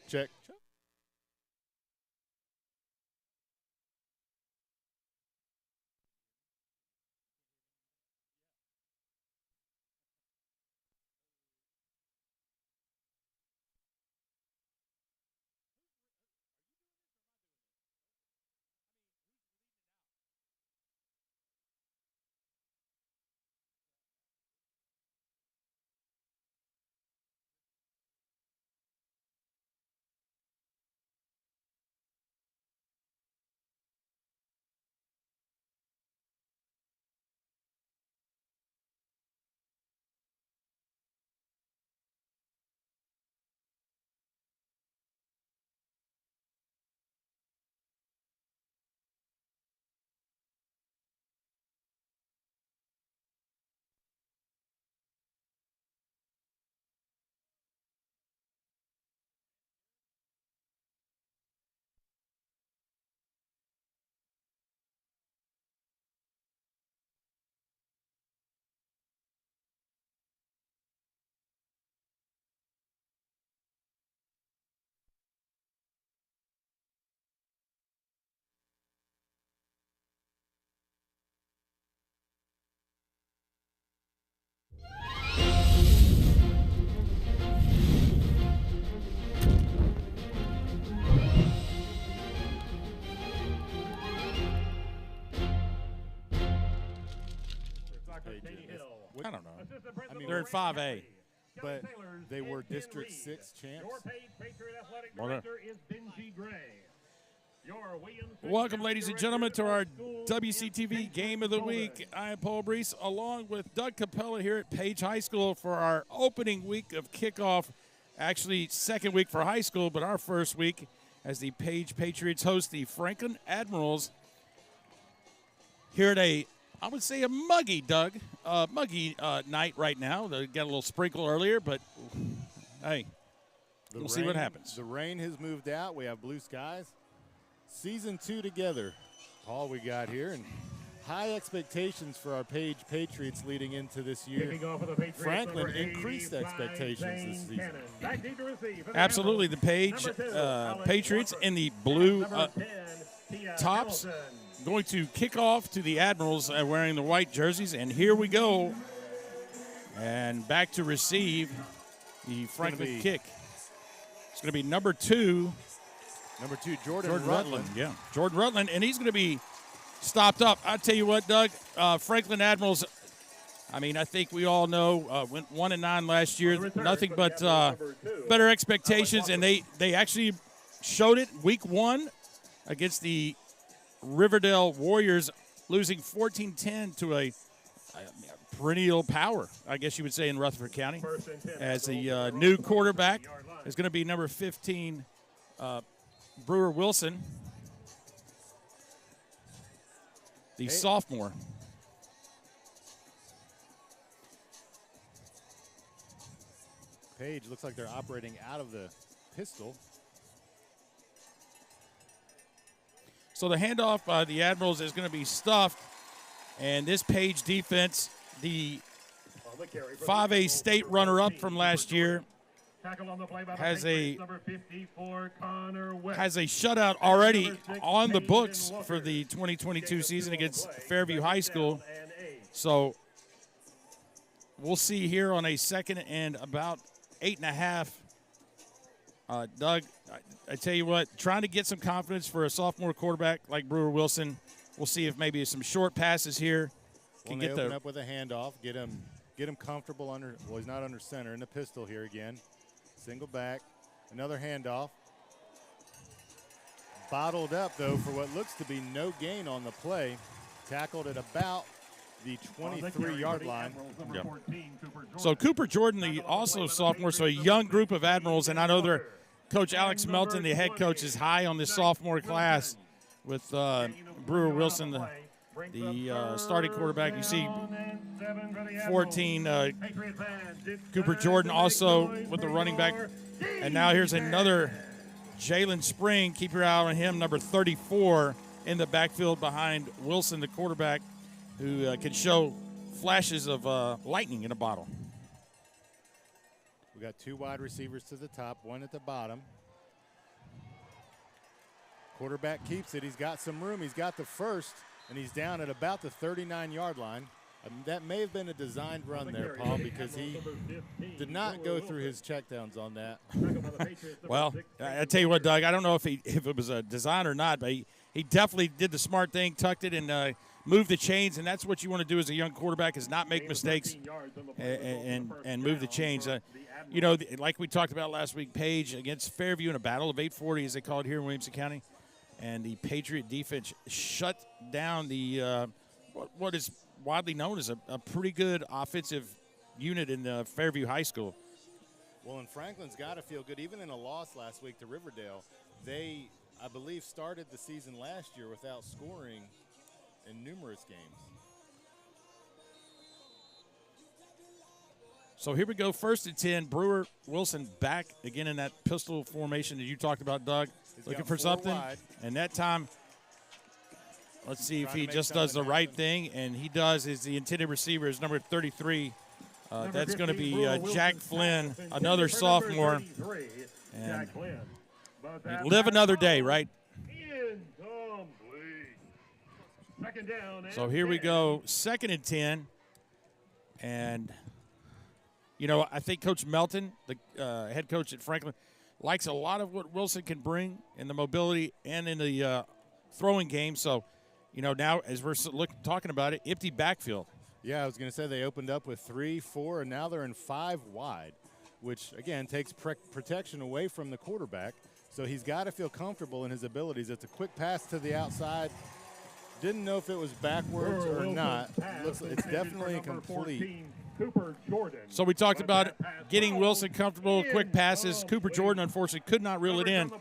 Check. I don't know. I mean, they're in 5A. But they were District 6 champs. Welcome, ladies and gentlemen, to our WCTV Game of the Week. I am Paul Breece, along with Doug Capella here at Page High School for our opening week of kickoff. Actually, second week for high school, but our first week as the Page Patriots host the Franklin Admirals here at I would say a muggy, Doug, night right now. They got a little sprinkle earlier, but hey, we'll see what happens. The rain has moved out. We have blue skies. Season 2 together. All we got here, and high expectations for our Page Patriots leading into this year. Franklin increased expectations this season. Absolutely, the Page Patriots in the blue tops. Going to kick off to the Admirals wearing the white jerseys, and here we go. And back to receive the Franklin kick. It's going to be number 2. Number 2, Jordan Rutland. Yeah, Jordan Rutland, and he's going to be stopped up. I'll tell you what, Doug, Franklin Admirals, I mean, I think we all know, went 1-9 last year. Nothing but better expectations, and they actually showed it week 1 against the Riverdale Warriors, losing 14-10 to a perennial power, I guess you would say, in Rutherford County. As the new quarterback is going to be number 15, Brewer Wilson, the sophomore. Page looks like they're operating out of the pistol. So the handoff by the Admirals is going to be stuffed, and this Page defense, the 5A state runner-up from last year, has a shutout already on the books for the 2022 season against Fairview High School. So we'll see here on a second and about 8.5. Doug, I tell you what, trying to get some confidence for a sophomore quarterback like Brewer Wilson. We'll see if maybe some short passes here can get open up with a handoff, get him comfortable under. Well, he's not under center in the pistol here again. Single back, another handoff. Bottled up though for what looks to be no gain on the play. Tackled at about the 23-yard line. Yeah. So Cooper Jordan, the also sophomore, so a young group of Admirals, and I know they're Coach Alex Melton, the head coach, is high on this sophomore class with Brewer Wilson, the starting quarterback. You see 14, Cooper Jordan also with the running back. And now here's another Jalen Spring. Keep your eye on him, number 34, in the backfield behind Wilson, the quarterback, who can show flashes of lightning in a bottle. We got 2 wide receivers to the top, 1 at the bottom. Quarterback keeps it. He's got some room. He's got the first, and he's down at about the 39-yard line. That may have been a designed run there, Paul, because he did not go through his checkdowns on that. Well, I tell you what, Doug, I don't know if it was a design or not, but he definitely did the smart thing, tucked it, and moved the chains, and that's what you want to do as a young quarterback is not make mistakes and move the chains. You know, like we talked about last week, Page against Fairview in a battle of 840, as they call it here in Williamson County, and the Patriot defense shut down the what is widely known as a pretty good offensive unit in Fairview High School. Well, and Franklin's got to feel good. Even in a loss last week to Riverdale, they, I believe, started the season last year without scoring in numerous games. So here we go, 1st and 10. Brewer Wilson back again in that pistol formation that you talked about, Doug. He's looking for something. Wide. And that time, let's see if he just does the right thing. And he does. Is the intended receiver is number 33. That's going to be Jack Flynn, another sophomore. And live another day, right? So here we go, 2nd and 10. And, you know, I think Coach Melton, the head coach at Franklin, likes a lot of what Wilson can bring in the mobility and in the throwing game. So, you know, now as we're talking about it, empty backfield. Yeah, I was going to say they opened up with 3, 4, and now they're in 5 wide, which, again, takes protection away from the quarterback. So he's got to feel comfortable in his abilities. It's a quick pass to the outside. Didn't know if it was backwards or not. It's definitely complete. So we talked about getting Wilson comfortable, quick passes. Cooper Jordan, unfortunately, could not reel it in.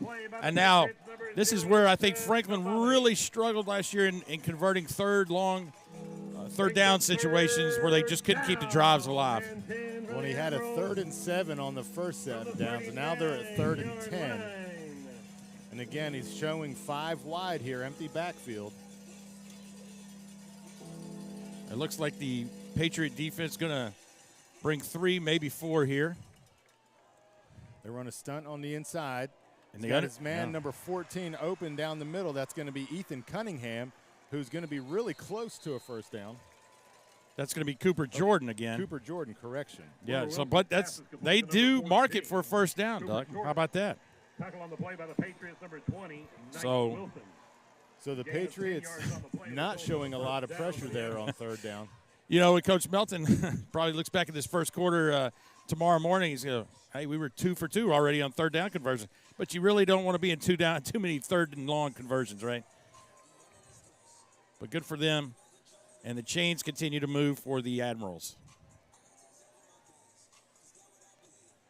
And now this is where I think Franklin really struggled last year in converting third down situations where they just couldn't keep the drives alive. When he had a 3rd and 7 on the first set of downs, and now they're at 3rd and 10. And again, he's showing 5 wide here, empty backfield. It looks like the Patriot defense going to bring 3, maybe 4 here. They run a stunt on the inside. And they got his man, number 14, open down the middle. That's going to be Ethan Cunningham, who's going to be really close to a first down. That's going to be Cooper Jordan again. Cooper Jordan, correction. Yeah, so but they do mark it for a first down, Doug. How about that? Tackle on the play by the Patriots, number 20, So the Patriots not showing a lot of pressure there on 3rd down. You know, Coach Melton probably looks back at this first quarter tomorrow morning. He's going, hey, we were 2 for 2 already on 3rd down conversions. But you really don't want to be in too many 3rd and long conversions, right? But good for them. And the chains continue to move for the Admirals.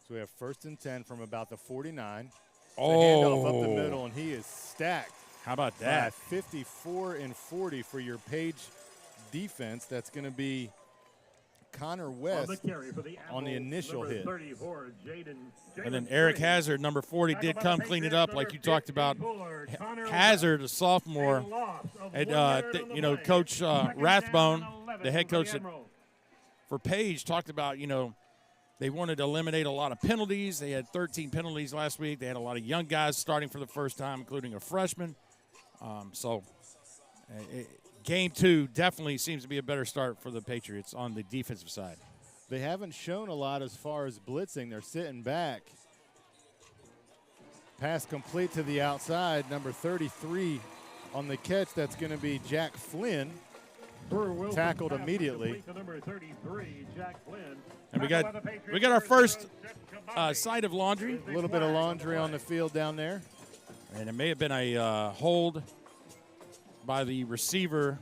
So we have 1st and 10 from about the 49. Oh. Handoff up the middle, and he is stacked. How about that? 54 and 40 for your Page defense. That's going to be Connor West on the initial hit. And then Eric Hazard, number 40, did come clean it up like you talked about. Hazard, a sophomore, and you know, Coach Rathbone, the head coach for Page, talked about, you know, they wanted to eliminate a lot of penalties. They had 13 penalties last week. They had a lot of young guys starting for the first time, including a freshman. Game 2 definitely seems to be a better start for the Patriots on the defensive side. They haven't shown a lot as far as blitzing. They're sitting back. Pass complete to the outside. Number 33 on the catch. That's going to be Jack Flynn. Tackled immediately. And we got our first sight of laundry. A little bit of laundry on the field down there. And it may have been a hold by the receiver.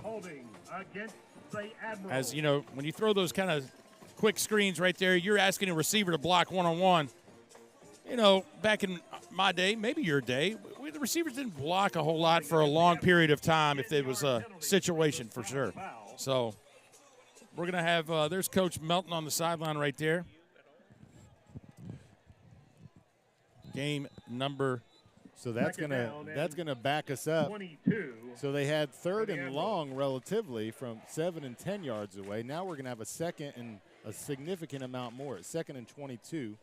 As you know, when you throw those kind of quick screens right there, you're asking a receiver to block one-on-one. You know, back in my day, maybe your day, the receivers didn't block a whole lot for a long period of time if it was a situation for sure. So we're going to have, there's Coach Melton on the sideline right there. Game number. So that's gonna back us up. So they had 3rd and long relatively from 7 and 10 yards away. Now we're gonna have a 2nd and a significant amount more at 2nd and 22.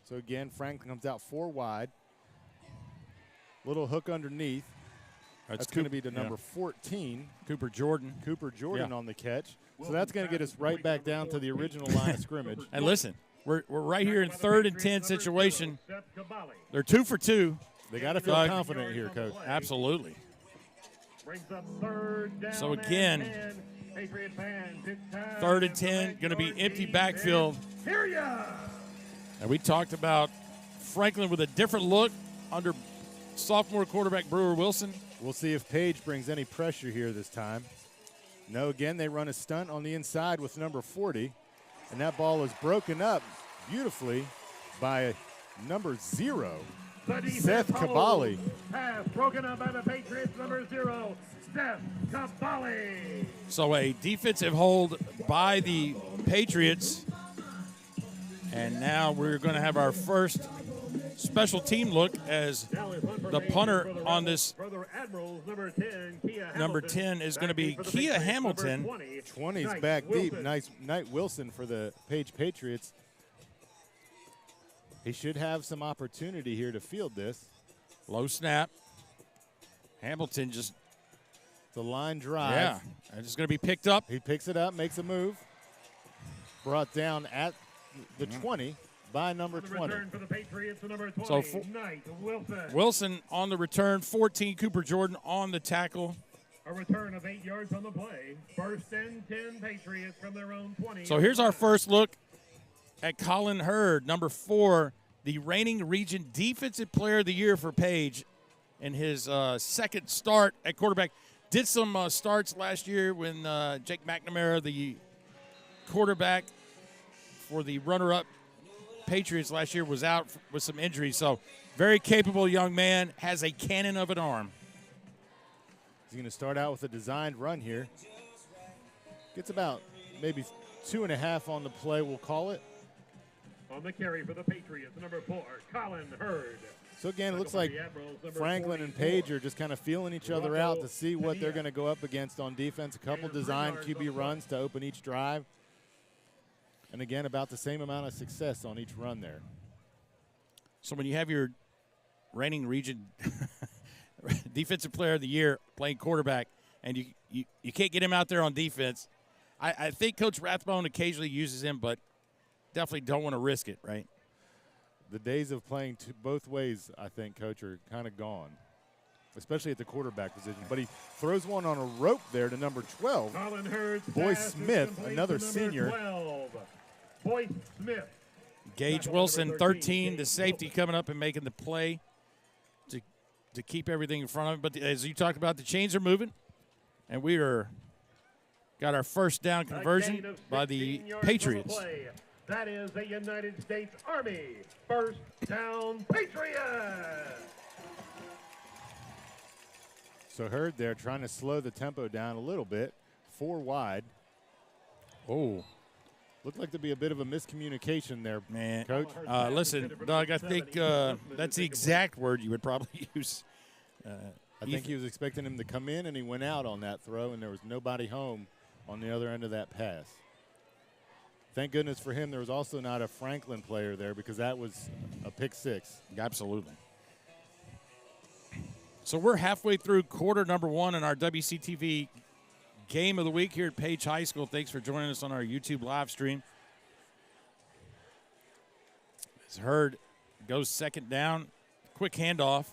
So again, Franklin comes out 4 wide. Little hook underneath. That's going to be to number 14. Cooper Jordan. Cooper Jordan on the catch. So that's going to get us right back down to the original line of scrimmage. And listen, we're right here in 3rd and 10 situation. They're 2 for 2. They got to feel confident here, Coach. Absolutely. So again, 3rd and 10, going to be empty backfield. And we talked about Franklin with a different look under sophomore quarterback Brewer Wilson. We'll see if Page brings any pressure here this time. No, again, they run a stunt on the inside with number 40. And that ball is broken up beautifully by number 0, Seth Cabali. Pass broken up by the Patriots, number 0, Seth Cabali. So a defensive hold by the Patriots. And now we're going to have our first special team look as the punter on this number 10 is going to be Kia Hamilton. 20's back deep. Nice Knight Wilson for the Page Patriots. He should have some opportunity here to field this. Low snap. Hamilton just. The line drive. Yeah, and it's going to be picked up. He picks it up, makes a move. Brought down at the 20 by number 20. For the Patriots, number 20, so Wilson. Wilson on the return, 14, Cooper Jordan on the tackle. A return of 8 yards on the play. 1st and 10 Patriots from their own 20. So here's our first look at Colin Hurd, number 4, the reigning region defensive player of the year for Page in his second start at quarterback. Did some starts last year when Jake McNamara, the quarterback for the runner-up Patriots last year, was out with some injuries. So very capable young man, has a cannon of an arm. He's going to start out with a designed run here. Gets about maybe 2.5 on the play, we'll call it. On the carry for the Patriots, number 4, Colin Hurd. So again, it looks like Franklin and Page are just kind of feeling each other out to see what they're going to go up against on defense. A couple designed QB runs to open each drive. And again, about the same amount of success on each run there. So when you have your reigning region defensive player of the year playing quarterback and you can't get him out there on defense, I think Coach Rathbone occasionally uses him, but definitely don't want to risk it, right? The days of playing both ways, I think, Coach, are kind of gone, especially at the quarterback position. But he throws one on a rope there to number 12, Boyce Smith, another senior. 12, Boyce Smith. Gage Wilson, 13, the safety coming up and making the play to keep everything in front of him. But as you talked about, the chains are moving, and we got our first down conversion by the Patriots. That is the United States Army. First down, Patriots. So Hurd there trying to slow the tempo down a little bit. 4 wide. Oh. Looked like there'd be a bit of a miscommunication there, man. Coach. Listen, Doug, I think that's the exact word you would probably use. I think he was expecting him to come in, and he went out on that throw, and there was nobody home on the other end of that pass. Thank goodness for him there was also not a Franklin player there, because that was a pick 6. Absolutely. So we're halfway through quarter number 1 in our WCTV Game of the Week here at Page High School. Thanks for joining us on our YouTube live stream. As Hurd goes second down, quick handoff,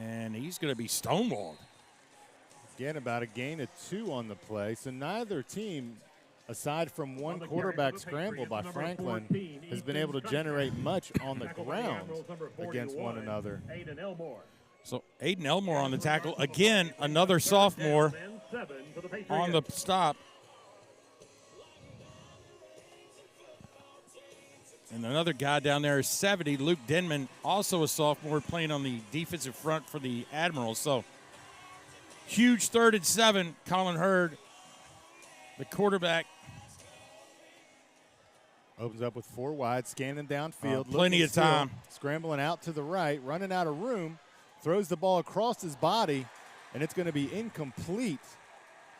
and he's going to be stonewalled. Again, about a gain of 2 on the play. So neither team, aside from one quarterback scramble by Franklin, has been able to generate much on the ground against one another. So Aiden Elmore on the tackle. Again, another sophomore on the stop. And another guy down there is 70, Luke Denman, also a sophomore, playing on the defensive front for the Admirals. So huge 3rd and 7. Colin Hurd, the quarterback. Opens up with 4 wide, scanning downfield. Plenty of time. Scrambling out to the right, running out of room. Throws the ball across his body, and it's going to be incomplete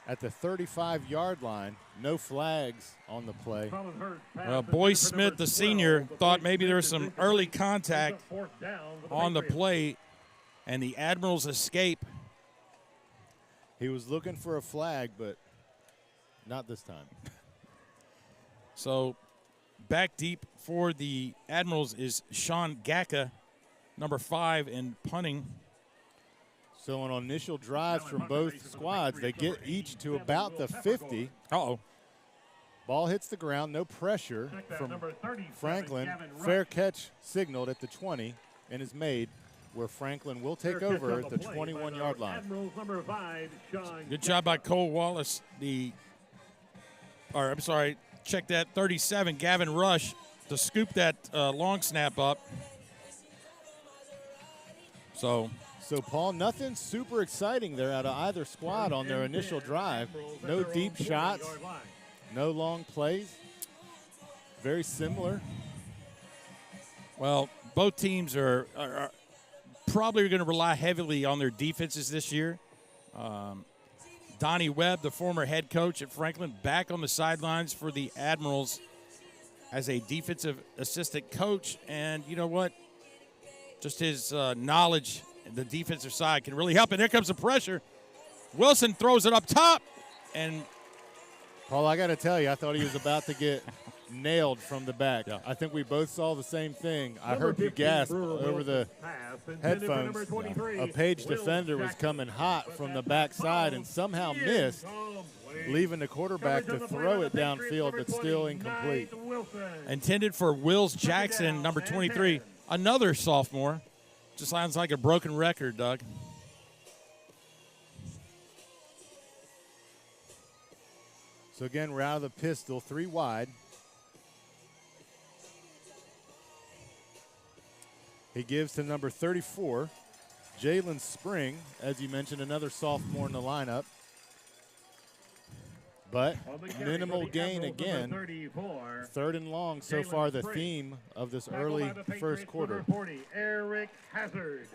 at the 35-yard line. No flags on the play. Boyce Smith, the senior, thought maybe there was some early contact on the play And the Admirals escape. He was looking for a flag, but not this time. So back deep for the Admirals is Sean Gacka, number 5, in punting. So on initial drives from both squads, they get each to about the 50. Uh-oh. Ball hits the ground, no pressure from Franklin. Fair catch signaled at the 20 and is made, where Franklin will take over at the 21-yard line. Good job by Cole Wallace. Check that, 37, Gavin Rush, to scoop that long snap up. So, Paul, nothing super exciting there out of either squad on their initial drive. No deep shots, no long plays. Very similar. Well, both teams are probably going to rely heavily on their defenses this year. Donnie Webb, the former head coach at Franklin, back on the sidelines for the Admirals as a defensive assistant coach. And you know what? Just his knowledge, the defensive side, can really help. And here comes the pressure. Wilson throws it up top. And Paul, I got to tell you, I thought he was about to get nailed from the back. Yeah. I think we both saw the same thing. I heard you gasp over the headphones. A Page defender was coming hot from the backside and somehow missed, leaving the quarterback to throw it downfield, but still incomplete. Intended for Wills Jackson, number 23, another sophomore. Just sounds like a broken record, Doug. So again, we're out of the pistol, 3 wide. He gives to number 34, Jalen Spring, as you mentioned, another sophomore in the lineup. But minimal gain again. 3rd and long so far, the theme of this early first quarter. Eric Hazard.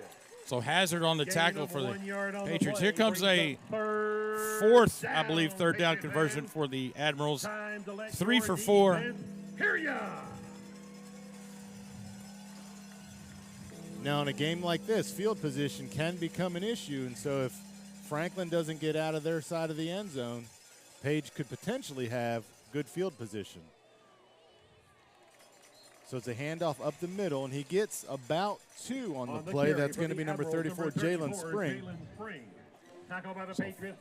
So Hazard on the tackle for the Patriots. Here comes a 4th, I believe, 3rd down conversion for the Admirals. 3 for 4. Hear ya. Now, in a game like this, field position can become an issue, and so if Franklin doesn't get out of their side of the end zone, Page could potentially have good field position. So it's a handoff up the middle, and he gets about 2 on the play. That's going to be number 34, Jalen Spring.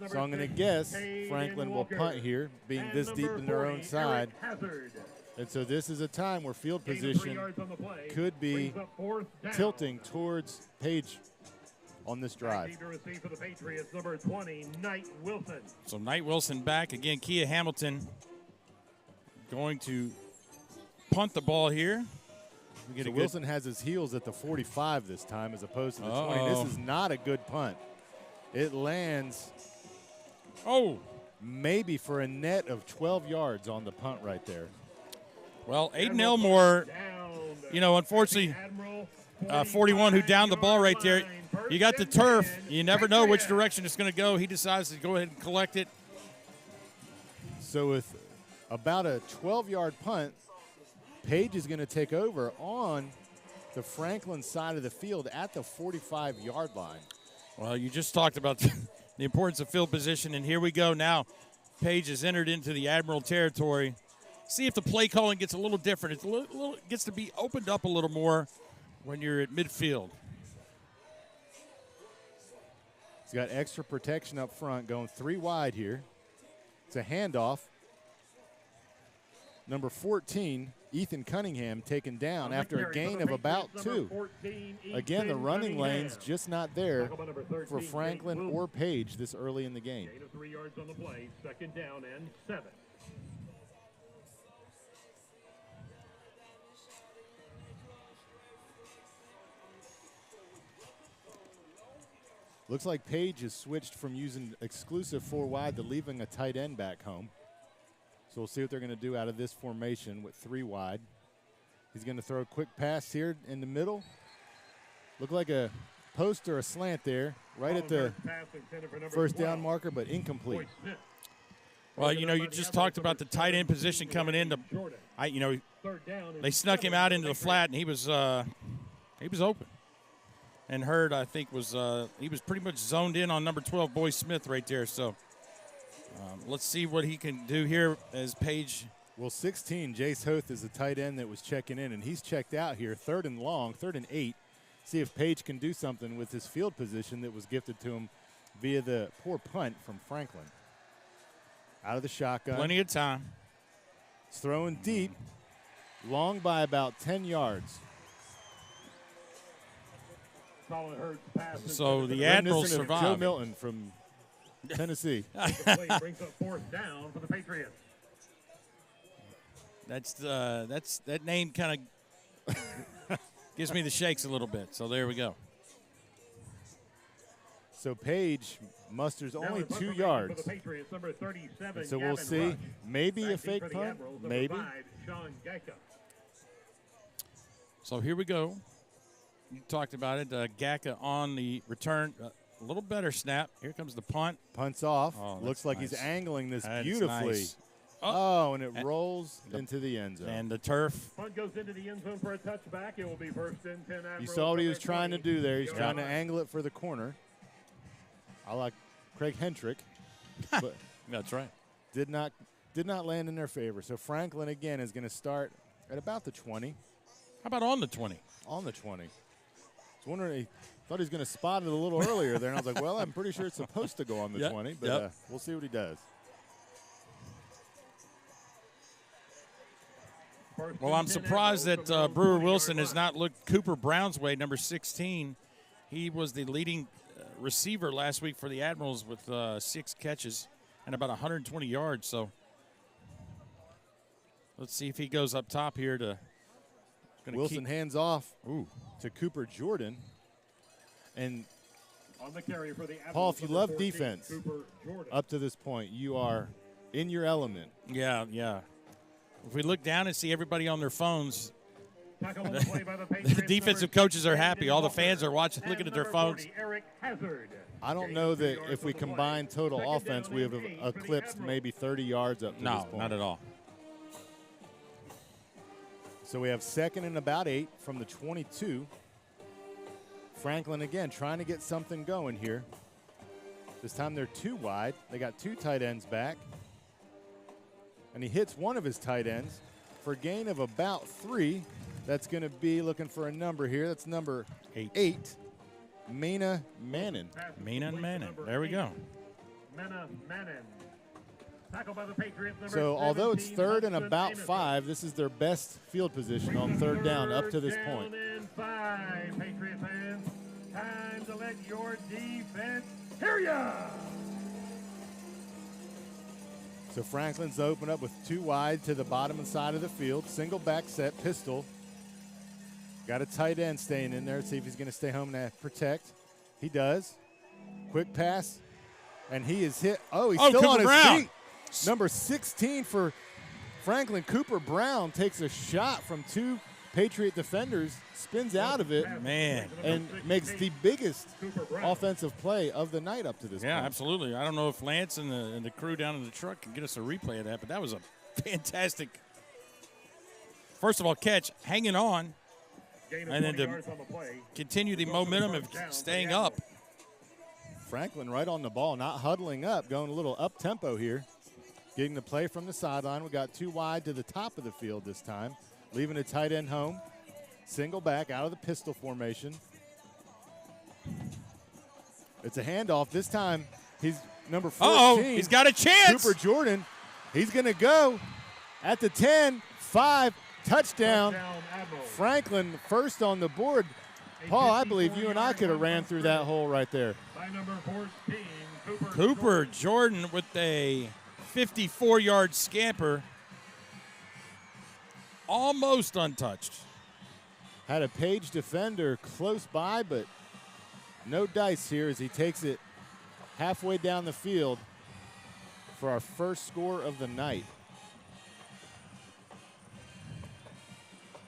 So I'm going to guess Franklin will punt here, being this deep in their own side. And so this is a time where field position could be tilting towards Page on this drive. So Knight Wilson back. Again, Kia Hamilton going to punt the ball here. So Wilson has his heels at the 45 this time as opposed to the 20. This is not a good punt. It lands maybe for a net of 12 yards on the punt right there. Well, Aiden Elmore, unfortunately, 41 who downed the ball right there. You got the turf. You never know which direction it's going to go. He decides to go ahead and collect it. So with about a 12-yard punt, Page is going to take over on the Franklin side of the field at the 45-yard line. Well, you just talked about the importance of field position, and here we go now. Page has entered into the Admiral territory. See if the play calling gets a little different. It gets to be opened up a little more when you're at midfield. He's got extra protection up front, going 3 wide here. It's a handoff. Number 14, Ethan Cunningham, taken down after a gain of about 2. Again, the running lane's just not there for Franklin or Page this early in the game. Gain of 3 yards on the play, 2nd down and 7. Looks like Page has switched from using exclusive 4 wide to leaving a tight end back home. So we'll see what they're going to do out of this formation with 3 wide. He's going to throw a quick pass here in the middle. Look like a post or a slant there, right at the first down marker, but incomplete. Well, you just talked about the tight end position coming in. They snuck him out into the flat, and he was open. And Hurd, I think, was he was pretty much zoned in on number 12, Boy Smith, right there. So let's see what he can do here as Page. Well, 16, Jace Hoth is the tight end that was checking in, and he's checked out here, 3rd and long, 3rd and 8. See if Page can do something with his field position that was gifted to him via the poor punt from Franklin. Out of the shotgun. Plenty of time. He's throwing deep, long by about 10 yards. So the Admirals survive. Joe Milton from Tennessee. Brings up 4th down for the Patriots. That name kind of gives me the shakes a little bit. So there we go. So Page musters only 2 yards. And so we'll see. Maybe a fake punt. Maybe. So here we go. You talked about it. Gacka on the return. A little better snap. Here comes the punt. Punts off. Oh, looks like nice. he's angling this That's beautifully. nice. Oh, and it rolls into the end zone. And the turf. Punt goes into the end zone for a touchback. It will be 1st and 10. You saw what he was trying to do there. He's trying to angle it for the corner. I like Craig Hentrick, but That's right. did not land in their favor. So Franklin again is going to start at about the 20. How about on the 20? On the 20. I was wondering, he thought he was going to spot it a little earlier there, and I was like, well, I'm pretty sure it's supposed to go on the 20, but we'll see what he does. Well, I'm surprised that Brewer Wilson has not looked Cooper Brown's way, number 16. He was the leading receiver last week for the Admirals with 6 catches and about 120 yards. So let's see if he goes up top here to. Wilson hands off to Cooper Jordan. And on the carry for the Paul, if you love 14, defense, Cooper up to this point, you are in your element. Yeah. If we look down and see everybody on their phones, the defensive coaches are happy. All the fans are looking at their phones. I don't know that if we combine total offense, we have eclipsed maybe 30 yards up to this point. No, not at all. So we have 2nd and about 8 from the 22. Franklin again trying to get something going here. This time they're 2 wide. They got 2 tight ends back. And he hits one of his tight ends for a gain of about 3. That's going to be looking for a number here. That's number 8, Mena Mannon. Mena Mannon. There we go. Mena Mannon. Tackled by the Patriots, so although it's 3rd and about 5, this is their best field position on 3rd down up to this point. 5, Patriot fans. Time to let your defense hear ya. So Franklin's open up with 2 wide to the bottom side of the field. Single back set, pistol. Got a tight end staying in there. See if he's going to stay home and protect. He does. Quick pass. And he is hit. Oh, he's still on his feet. Number 16 for Franklin, Cooper Brown, takes a shot from 2 Patriot defenders, spins out of it, and makes the biggest offensive play of the night up to this point. Yeah, absolutely. I don't know if Lance and the crew down in the truck can get us a replay of that, but that was a fantastic, first of all, catch, hanging on, and then to continue the momentum of staying up. Franklin right on the ball, not huddling up, going a little up-tempo here. Getting the play from the sideline. We got 2 wide to the top of the field this time. Leaving a tight end home. Single back out of the pistol formation. It's a handoff. This time he's number 14. Oh, he's got a chance. Cooper Jordan. He's going to go at the 10, 5, touchdown. Franklin first on the board. Paul, I believe you and I could have ran through that hole right there. By number 14, Cooper Jordan with a 54-yard scamper. Almost untouched. Had a Page defender close by, but no dice here as he takes it halfway down the field for our first score of the night.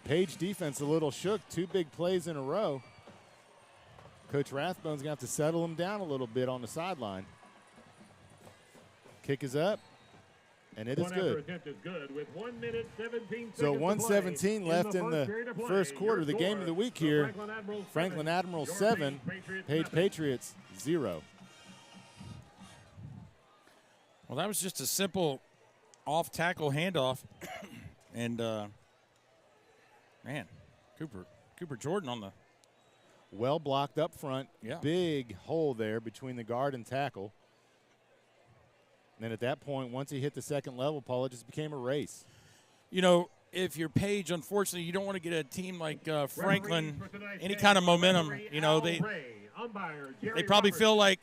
Page defense a little shook. 2 big plays in a row. Coach Rathbone's going to have to settle him down a little bit on the sideline. Kick is up. And it is good. Attempt is good with 1 minute 17 So seconds 1:17 left in the period of play. first quarter. Your The game score, of the week the here, Franklin Admirals Franklin Admirals Your 7, Page nothing. Patriots 0. Well, that was just a simple off-tackle handoff. And, man, Cooper Jordan on the Well blocked up front. Yeah. Big hole there between the guard and tackle. And then at that point, once he hit the second level, Paul, it just became a race. You know, if you're Page, unfortunately, you don't want to get a team like Franklin any kind of momentum. You know, they probably feel like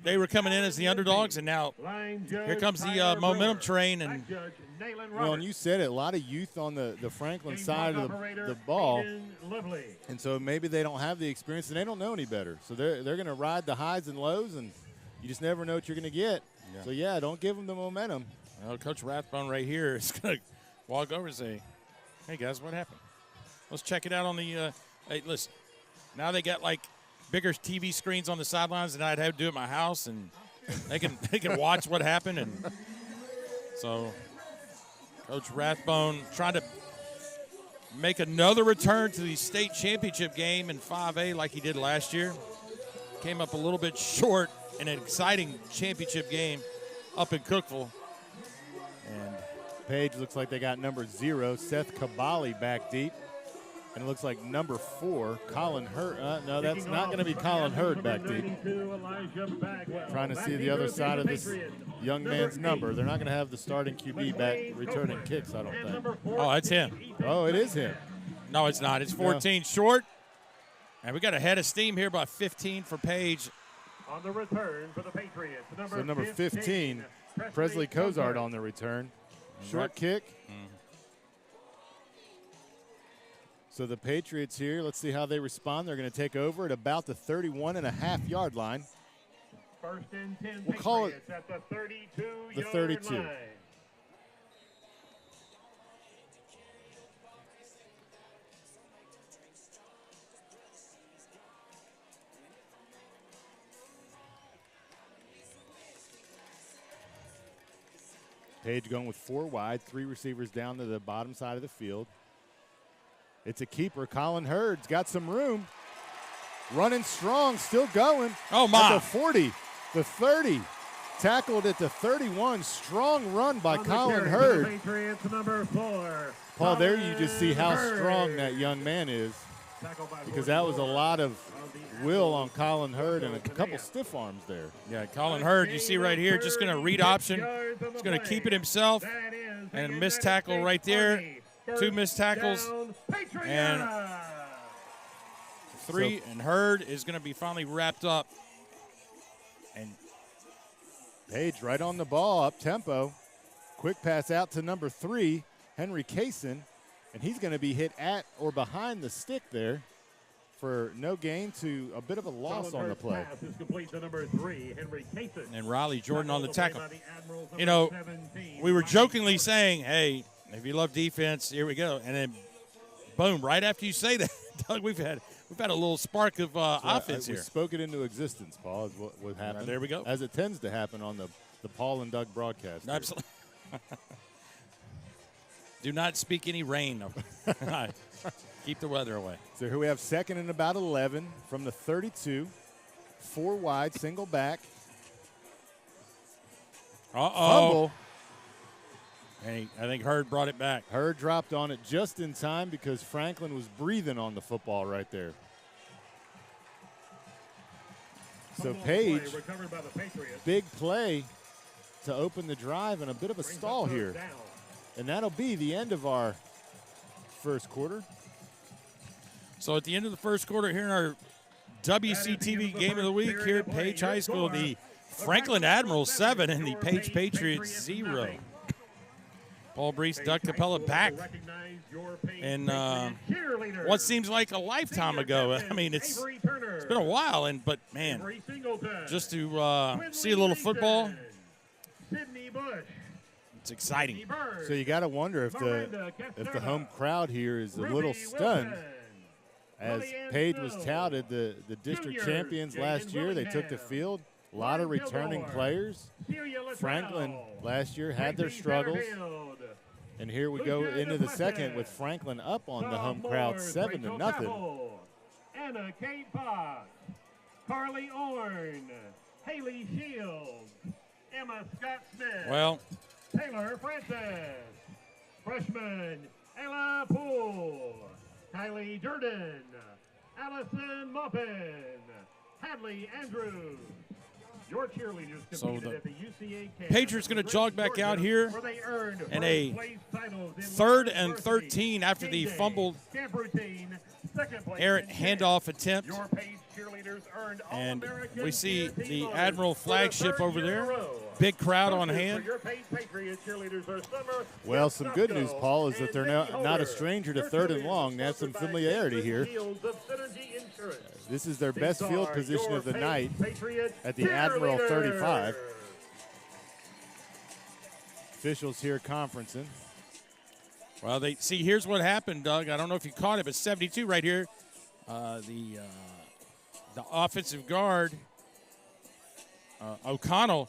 they were coming in as the underdogs, and now here comes the momentum train. And well, and you said it, a lot of youth on the Franklin side of the ball. And so maybe they don't have the experience, and they don't know any better. So they're going to ride the highs and lows, and you just never know what you're going to get. Yeah. So, yeah, don't give them the momentum. Well, Coach Rathbone right here is going to walk over and say, hey, guys, what happened? Let's check it out on the hey, listen, now they got, like, bigger TV screens on the sidelines than I'd have to do at my house, and they can watch what happened. And so Coach Rathbone trying to make another return to the state championship game in 5A like he did last year. Came up a little bit short in an exciting championship game up in Cookeville. And Page looks like they got number 0, Seth Cabali, back deep. And it looks like number 4, Colin Hurd. No, that's not going to be Colin Hurd back deep. Trying to see the other side of this young man's number. They're not going to have the starting QB back returning kicks, I don't think. Oh, that's him. Oh, it is him. No, it's not. It's 14 short. And we got a head of steam here by 15 for Page. On the return for the Patriots. So number 15, Presley Cozart on the return. Short kick. So the Patriots here, let's see how they respond. They're going to take over at about the 31.5-yard line. First and 10. We'll call it at the 32. The 32. Line. Page going with 4 wide, 3 receivers down to the bottom side of the field. It's a keeper. Colin Hurd's got some room. Running strong, still going. Oh, my. At the 40, the 30. Tackled at the 31. Strong run by Colin Hurd. Patriots, number 4. Paul, there you just see how strong that young man is. Because that was a lot of will on Colin Hurd and a couple stiff arms there. Yeah, Colin Hurd, you see right here, just going to read option. He's going to keep it himself. And a missed tackle right there. 2 missed tackles. And 3. And Hurd is going to be finally wrapped up. And Page right on the ball, up tempo. Quick pass out to number 3, Henry Kaysen. And he's going to be hit at or behind the stick there for no gain to a bit of a loss on the play. And Riley Jordan on the tackle. You know, we were jokingly saying, hey, if you love defense, here we go. And then, boom, right after you say that, Doug, we've had a little spark of offense here. We spoke it into existence, Paul, is what happened. Right, there we go. As it tends to happen on the Paul and Doug broadcast. Absolutely. Do not speak any rain. Keep the weather away. So here we have 2nd and about 11 from the 32. 4 wide, single back. Fumble. Hey, I think Hurd brought it back. Hurd dropped on it just in time because Franklin was breathing on the football right there. So Page, big play to open the drive and a bit of a stall here. And that'll be the end of our first quarter. So at the end of the first quarter here in our WCTV game of the week here at Page High School, the Franklin Admirals 7 and the Page Patriots 0. Paul Breece, Doug Capella back. And what seems like a lifetime ago. I mean, it's been a while, but man, just to see a little football, it's exciting. So you got to wonder if the home crowd here is a little stunned. As Page was touted the district champions last year, they took the field. A lot of returning players. Franklin last year had their struggles. And here we go into the second with Franklin up on the home crowd 7-0. Anna Kate Fox, Carly Orn, Haley Shields, Emma Scott Smith. Well, Taylor Francis, freshman Ella Poole, Kylie Durden, Allison Muffin, Hadley Andrews. Your cheerleaders competed at the UCA camp. Patriots going to jog back out here in a 3rd and 13 after the fumbled errant handoff attempt. And we see the Admiral flagship over there. Big crowd on hand. Well, some good news, Paul, is that they're not a stranger to 3rd and long. They have some familiarity here. This is their best field position of the night at the Admiral 35. Officials here conferencing. Well, here's what happened, Doug. I don't know if you caught it, but 72 right here. The offensive guard, O'Connell,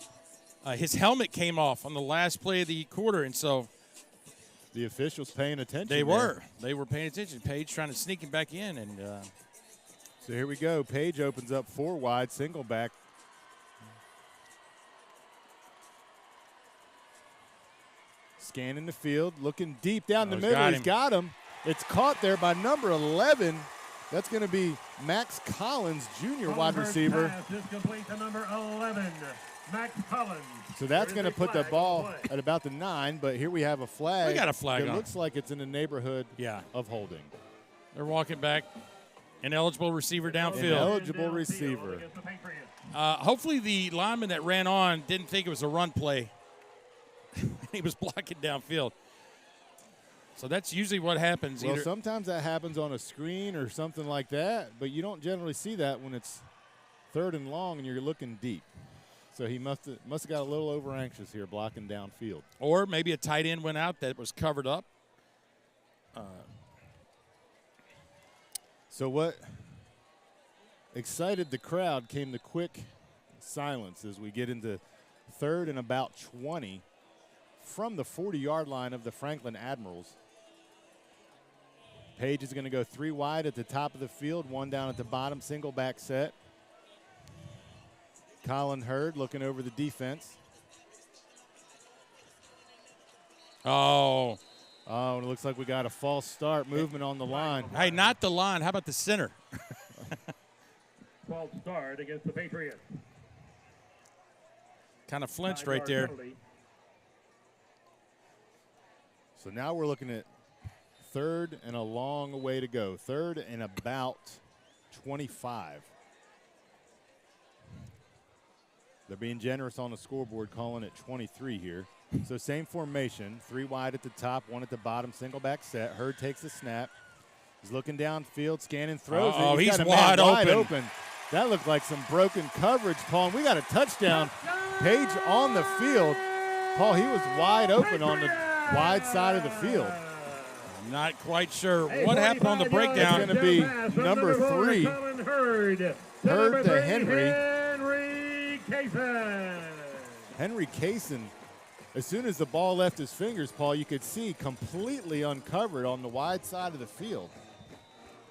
his helmet came off on the last play of the quarter, and so the officials paying attention. They were paying attention. Page trying to sneak him back in, and so here we go. Page opens up 4 wide, single back. Scanning the field, looking deep down the middle. He's got him. It's caught there by number 11. That's going to be Max Collins, junior wide receiver. Pass is complete to number 11, Max Collins. So that's going to put the ball at about the 9, but here we have a flag. We got a flag It on. looks like it's in the neighborhood of holding. They're walking back. Ineligible receiver downfield. Ineligible receiver. Hopefully the lineman that ran on didn't think it was a run play. He was blocking downfield. So that's usually what happens. Well, sometimes that happens on a screen or something like that, but you don't generally see that when it's 3rd and long and you're looking deep. So he must have got a little over anxious here blocking downfield. Or maybe a tight end went out that was covered up. So what excited the crowd came the quick silence as we get into 3rd and about 20 from the 40-yard line of the Franklin Admirals. Page is going to go 3 wide at the top of the field, 1 down at the bottom, single back set. Colin Hurd looking over the defense. Oh, and it looks like we got a false start movement on the line. Hey, not the line. How about the center? False start against the Patriots. Kind of flinched right there. So now we're looking at 3rd and a long way to go. 3rd and about 25. They're being generous on the scoreboard, calling it 23 here. So same formation, 3 wide at the top, 1 at the bottom, single back set. Hurd takes the snap. He's looking downfield, scanning, throws it. Oh, he's got a wide man open. That looked like some broken coverage, Paul. And we got a touchdown. Page on the field. Paul, he was wide open on the wide side of the field. I'm not quite sure what happened on the breakdown. It's going to be number 3, Hurd to Henry. Henry Kaysen, as soon as the ball left his fingers, Paul, you could see completely uncovered on the wide side of the field.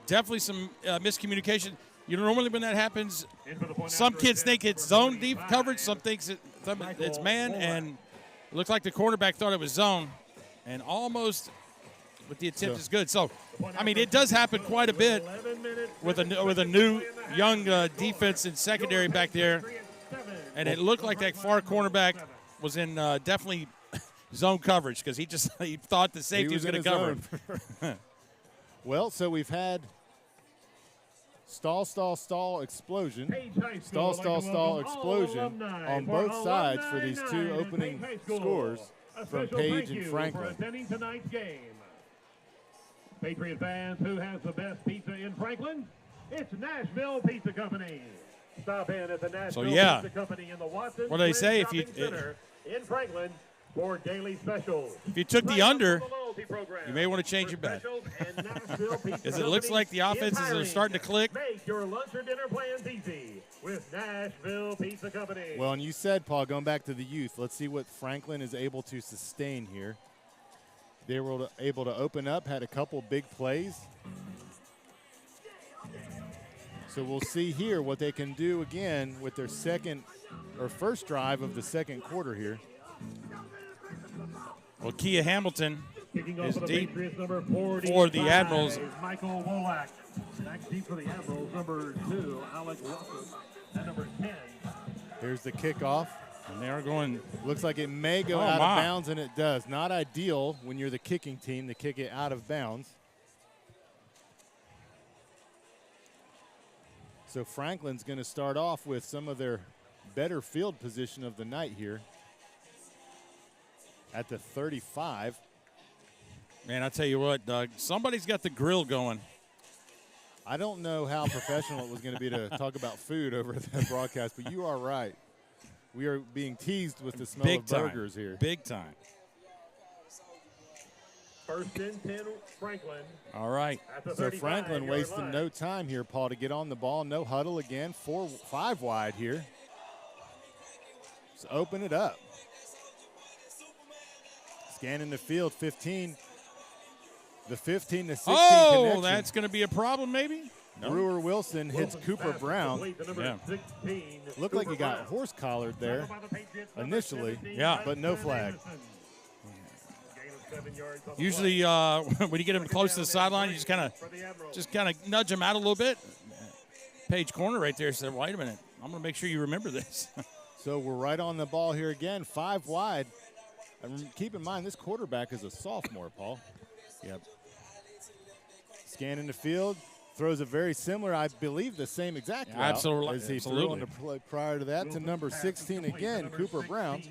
Definitely some miscommunication. You know, normally when that happens, some kids think it's zone deep coverage, some thinks it's man, and it looked like the cornerback thought it was zone, and almost, but the attempt is good. So, I mean, it does happen quite a bit with a new young defense and secondary back there, and it looked like that far cornerback was in definitely zone coverage because he thought the safety was going to cover him. Well, so we've had stall, explosion. Stall, explosion on both sides for these 2 opening scores from Page and Franklin. Tonight's game. Patriot fans, who has the best pizza in Franklin? It's Nashville Pizza Company. Stop in at the Nashville Pizza Company in the Watson what do they say if you Center in Franklin for daily specials. If you took the under, you may want to change your bet. Because it looks like the offenses are starting to click. Make your lunch or dinner plans easy. with Nashville Pizza Company. Well, and you said, Paul, going back to the youth, let's see what Franklin is able to sustain here. They were able to open up, had a couple big plays. So we'll see here what they can do again with their first drive of the second quarter here. Well, Kia Hamilton is deep for the Admirals. Michael Wolak. Back deep for the Admirals, number 2, Alec Wilson, and number 10. Here's the kickoff. And they are going. Looks like it may go out of bounds, and it does. Not ideal when you're the kicking team to kick it out of bounds. So Franklin's going to start off with some of their better field position of the night here at the 35. Man, I tell you what, Doug, somebody's got the grill going. I don't know how professional it was going to be to talk about food over the broadcast, but you are right. We are being teased with the smell of burgers here. Big time. First and 10, Franklin. All right. So Franklin wasting no time here, Paul, to get on the ball. No huddle again. 5 wide here. So open it up. Scanning the field, 15. The 15 to 16 connection. That's going to be a problem maybe? No. Brewer Wilson hits Cooper Brown. Yeah. Looked like he got horse collared there initially, but no flag. Usually when you get him close to the sideline, you just kind of nudge him out a little bit. Page corner right there said, wait a minute, I'm going to make sure you remember this. So we're right on the ball here again, 5 wide. And keep in mind, this quarterback is a sophomore, Paul. Yep. Scanning the field, throws a very similar, I believe the same exact route absolutely, as he threw on the play prior to that to number 16 again, Cooper Brown.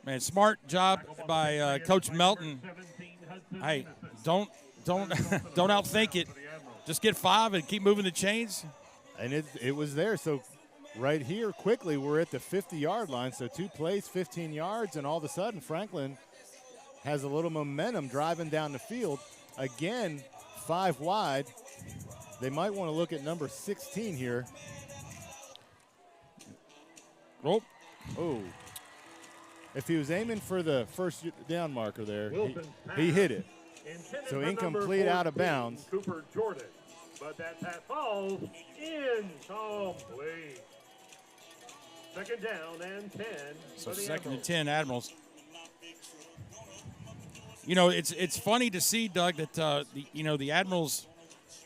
Man, smart job by Coach Melton. Hey, don't outthink it. Just get 5 and keep moving the chains. And it was there. So right here, quickly, we're at the 50-yard line. So 2 plays, 15 yards, and all of a sudden Franklin has a little momentum driving down the field. Again, 5 wide. They might want to look at number 16 here. Oh. If he was aiming for the first down marker there, he hit it. So incomplete, out of bounds. Cooper Jordan, but that pass falls incomplete. Second down and 10. So second and 10, Admirals. You know, it's funny to see, Doug, that the Admirals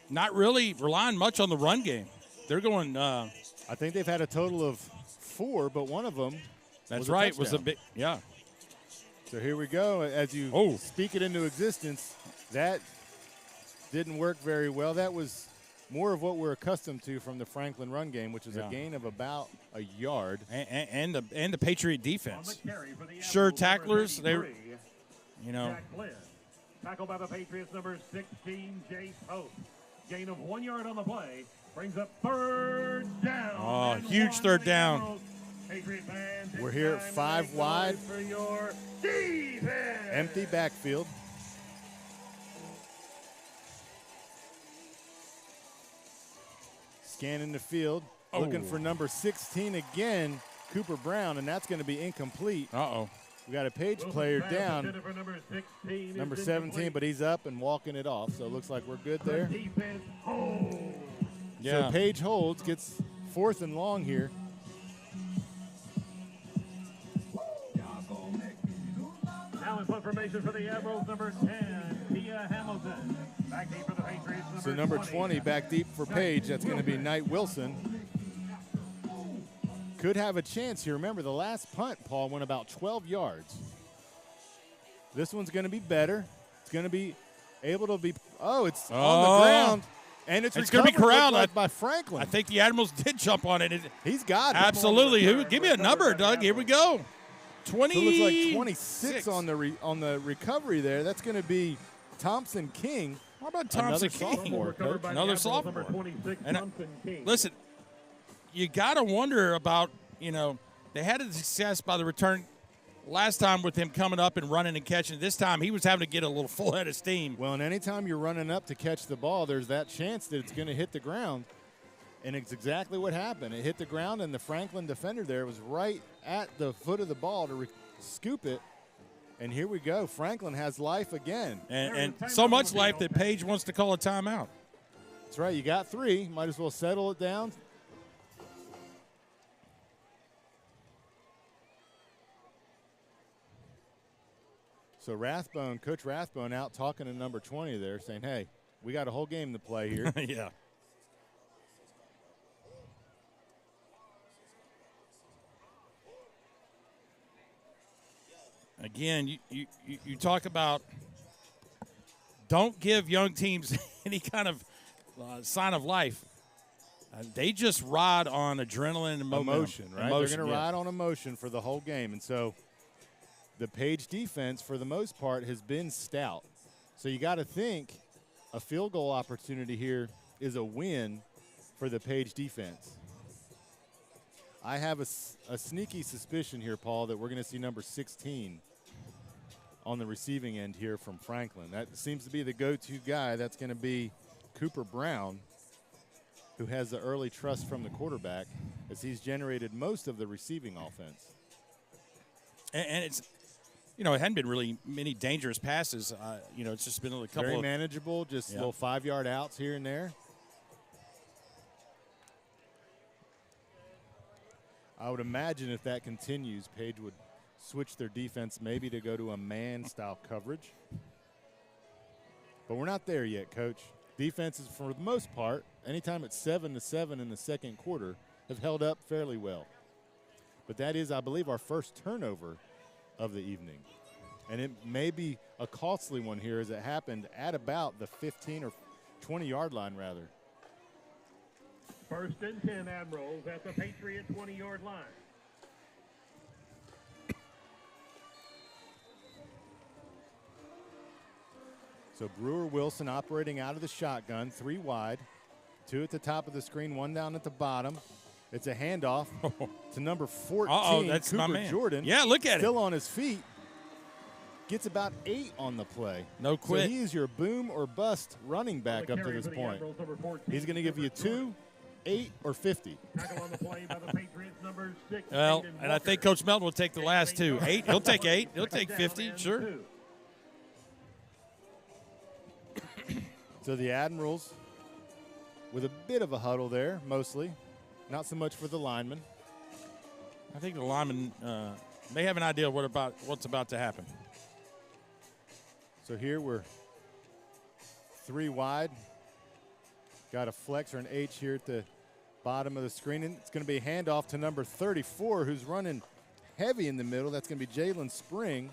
not really relying much on the run game. They're going. I think they've had a total of 4, but one of them. That's right. Was a big. Yeah. So here we go. As you speak it into existence, that didn't work very well. That was more of what we're accustomed to from the Franklin run game, which is a gain of about a yard. And the Patriot defense. Sure tacklers. They. Tackled by the Patriots, number 16, Jace Post. Gain of 1 yard on the play. Brings up third down. Oh, huge third down. We're here at 5 wide. For your defense. Empty backfield. Scanning the field. Looking for number 16 again, Cooper Brown, and that's going to be incomplete. Uh-oh. We got a page player down, number 17, but he's up and walking it off, so it looks like we're good there. So Page holds, gets 4th and long here. Now in punt formation for the Admirals, number 10, Kia Hamilton. Back deep for the Patriots, So number 20 back deep for Page. That's going to be Knight Wilson. Could have a chance here. Remember, the last punt, Paul, went about 12 yards. This one's going to be better. It's going to be able to be – it's on the ground. And it's going to be corralled by Franklin. I think the Admirals did jump on it. He's got it. Absolutely. Give me a number, Doug. Here we go. 20. So it looks like 26 on the recovery there. That's going to be Thompson King. How about Thompson King? Another sophomore. And listen, you got to wonder about, they had a success by the return last time with him coming up and running and catching. This time he was having to get a little full head of steam. Well, and anytime you're running up to catch the ball, there's that chance that it's going to hit the ground. And it's exactly what happened. It hit the ground, and the Franklin defender there was right at the foot of the ball to scoop it. And here we go. Franklin has life again. And so much life that Page wants to call a timeout. That's right. You got 3. Might as well settle it down. So Rathbone, Coach Rathbone out talking to number 20 there saying, hey, we got a whole game to play here. Yeah. Again, you talk about don't give young teams any kind of sign of life. They just ride on adrenaline and emotion, right? They're going to ride on emotion for the whole game. And so the Page defense, for the most part, has been stout. So you got to think a field goal opportunity here is a win for the Page defense. I have a sneaky suspicion here, Paul, that we're going to see number 16 on the receiving end here from Franklin. That seems to be the go-to guy. That's going to be Cooper Brown, who has the early trust from the quarterback as he's generated most of the receiving offense. And it's, it hadn't been really many dangerous passes. It's just been a couple very manageable, just little 5-yard outs here and there. I would imagine if that continues, Page would switch their defense maybe to go to a man-style coverage. But we're not there yet, Coach. Defenses, for the most part, anytime it's 7-7 in the second quarter, have held up fairly well. But that is, I believe, our first turnover of the evening. And it may be a costly one here as it happened at about the 15 or 20-yard line, rather. First and 10, Admirals at the Patriot 20-yard line. So Brewer Wilson operating out of the shotgun, 3 wide, 2 at the top of the screen, 1 down at the bottom. It's a handoff to number 14, that's Cooper my man. Jordan. Yeah, look at Still on his feet. Gets about 8 on the play. No quit. So he is your boom or bust running back up to this point. He's going to give you 2, 8, or 50. Well, and I think Coach Melton will take the last 2. 8, he'll take 8. He'll take 50, sure. So the Admirals with a bit of a huddle there, mostly. Not so much for the linemen. I think the linemen may have an idea what's about to happen. So here we're 3 wide. Got a flex or an H here at the bottom of the screen. And it's going to be a handoff to number 34, who's running heavy in the middle. That's going to be Jalen Spring.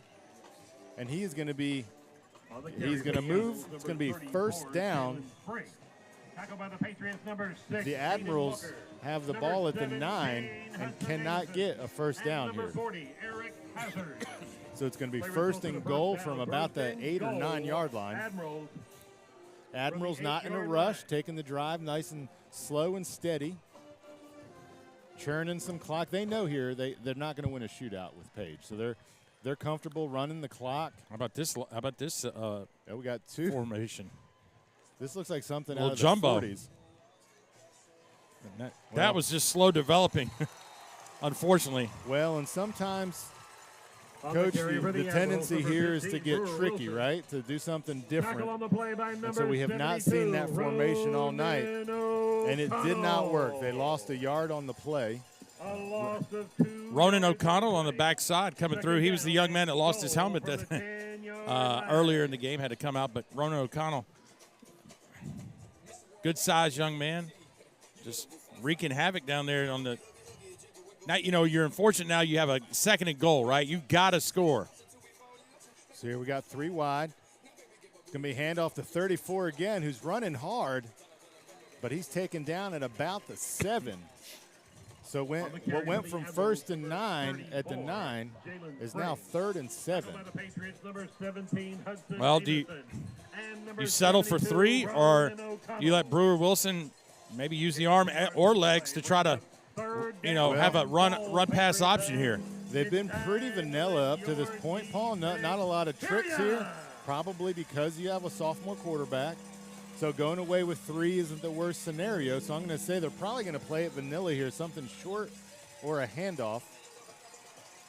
And he is going to be He's going to move. It's going to be first down. The Admirals have the ball at the 9 and cannot get a first down here. So it's going to be first and goal from about the 8 or 9 yard line. Admirals not in a rush, taking the drive nice and slow and steady. Churning some clock. They know here they're not going to win a shootout with Page. So they're comfortable running the clock. How about this? We got 2 formation. This looks like something out of jumbo. the 40s. That was just slow developing, unfortunately. Well, and sometimes, Coach, the tendency here is to get tricky, right? To do something different. And so we have not seen that formation all night. And it did not work. They lost a yard on the play. Ronan O'Connell on the backside coming through. He was the young man that lost his helmet that earlier in the game, had to come out. But Ronan O'Connell, good-sized young man, just wreaking havoc down there on the – now, you're unfortunate now you have a second and goal, right? You've got to score. So here we got 3 wide. It's going to be handoff to 34 again, who's running hard, but he's taken down at about the 7. So what went from first and 9 at the 9 is now 3rd and 7. Well, do you settle for 3, or you let Brewer Wilson maybe use the arm or legs to try to, have a run pass option here? They've been pretty vanilla up to this point, Paul. Not a lot of tricks here, probably because you have a sophomore quarterback. So going away with 3 isn't the worst scenario. So I'm going to say they're probably going to play it vanilla here, something short or a handoff.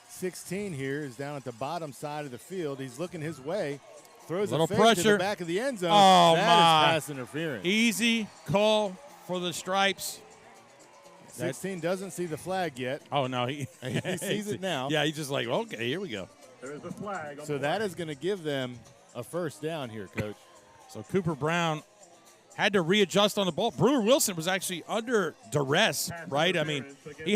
16 here is down at the bottom side of the field. He's looking his way. Throws a fake pressure to the back of the end zone. Oh, that is pass interference. Easy call for the Stripes. 16 doesn't see the flag yet. Oh, no. He sees it now. Yeah, he's just like, okay, here we go. There is a flag. So that is going to give them a first down here, Coach. So Cooper Brown had to readjust on the ball. Brewer Wilson was actually under duress, right? I mean, he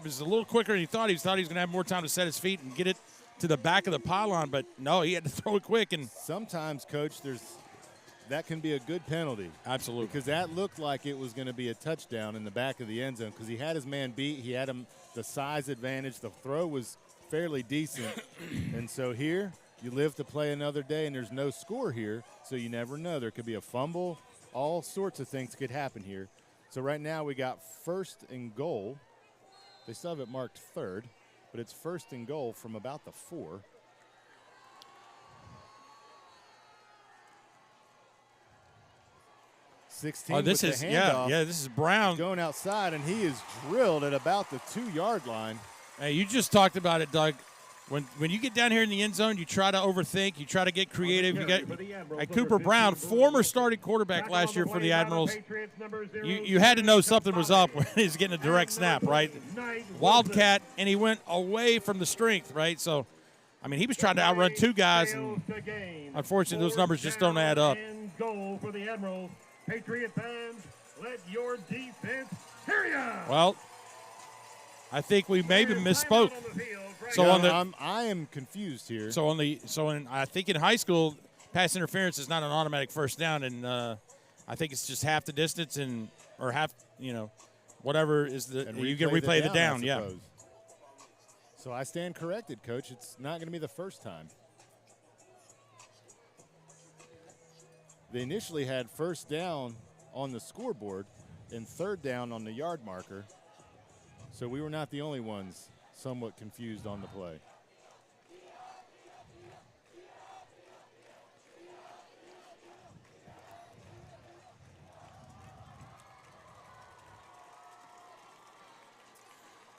was a little quicker than he thought. He thought he was going to have more time to set his feet and get it to the back of the pylon, but no, he had to throw it quick. And sometimes, Coach, that can be a good penalty. Absolutely. Because that looked like it was going to be a touchdown in the back of the end zone because he had his man beat. He had him the size advantage. The throw was fairly decent. And so here, you live to play another day, and there's no score here, so you never know. There could be a fumble. All sorts of things could happen here. So right now we got 1st and goal. They still have it marked 3rd, but it's 1st and goal from about the 4. This is this is Brown going outside, and he is drilled at about the 2-yard line. Hey, you just talked about it, Doug. When you get down here in the end zone, you try to overthink, you try to get creative. You got Cooper Brown, former starting quarterback last year for the Admirals. You had to know something was up when he's getting a direct snap, right? Wildcat, and he went away from the strength, right? So, I mean, he was trying to outrun 2 guys, and unfortunately, those numbers just don't add up. Goal for the Admirals. Patriot fans, let your defense hear ya. Well, I think we maybe misspoke. So I am confused here. I think in high school, pass interference is not an automatic first down, and I think it's just half the distance or half, whatever is you can replay the down. Yeah. So I stand corrected, Coach. It's not going to be the first time. They initially had 1st down on the scoreboard and 3rd down on the yard marker. So we were not the only ones somewhat confused on the play.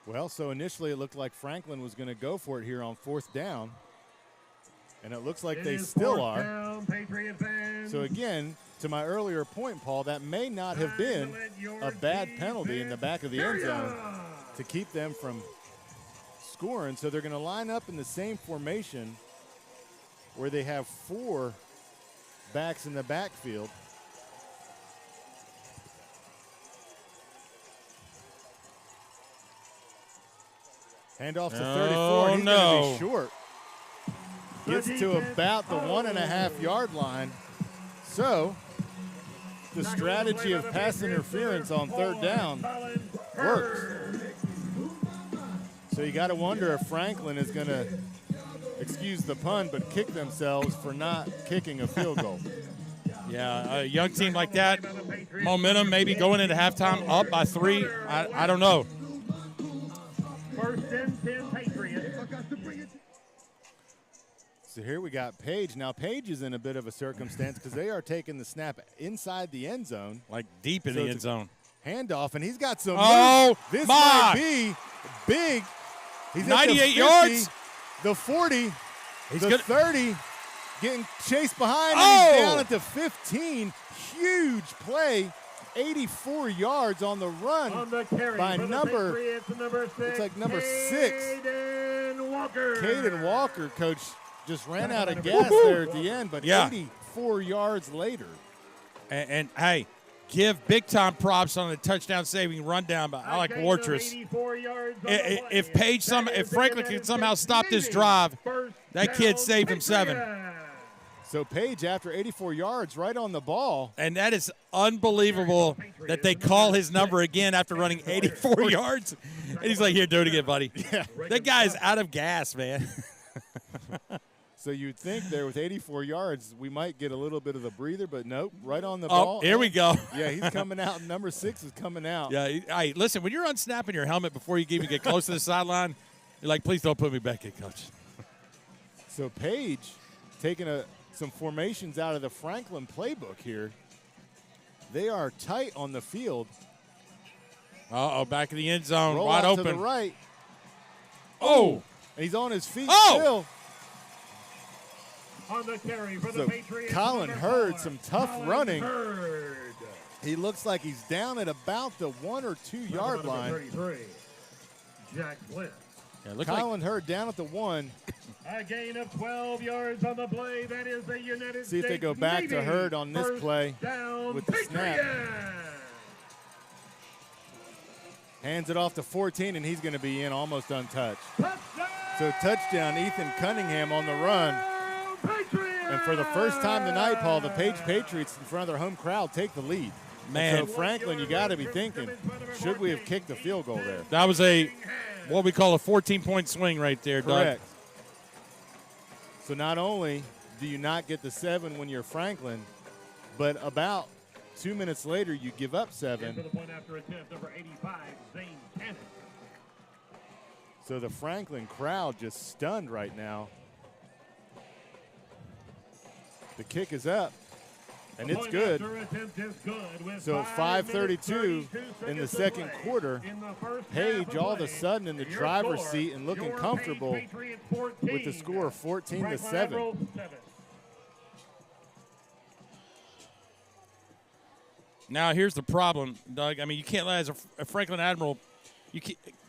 Well, so initially it looked like Franklin was going to go for it here on 4th down. And it looks like they still are. Down, Patriot fans. So again, to my earlier point, Paul, that may not have been a bad penalty in the back of the end zone to keep them from scoring. So they're going to line up in the same formation where they have 4 backs in the backfield. Handoff to 34. He's going to be short. Gets to about the 1.5-yard line. So the strategy of pass interference on 3rd down works. So you got to wonder if Franklin is going to, excuse the pun, but kick themselves for not kicking a field goal. Yeah, a young team like that, momentum maybe going into halftime up by 3. I don't know. 1st and 10 Patriots. So here we got Page. Now Page is in a bit of a circumstance because they are taking the snap inside the end zone. Like deep in the end zone. Handoff, and he's got some moves. This might be big. He's 98 yards. The 40, he's the 30, getting chased behind, and he's down at the 15. Huge play. 84 yards on the run on the carry by number 6. It's like number 6. Caden Walker, Coach, just ran out of gas there at the end, but 84 yards later. And hey, give big-time props on the touchdown-saving rundown, but I like Wartress. If Franklin can somehow stop this drive, that kid saved him 7. So Page, after 84 yards, right on the ball. And that is unbelievable that they call his number again after running 84 yards. And he's like, here, do it again, buddy. Yeah. That guy is out of gas, man. So you'd think there with 84 yards, we might get a little bit of a breather, but nope, right on the ball. Here we go. Yeah, he's coming out. Number 6 is coming out. Yeah, hey, listen, when you're unsnapping your helmet before you even get close to the sideline, you're like, please don't put me back in, Coach. So Page taking a some formations out of the Franklin playbook here. They are tight on the field. Uh-oh, back in the end zone, Roll wide out open. to the right. Oh. He's on his feet Oh. still. On the carry for So the Patriots, Colin Hurd, some tough Colin running. Hurd. He looks like he's down at about the 1 or 2 yard line. 33, Jack Flint. Yeah, Colin Hurd down at the 1. A gain of 12 yards on the play. That is a United States. See if they go back to Hurd on this First play down, with the snap. Patriots. Hands it off to 14, and he's going to be in almost untouched. Touchdown, So touchdown, Ethan Cunningham on the run. Patriots. And for the first time tonight, Paul, the Page Patriots in front of their home crowd take the lead. Man. So Franklin, you got to be thinking, should we have kicked the field goal there? That was what we call a 14-point swing right there, Doug. Correct. So not only do you not get the 7 when you're Franklin, but about 2 minutes later you give up 7. For the point after attempt, number 85, Zane Cannon. So the Franklin crowd just stunned right now. The kick is up, and it's good. So 5:32 in the second quarter. Page all of a sudden in the driver's seat and looking comfortable with the score of 14-7. Now here's the problem, Doug. I mean, you can't let, as a Franklin Admiral,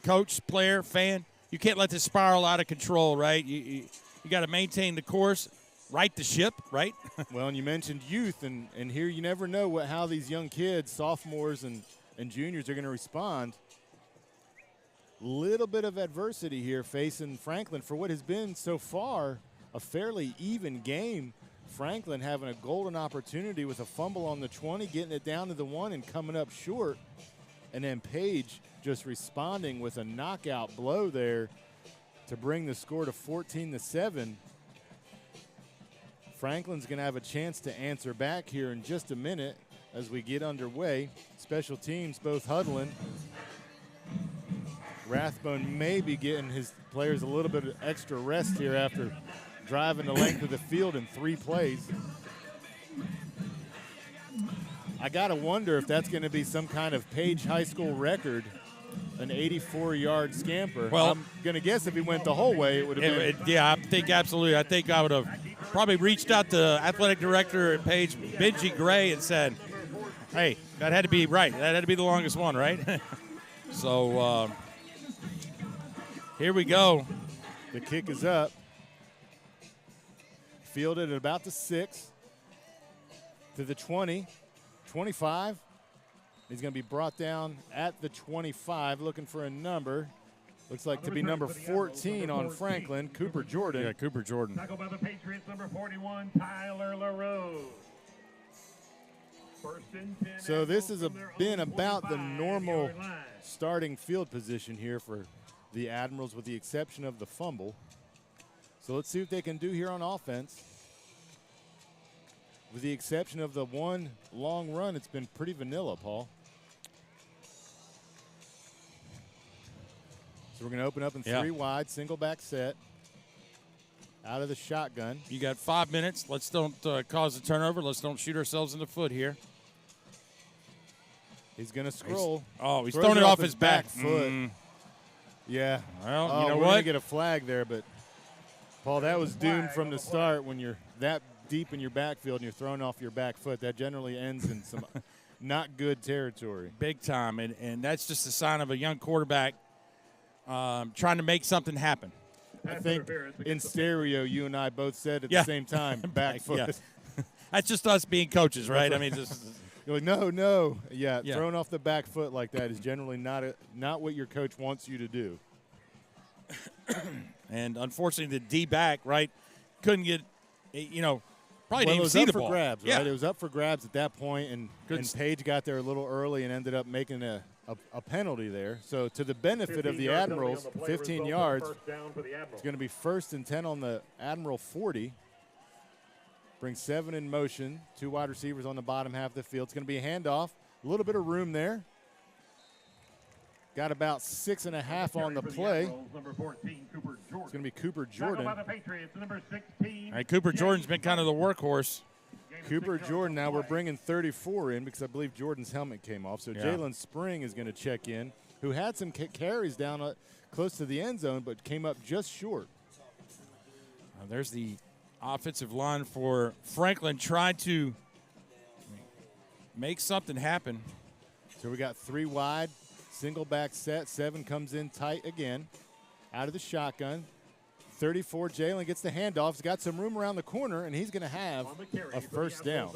coach, player, fan, you can't let this spiral out of control, right? You got to maintain the course, right the ship, right? Well, and you mentioned youth, and here you never know how these young kids, sophomores and juniors, are going to respond. Little bit of adversity here facing Franklin for what has been so far a fairly even game. Franklin having a golden opportunity with a fumble on the 20, getting it down to the 1 and coming up short. And then Page just responding with a knockout blow there to bring the score to 14-7. Franklin's going to have a chance to answer back here in just a minute as we get underway. Special teams both huddling. Rathbone may be getting his players a little bit of extra rest here after driving the length of the field in 3 plays. I got to wonder if that's going to be some kind of Page High School record, an 84-yard scamper. Well, I'm going to guess if he went the whole way, it would have been. Yeah, I think absolutely. I think I would have probably reached out to athletic director at Page, Benji Gray, and said, hey, that had to be right. That had to be the longest one, right? So here we go. The kick is up. Fielded at about the 6 to the 20, 25. He's going to be brought down at the 25, looking for a number. Looks like to be number 14 on Franklin, Cooper Jordan. Yeah, Cooper Jordan. Tackled by the Patriots, number 41, Tyler LaRose. First and 10. So this has been about the normal starting field position here for the Admirals, with the exception of the fumble. So let's see what they can do here on offense. With the exception of the one long run, it's been pretty vanilla, Paul. So we're going to open up in 3 wide, single back set. Out of the shotgun. You got 5 minutes. Let's don't cause a turnover. Let's don't shoot ourselves in the foot here. He's going to scroll. He's throwing it off his back foot. Yeah. Well, you know we're what? going to get a flag there, but Paul, that was doomed from the start. When you're that deep in your backfield and you're throwing off your back foot, that generally ends in some not good territory. Big time, and that's just a sign of a young quarterback trying to make something happen. I think in stereo, you and I both said at the same time, back foot. Yeah. That's just us being coaches, right? I mean, just you're like, no. Yeah, throwing off the back foot like that is generally not what your coach wants you to do. And unfortunately, the D-back, right, couldn't get, probably didn't even see the ball. It was up for grabs, right? It was up for grabs at that point, and Page got there a little early and ended up making a penalty there. So to the benefit of the Admirals, 15 yards. It's going to be 1st and 10 on the Admiral 40. Brings 7 in motion. 2 wide receivers on the bottom half of the field. It's going to be a handoff. A little bit of room there. got about 6.5 on the play. Number 14, Cooper Jordan. It's going to be Cooper Jordan. By the Patriots, number 16. Right, Cooper Jordan's been kind of the workhouse. Cooper Jordan, now we're bringing 34 in because I believe Jordan's helmet came off. So Jalen Spring is going to check in, who had some carries down close to the end zone but came up just short. There's the offensive line for Franklin trying to make something happen. So we got 3 wide, single back set. 7 comes in tight again out of the shotgun. 34, Jalen gets the handoff. He's got some room around the corner, and he's going to have a first down.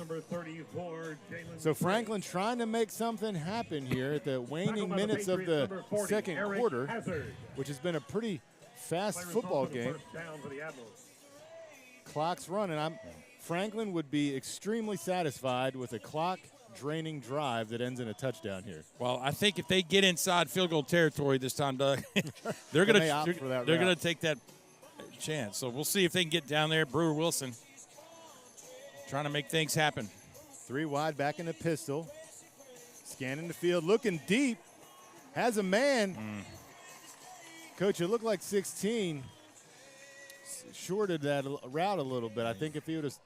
So Franklin trying to make something happen here at the waning minutes of the second quarter, which has been a pretty fast football game. Clock's running. Franklin would be extremely satisfied with a clock-draining drive that ends in a touchdown here. Well, I think if they get inside field goal territory this time, Doug, they're going to take that chance. So we'll see if they can get down there. Brewer Wilson trying to make things happen. 3 wide, back in the pistol. Scanning the field, looking deep. Has a man. Coach, it looked like 16 shorted that route a little bit. I think if he would have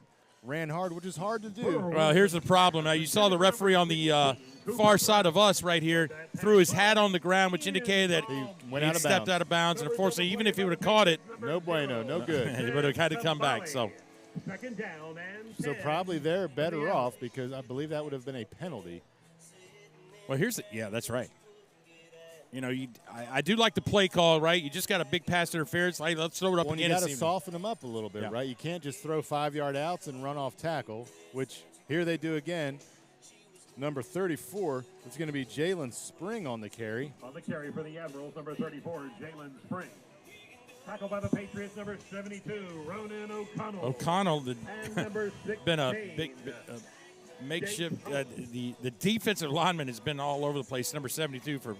ran hard, which is hard to do. Well, here's the problem. Now, you saw the referee on the far side of us right here threw his hat on the ground, which indicated that he stepped out of bounds. And, unfortunately, even if he would have caught it, no bueno, no good. He would have had to come back. So probably they're better off because I believe that would have been a penalty. Well, that's right. You know, I do like the play call, right? You just got a big pass interference. Like, let's throw it up again. You got to soften them up a little bit, right? You can't just throw 5-yard outs and run off tackle, which here they do again. Number 34, it's going to be Jalen Spring on the carry. On the carry for the Admirals, number 34, Jalen Spring. Tackled by the Patriots, number 72, Ronan O'Connell. O'Connell, been a James. big makeshift. The defensive lineman has been all over the place. Number 72 for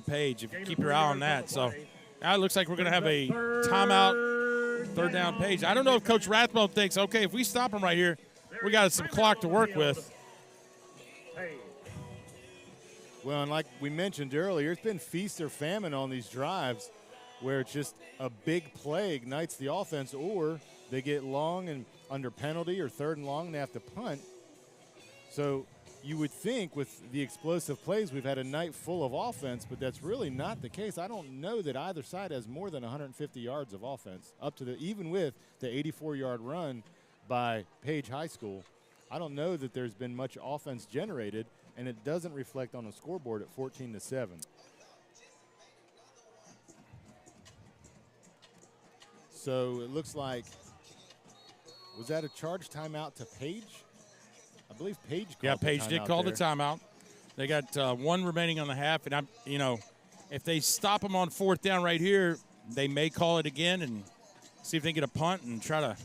Page. If you keep your eye on that. So now it looks like we're going to have a timeout, third down Page. I don't know if Coach Rathbone thinks, okay, if we stop him right here, we got some clock to work with. Well, and like we mentioned earlier, it's been feast or famine on these drives where it's just a big play ignites the offense, or they get long and under penalty or 3rd and long and they have to punt. So you would think with the explosive plays we've had a night full of offense, but that's really not the case. I don't know that either side has more than 150 yards of offense, even with the 84-yard run by Page High School. I don't know that there's been much offense generated, and it doesn't reflect on the scoreboard at 14-7. So it looks like, was that a charge timeout to Page? I believe Page called Yeah, Page did call the timeout. They got 1 remaining on the half, and if they stop them on 4th down right here, they may call it again and see if they can get a punt and try to.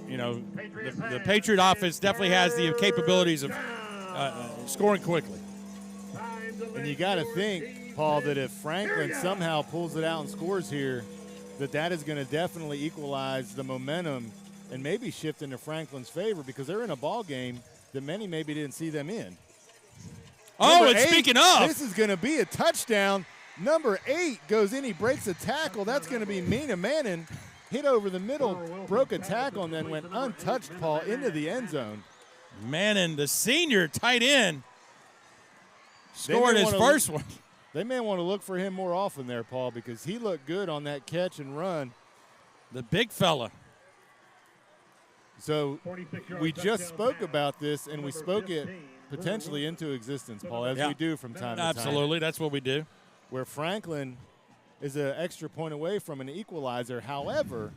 The Patriot offense definitely has the capabilities of scoring quickly. And you got to think, Paul, that if Franklin somehow pulls it out and scores here, that is going to definitely equalize the momentum and maybe shift into Franklin's favor because they're in a ball game that many maybe didn't see them in. Oh, and speaking of. This is going to be a touchdown. Number 8 goes in. He breaks a tackle. That's going to be Mina Manning. Hit over the middle, broke a tackle, and then went untouched, Paul, into the end zone. Manning, the senior tight end, scored his first one. They may want to look for him more often there, Paul, because he looked good on that catch and run. The big fella. So we just spoke about this, and we spoke it potentially into existence, Paul, as we do from time to time. Absolutely, that's what we do. Where Franklin is an extra point away from an equalizer. However,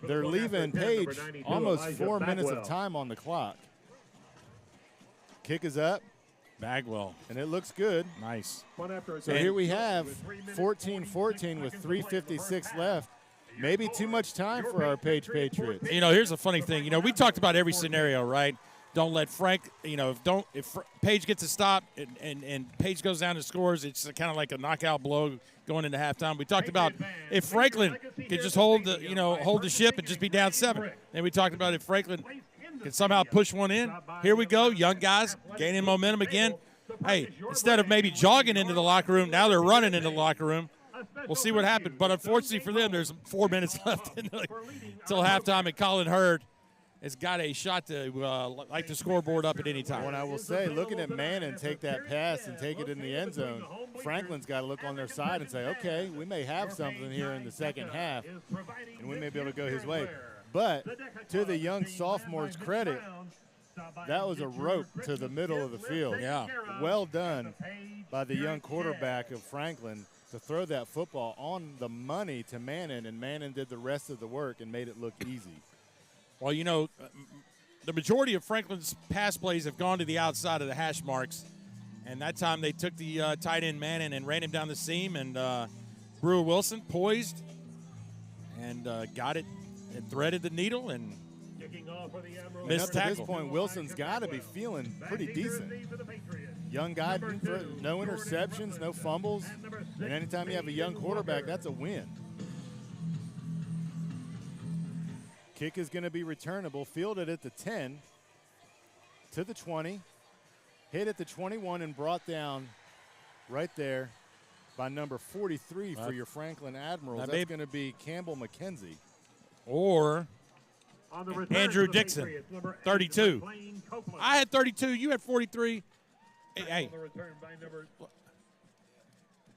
they're leaving Page almost 4 minutes of time on the clock. Kick is up. Bagwell. And it looks good. Nice. So here we have 14-14 with 3:56 left. Maybe too much time for our Page Patriots. Here's a funny thing. We talked about every scenario, right? Don't let Frank, if Page gets a stop and Page goes down and scores, it's kind of like a knockout blow going into halftime. We talked about if Franklin could just hold the ship and just be down 7. Then we talked about if Franklin can somehow push one in. Here we go, young guys gaining momentum again. hey, instead of maybe jogging into the locker room, now they're running into the locker room. We'll see what happens. But unfortunately for them, there's 4 minutes left until halftime, and Colin Hurd has got a shot to light the scoreboard up at any time. When I will say, looking at Manning take that pass and take it in the end zone, Franklin's got to look on their side and say, okay, we may have something here in the second half, and we may be able to go his way. But to the young sophomore's credit, that was a rope to the middle of the field. Yeah. Well done by the young quarterback of Franklin to throw that football on the money to Manning, and Manning did the rest of the work and made it look easy. Well, you know, the majority of Franklin's pass plays have gone to the outside of the hash marks, and that time they took the tight end Manning and ran him down the seam, and Brewer Wilson poised and got it and threaded the needle and missed tackle. At this point, Wilson's got to be feeling pretty decent. Young guy, no interceptions, no fumbles, and anytime you have a young quarterback, that's a win. Kick is going to be returnable, fielded at the 10, to the 20, hit at the 21, and brought down right there by number 43 for your Franklin Admirals. That's going to be Campbell McKenzie. Or Andrew Dixon, 32. I had 32. You had 43. Hey.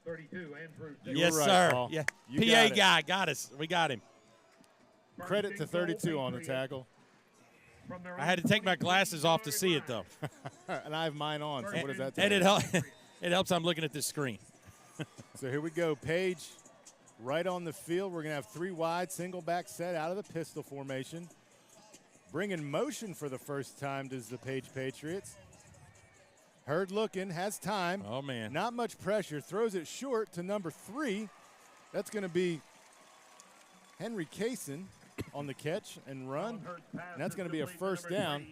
32, Andrew. Yes, right, sir. Paul. Yeah. You PA guy got us. We got him. Credit to 32 on the tackle. I had to take my glasses off to see it, though. And I have mine on, so what does that tell And you? it helps I'm looking at this screen. So here we go. Page right on the field. We're going to have 3 wide, single back set out of the pistol formation. Bringing motion for the first time does the Page Patriots. Hurd looking, has time. Oh, man. Not much pressure. Throws it short to number 3. That's going to be Henry Kaysen on the catch and run. And that's going to be a first down.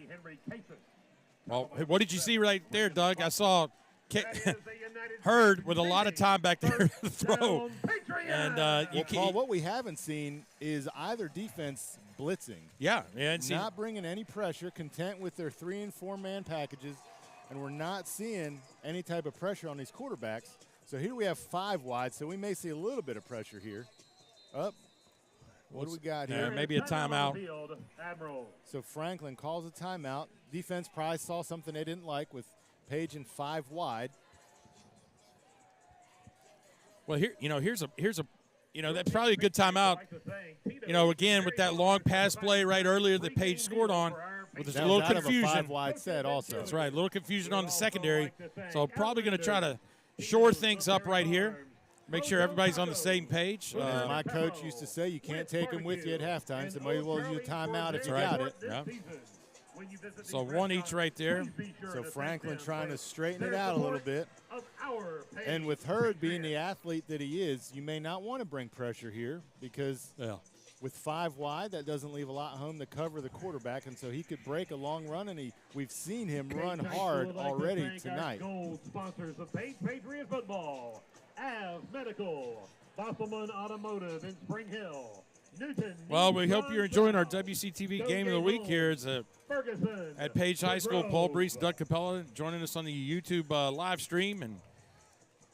Well, what did you see right there, Doug? I saw Hurd with a lot of time back there to throw. And Paul, what we haven't seen is either defense blitzing. Yeah. Not bringing any pressure, content with their 3- and 4-man packages, and we're not seeing any type of pressure on these quarterbacks. So here we have 5 wide, so we may see a little bit of pressure here. Up. What do we got here? Maybe a timeout. So Franklin calls a timeout. Defense probably saw something they didn't like with Page and 5 wide. Well, here's a that's probably a good timeout. Again with that long pass play right earlier that Page scored on, with a little confusion. 5 wide set also. That's right, a little confusion on the secondary. So probably going to try to shore things up right here. Make sure everybody's on the same page. My coach used to say you can't take them with you at halftime, so might as well use a timeout if you got it. Yeah. So 1 each right there. So Franklin trying to straighten it out a little bit. And with Hurd being the athlete that he is, you may not want to bring pressure here because with 5 wide, that doesn't leave a lot home to cover the quarterback, and so he could break a long run, and we've seen him run hard already tonight. Gold sponsors of Patriot football. Av Medical, Bosselman Automotive in Spring Hill, Newton. Well, we hope you're enjoying our WCTV Game of the Week here at Page High School. Paul Breece, Doug Capella joining us on the YouTube live stream, and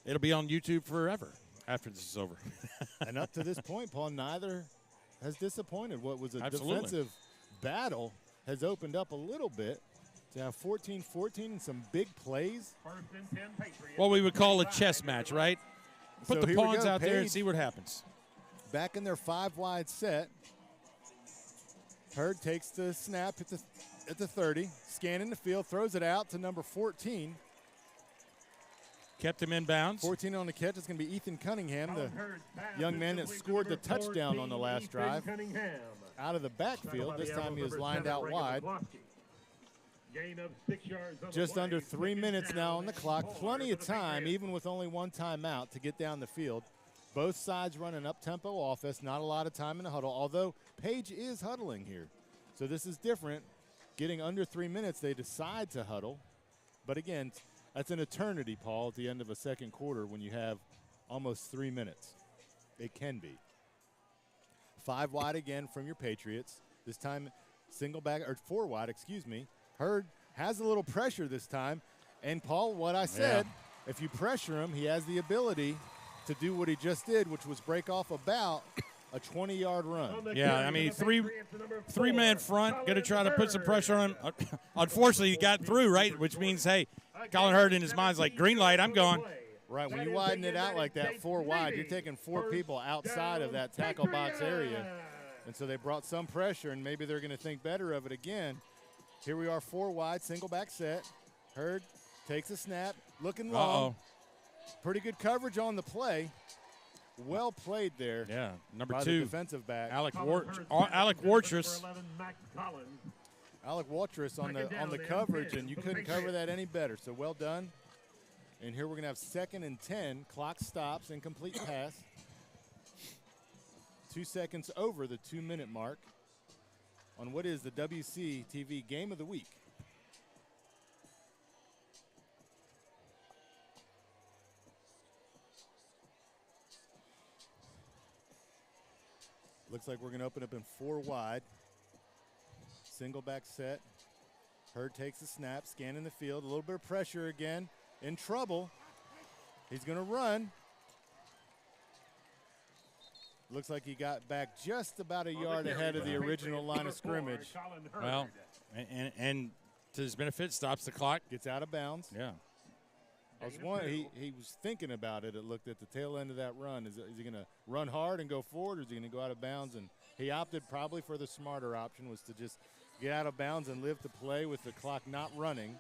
it'll be on YouTube forever after this is over. And up to this point, Paul, neither has disappointed. What was a Absolutely. defensive battle has opened up a little bit. To have 14-14 and some big plays. What we would call a chess match, right? Put So the pawns out there and see what happens. Back in their 5 wide set. Hurd takes the snap at the 30, scanning the field, throws it out to number 14. Kept him in bounds. 14 on the catch is going to be Ethan Cunningham, the young man that scored the touchdown on the last drive. Out of the backfield. This time he was lined out wide. Just under 3 minutes now on the clock. Plenty of time, even with only 1 timeout, to get down the field. Both sides running up-tempo offense. Not a lot of time in the huddle, although Page is huddling here. So this is different. Getting under 3 minutes, they decide to huddle. But again, that's an eternity, Paul, at the end of a second quarter when you have almost 3 minutes. It can be. 5 wide again from your Patriots. This time, 4 wide, excuse me. Hurd has a little pressure this time, And, Paul, what I said, if you pressure him, he has the ability to do what he just did, which was break off about a 20-yard run. Yeah, I mean, three-man front, going to try to put some pressure on him. Unfortunately, he got through, right, which means, hey, Colin Hurd in his mind's like, green light, I'm gone. Right, when you widen it out like that, 4 wide, you're taking 4 people outside of that tackle box area. And so they brought some pressure, and maybe they're going to think better of it again. Here we are, 4 wide, single back set. Hurd takes a snap, looking long. Pretty good coverage on the play. Well played there. Yeah, number by 2, the defensive back. Alec Wartress. Alec Wartress on the coverage, and you couldn't cover that any better. So well done. And here we're going to have 2nd and 10. Clock stops, incomplete pass. 2 seconds over the 2-minute mark on what is the WC-TV Game of the Week. Looks like we're going to open up in 4 wide. Single back set. Hurd takes the snap, scanning the field. A little bit of pressure again. In trouble. He's going to run. Looks like he got back just about a yard ahead of the original line of scrimmage. Well, and to his benefit, stops the clock. Gets out of bounds. Yeah. He was thinking about it. It looked at the tail end of that run. Is he going to run hard and go forward, or is he going to go out of bounds? And he opted probably for the smarter option, was to just get out of bounds and live to play with the clock not running.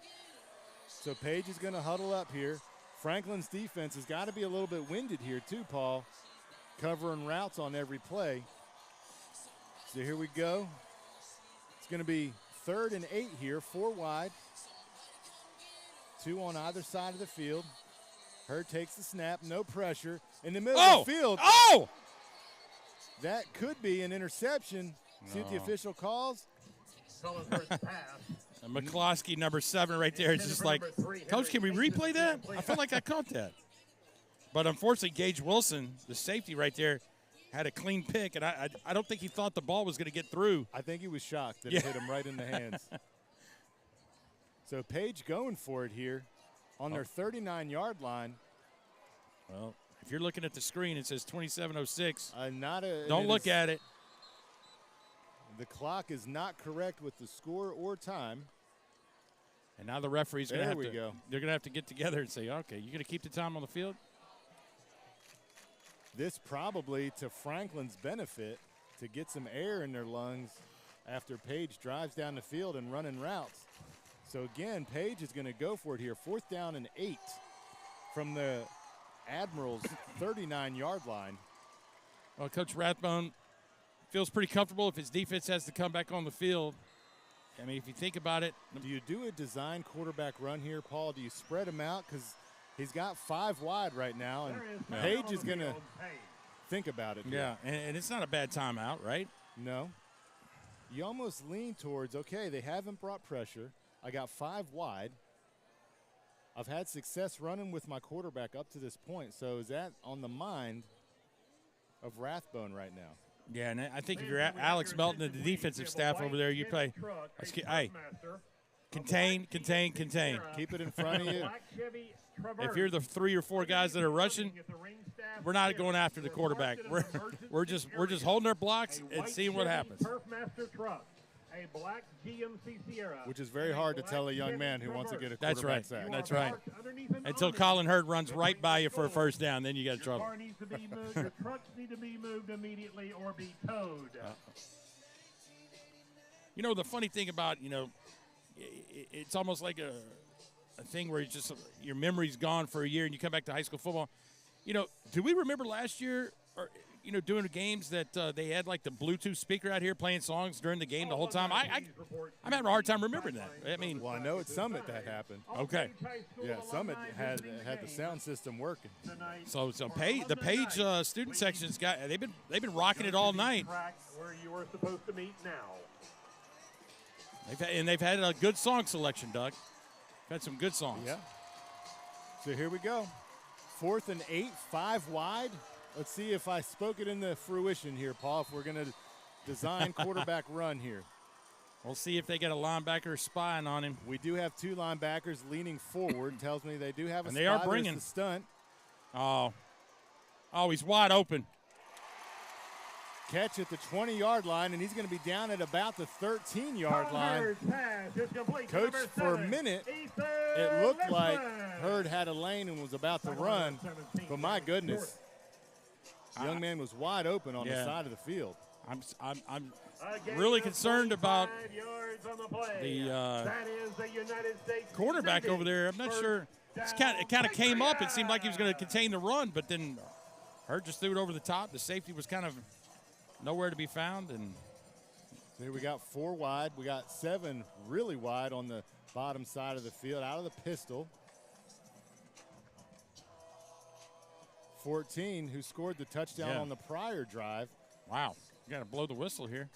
So Page is going to huddle up here. Franklin's defense has got to be a little bit winded here too, Paul, covering routes on every play. So here we go. It's going to be 3rd and 8 here, 4 wide. 2 on either side of the field. Hurd takes the snap, no pressure. In the middle of the field. Oh! That could be an interception. See what the official calls. McCloskey, number 7 right there. It's just like, Coach, can we replay that? I felt like I caught that. But unfortunately, Gage Wilson, the safety right there, had a clean pick, and I don't think he thought the ball was going to get through. I think he was shocked that it hit him right in the hands. So Page going for it here on their 39-yard line. Well, if you're looking at the screen, it says 27:06. Don't look at it. The clock is not correct with the score or time. And now the referee's going to have to go. They're going to have to get together and say, okay, you're going to keep the time on the field? This probably to Franklin's benefit to get some air in their lungs after Page drives down the field and running routes. So again, Page is going to go for it here. 4th down and 8 from the Admirals' 39-yard line. Well, Coach Rathbone feels pretty comfortable if his defense has to come back on the field. I mean, if you think about it. Do you do a design quarterback run here, Paul? Do you spread him out? Because he's got 5 wide right now, and Page is going to think about it. Yeah, and it's not a bad timeout, right? No. You almost lean towards, okay, they haven't brought pressure. I got 5 wide. I've had success running with my quarterback up to this point. So is that on the mind of Rathbone right now? Yeah, and I think if you're Alex Melton and the defensive staff over there, you play, hey, contain. Keep it in front of you. If you're the 3 or 4 guys that are rushing, we're not going after the quarterback. We're just holding our blocks and seeing what happens. A black GMC Sierra. Which is very hard to tell a young man who wants to get a quarterback sack. That's right. Until Colin Hurd runs right by you for a first down, then you got trouble. Your car needs to be moved. Your trucks need to be moved immediately or be towed. You know, the funny thing about, it's almost like a thing where your memory's gone for a year and you come back to high school football. Do we remember last year or doing games that they had like the Bluetooth speaker out here playing songs during the game the whole time? I'm having a hard time remembering that. I mean, well, I know at Summit that happened. Okay. Yeah, Summit had the sound system working. So the Page student section's they've been rocking it all night. Where you are supposed to meet now. They've had a good song selection, Doug. Had some good songs. Yeah. So here we go. 4th and 8, 5 wide. Let's see if I spoke it into fruition here, Paul, if we're going to design quarterback run here. We'll see if they get a linebacker spying on him. We do have 2 linebackers leaning forward. Tells me they do have a and spy. they are bringing the stunt. Oh, he's wide open. Catch at the 20-yard line, and he's going to be down at about the 13-yard line. Coach, for a minute, it looked like Hurd had a lane and was about to run, but my goodness, the young man was wide open on the side of the field. I'm really concerned about the cornerback over there. I'm not sure. It kind of came up. It seemed like he was going to contain the run, but then Hurd just threw it over the top. The safety was kind of nowhere to be found. And here we got 4 wide. We got 7 really wide on the bottom side of the field out of the pistol. 14, who scored the touchdown on the prior drive. Wow. You got to blow the whistle here.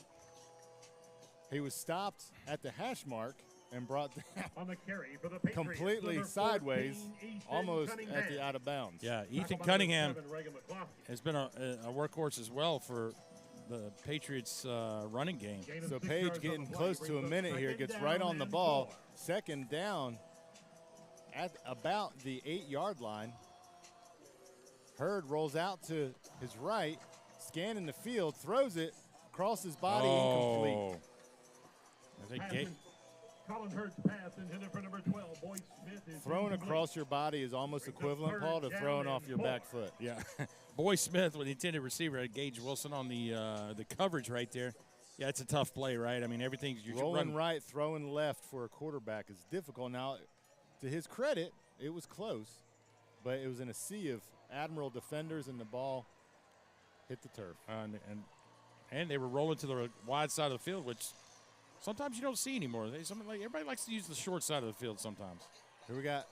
He was stopped at the hash mark and brought down on the carry for the Patriots, completely sideways, almost Cunningham. at the out of bounds. Yeah, Ethan Cunningham has been a workhorse as well for the Patriots running game. So Page getting close to a minute here, gets right on the ball. 2nd down at about the 8-yard line. Hurd rolls out to his right, scanning the field, throws it, crosses body, incomplete. Colin Hurd's pass intended for number 12, Boyd Smith. Throwing across your body is almost equivalent, Paul, to throwing off your back foot. Yeah. Boyd Smith, with the intended receiver, had Gage Wilson on the coverage right there. Yeah, it's a tough play, right? I mean, everything's you're rolling right, throwing left for a quarterback is difficult. Now, to his credit, it was close, but it was in a sea of Admiral defenders, and the ball hit the turf. And they were rolling to the wide side of the field, which sometimes you don't see anymore. Everybody likes to use the short side of the field sometimes. Here we got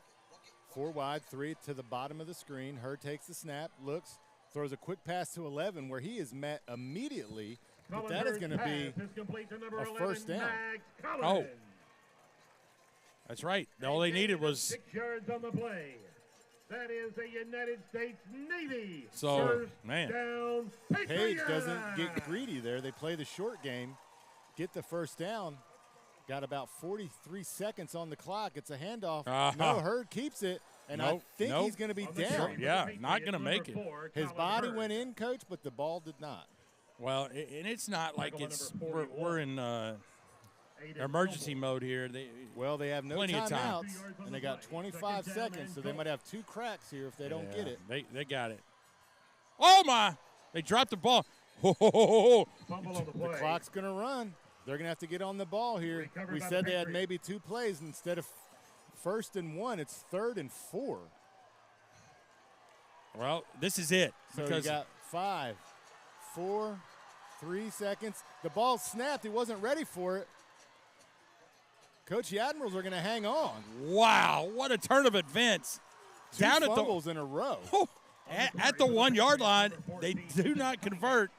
4 wide, 3 to the bottom of the screen. Hurd takes the snap, looks, throws a quick pass to 11 where he is met immediately. But that is going to be a first down. Oh, that's right. All they needed was 6 yards on the play. That is a United States Navy. So, first man, down, Page doesn't get greedy there. They play the short game, get the first down. Got about 43 seconds on the clock. It's a handoff. No, Hurd keeps it, and I think he's going to be down. Yeah, not going to make it. His body went in, Coach, but the ball did not. Well, and it's not like we're in emergency mode here. They have no plenty of time, and they got 25 seconds, so they might have 2 cracks here if they don't get it. They got it. Oh my! They dropped the ball. The clock's going to run. They're going to have to get on the ball here. We said they had maybe 2 plays instead of 1st and 1. It's 3rd and 4. Well, this is it. So you got 5, 4, 3 seconds. The ball snapped. He wasn't ready for it. Coach, the Admirals are going to hang on. Wow, what a turn of events. 2 fumbles in a row. At the 1-yard line, they do not convert.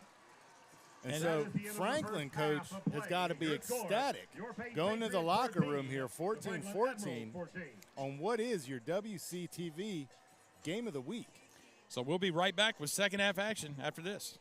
And so Franklin, Coach, has got to be ecstatic going to the locker room here, 14-14, on what is your WCTV Game of the Week. So we'll be right back with second half action after this.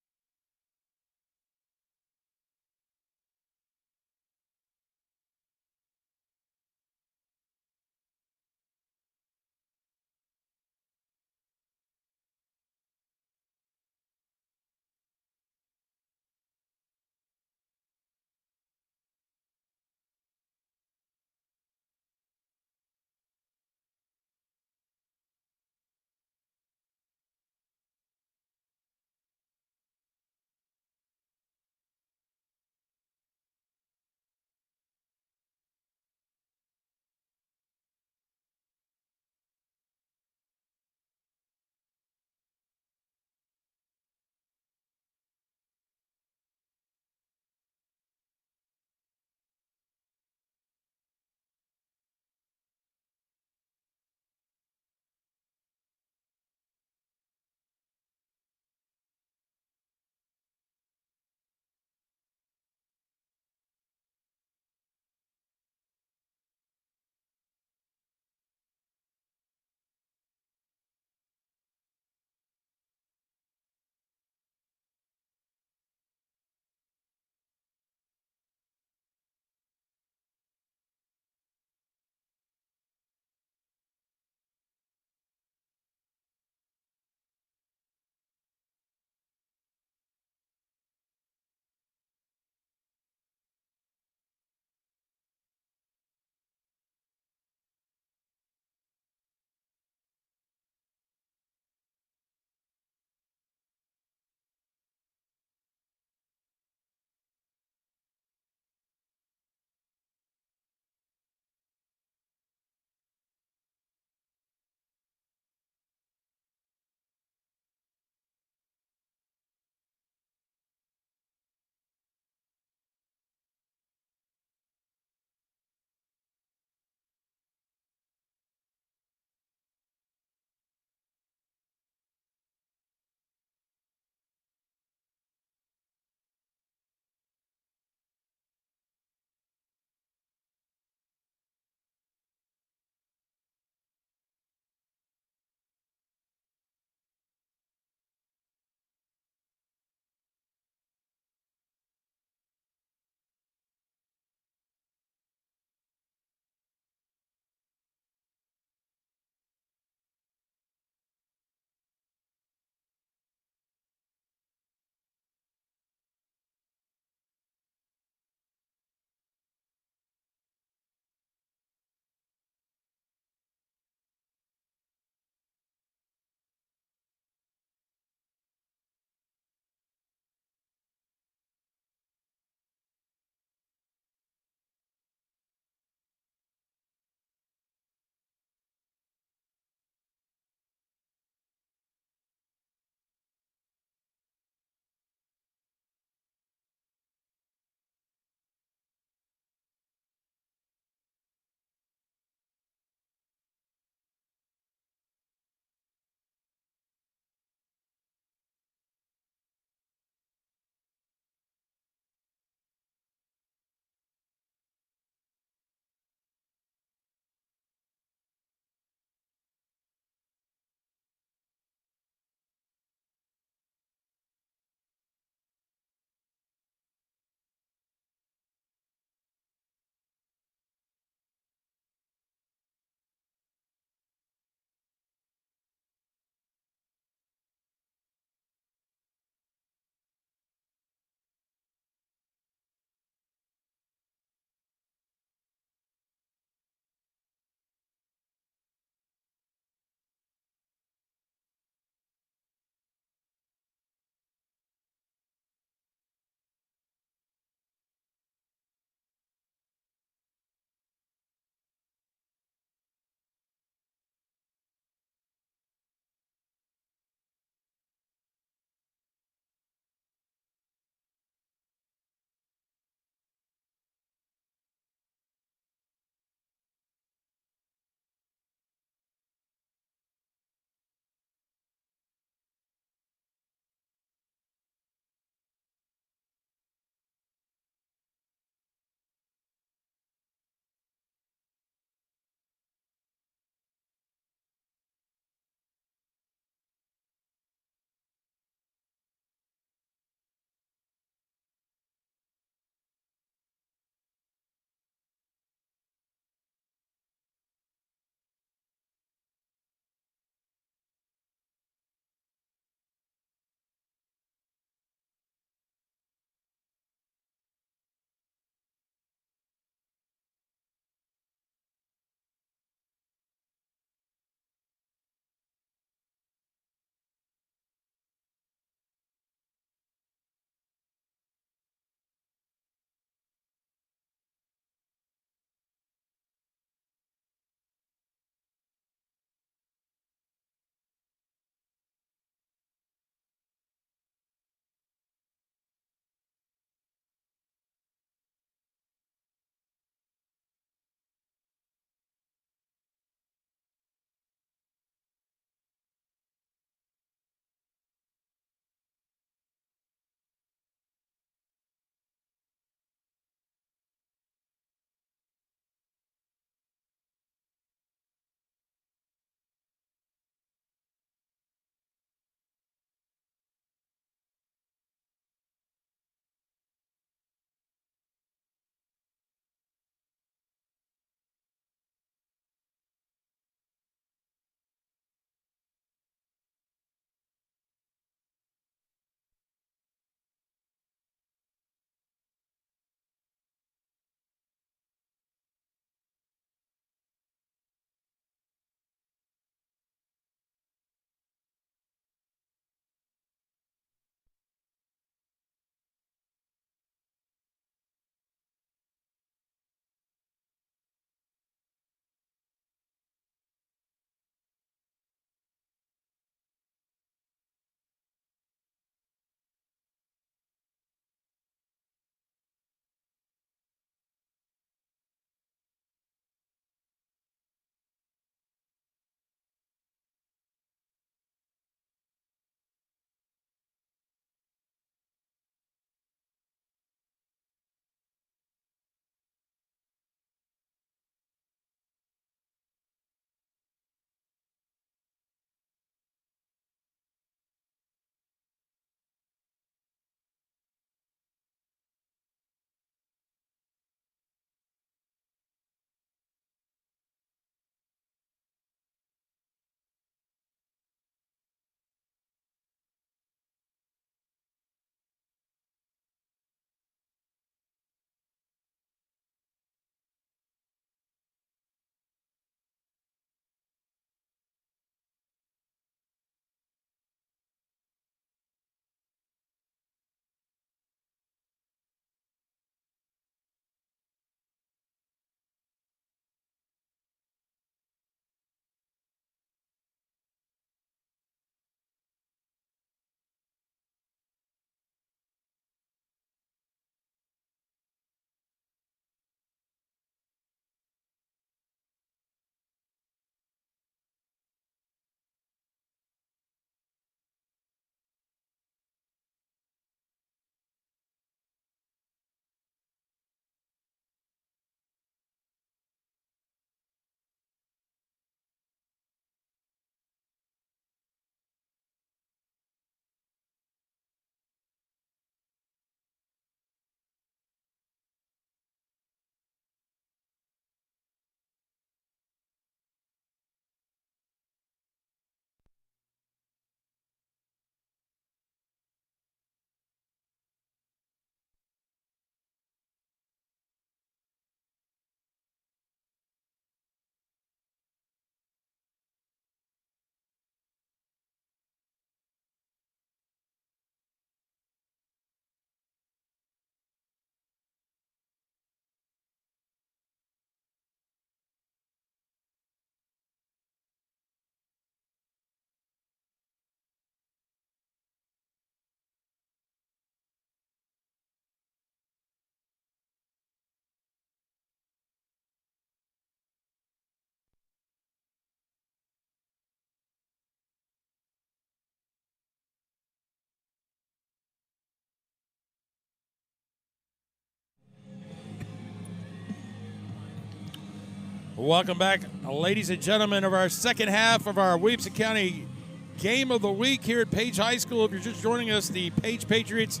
Welcome back, ladies and gentlemen, of our second half of our Williamson County Game of the Week here at Page High School. If you're just joining us, the Page Patriots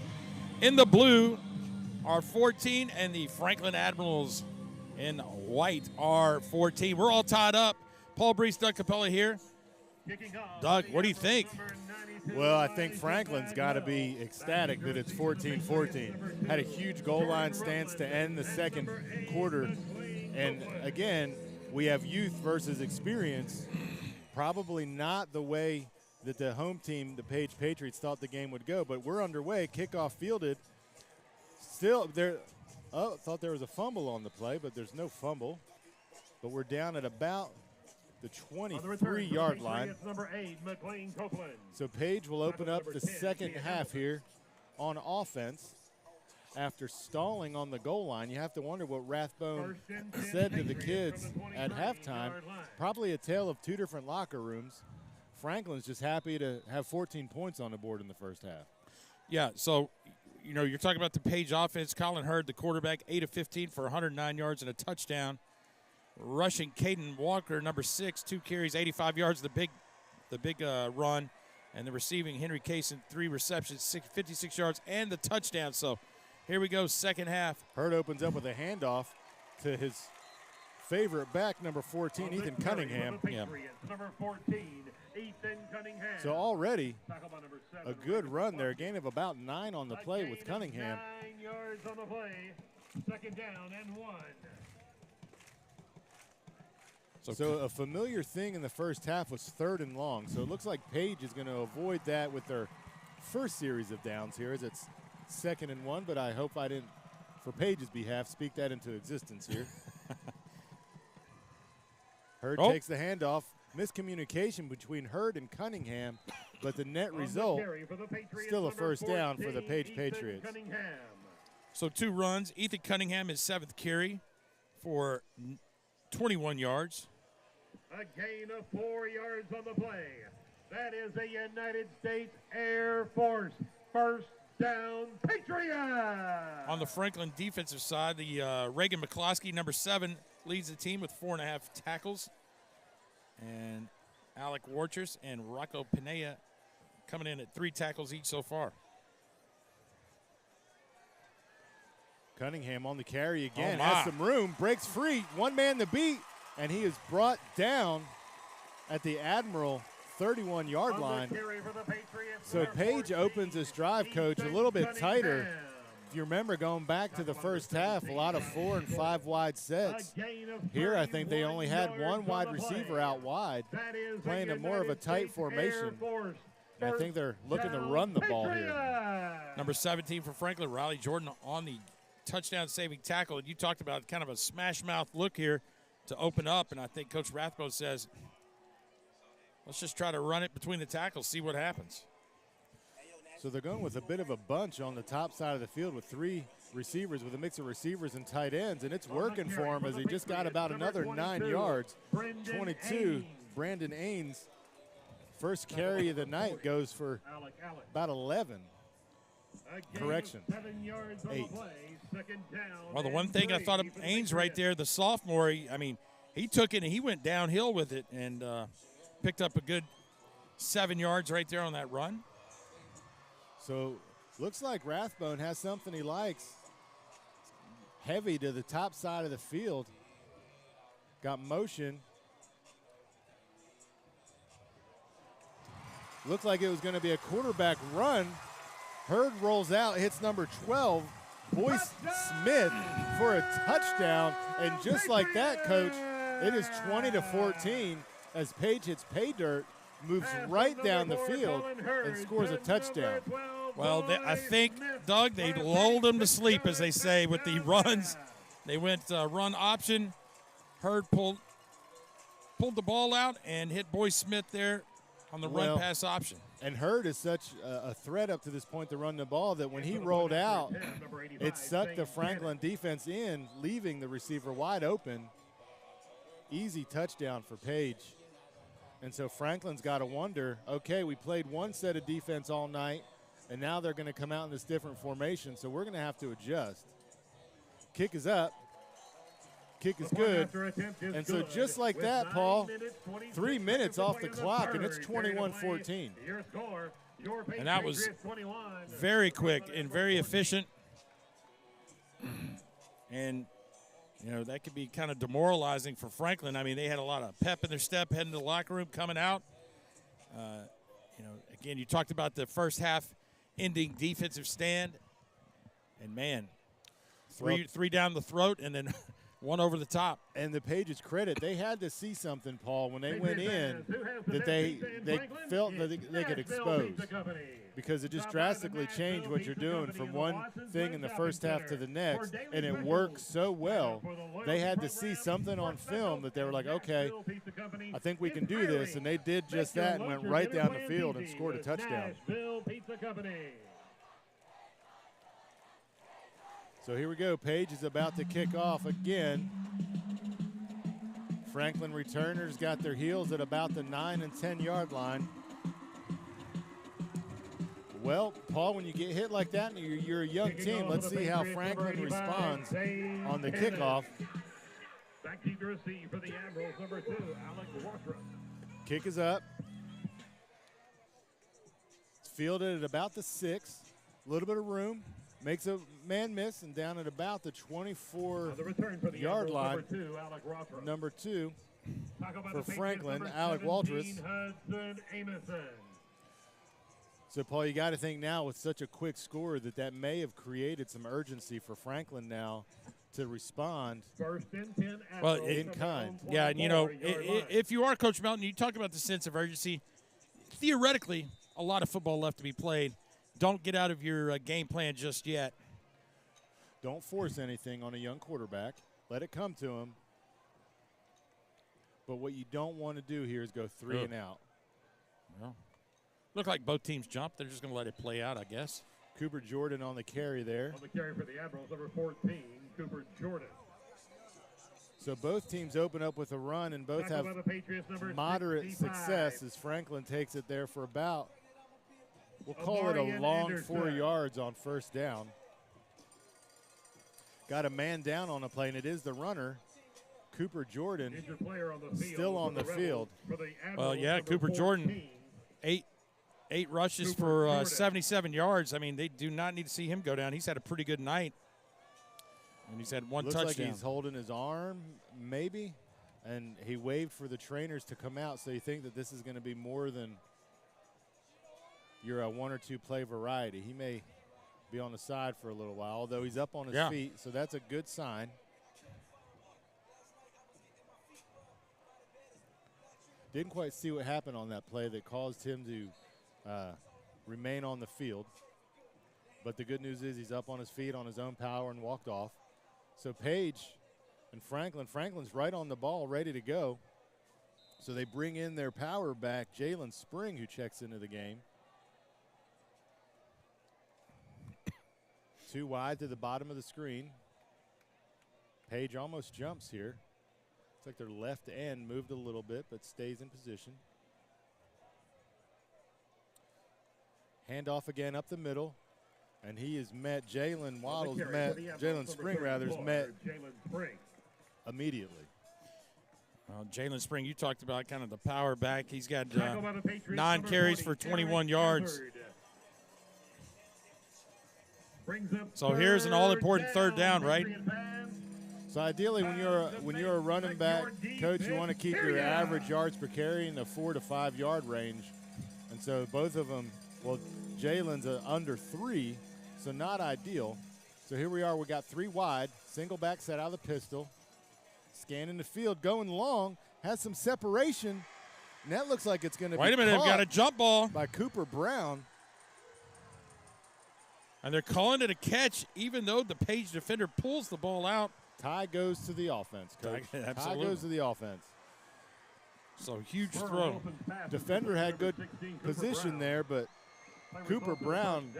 in the blue are 14, and the Franklin Admirals in white are 14. We're all tied up. Paul Breece, Doug Capella here. Doug, what do you think? Well, I think Franklin's got to be ecstatic that it's 14-14. Had a huge goal line stance to end the second quarter. And, again, we have youth versus experience. Probably not the way that the home team, the Page Patriots, thought the game would go. But we're underway. Kickoff fielded. Still, thought there was a fumble on the play, but there's no fumble. But we're down at about the 23-yard line. So Page will open up the second half here on offense after stalling on the goal line. You have to wonder what Rathbone said to the kids at halftime. Probably a tale of two different locker rooms. Franklin's just happy to have 14 points on the board in the first half. Yeah, so, you know, you're talking about the Page offense. Colin Hurd, the quarterback, 8 of 15 for 109 yards and a touchdown. Rushing Caden Walker, number 6, 2 carries, 85 yards, the big run. And the receiving Henry Cason, 3 receptions, 56 yards, and the touchdown. So here we go, second half. Hurd opens up with a handoff to his favorite back, number 14, Ethan Cunningham. Yeah. Number 14, Ethan Cunningham. So already a good run there. A gain of about 9 on the play with Cunningham. 9 yards on the play. Second down and 1. So a familiar thing in the first half was 3rd and long. So it looks like Page is going to avoid that with their first series of downs here as it's 2nd and 1. But I hope I didn't, for Page's behalf, speak that into existence here. Hurd takes the handoff. Miscommunication between Hurd and Cunningham, but the net result still a first down for the Page Patriots. So 2 runs. Ethan Cunningham, his 7th carry for 21 yards. A gain of 4 yards on the play. That is a United States Air Force first down Patriot. On the Franklin defensive side, the Reagan McCloskey, number 7, leads the team with 4.5 tackles. And Alec Warchers and Rocco Pinea coming in at 3 tackles each so far. Cunningham on the carry again, has some room, breaks free, one man to beat, and he is brought down at the Admiral 31-yard line. So Page opens this drive, Coach, a little bit tighter. If you remember going back to the first half, a lot of 4 and 5 wide sets. Here I think they only had 1 wide receiver out wide, playing a more of a tight formation. And I think they're looking to run the ball here. Number 17 for Franklin, Riley Jordan on the touchdown-saving tackle. And you talked about kind of a smash-mouth look here to open up, and I think Coach Rathbone says, let's just try to run it between the tackles, see what happens. So they're going with a bit of a bunch on the top side of the field with 3 receivers, with a mix of receivers and tight ends, and it's working for him as he just got about another 9 yards. 22, Brandon Ains. First carry of the night goes for about 11. Correction, 8. Well, the one thing I thought of Ains right there, the sophomore, he took it and he went downhill with it and picked up a good 7 yards right there on that run. So looks like Rathbone has something he likes. Heavy to the top side of the field. Got motion. Looked like it was going to be a quarterback run. Hurd rolls out, hits number 12, Boyce Smith, for a touchdown. And just like that, Coach, it is 20-14 as Page hits pay dirt, moves right down the field, and scores a touchdown. Well, I think, Doug, they lulled him to sleep, as they say, with the runs. They went run option. Hurd pulled the ball out and hit Boyce Smith there on the run-pass option. And Hurd is such a threat up to this point to run the ball that when he rolled out, it sucked the Franklin defense in, leaving the receiver wide open. Easy touchdown for Page. And so Franklin's got to wonder, okay, we played one set of defense all night, and now they're going to come out in this different formation, so we're going to have to adjust. Kick is up. Kick is good. And so just like that, Paul, 3 minutes off the clock, and it's 21-14. And that was very quick and very efficient. And, you know, that could be kind of demoralizing for Franklin. I mean, they had a lot of pep in their step heading to the locker room, coming out. You know, again, you talked about the first half ending defensive stand. And, man, three down the throat and then one over the top. And the Pages' credit, they had to see something, Paul, when they went in that they felt that they could expose, because it just drastically changed what you're doing from one thing in the first half to the next, and it worked so well. They had to see something on film that they were like, okay, I think we can do this, and they did just that and went right down the field and scored a touchdown. So here we go. Page is about to kick off again. Franklin returners got their heels at about the 9 and 10 yard line. Well, Paul, when you get hit like that and you're a young team, let's see how Franklin responds on the kickoff. Back to receive for the Admirals, number 2, Alex Watrous. Kick is up. It's fielded at about the 6. A little bit of room. Makes a man miss, and down at about the 24-yard line, number 2 for Franklin, Alec Watrous. So, Paul, you got to think now with such a quick score that may have created some urgency for Franklin now to respond in kind. Yeah, and, you know, if you are Coach Melton, you talk about the sense of urgency. Theoretically, a lot of football left to be played. Don't get out of your game plan just yet. Don't force anything on a young quarterback. Let it come to him. But what you don't want to do here is go 3 and out. Well, look like both teams jumped. They're just going to let it play out, I guess. Cooper Jordan on the carry there. On the carry for the Admirals, number 14, Cooper Jordan. So both teams open up with a run, and both have moderate success as Franklin takes it there for about, we'll call it a long 4 yards on first down. Got a man down on the play, and it is the runner, Cooper Jordan, still on the field. Well, yeah, Cooper Jordan, eight rushes for 77 yards. I mean, they do not need to see him go down. He's had a pretty good night, and he's had one touchdown. Looks like he's holding his arm, maybe, and he waved for the trainers to come out, so you think that this is going to be more than your 1 or 2 play variety. He may be on the side for a little while, although he's up on his feet, so that's a good sign. Didn't quite see what happened on that play that caused him to remain on the field. But the good news is he's up on his feet on his own power and walked off. So Page and Franklin's right on the ball, ready to go. So they bring in their power back, Jalen Spring, who checks into the game. 2 wide to the bottom of the screen. Page almost jumps here. Looks like their left end moved a little bit, but stays in position. Handoff again up the middle, and he is met. Jalen Spring is met immediately. Well, Jalen Spring, you talked about kind of the power back. He's got 9 carries for 21 yards. So here's an all-important third down, right? So ideally, when you're a running back, coach, you want to keep your average yards per carry in the 4 to 5 yard range. And so both of them, well, Jalen's under 3, so not ideal. So here we are. We got 3 wide, single back set out of the pistol, scanning the field, going long, has some separation, and that looks like it's going to be. Wait a minute, they've got a jump ball by Cooper Brown. And they're calling it a catch, even though the Page defender pulls the ball out. Tie goes to the offense, Coach. Tie goes to the offense. So huge throw. Defender had good position there, but Cooper Brown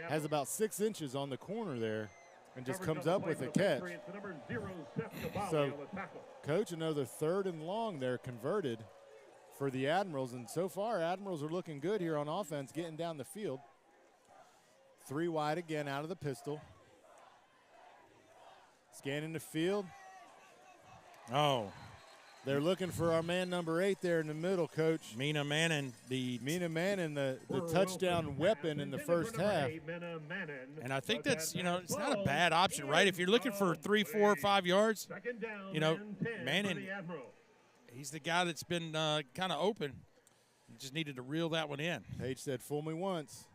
has about 6 inches on the corner there and just comes up with a catch. So, Coach, another 3rd and long there converted for the Admirals. And so far, Admirals are looking good here on offense, getting down the field. 3 wide again out of the pistol. Scanning the field. Oh. They're looking for our man number 8 there in the middle, Coach. Mina Manning, the touchdown weapon in the first half. And I think that's, it's not a bad option, right? If you're looking for 3, 4, or 5 yards, Manning, he's the guy that's been kind of open. He just needed to reel that one in. Page said, fool me once.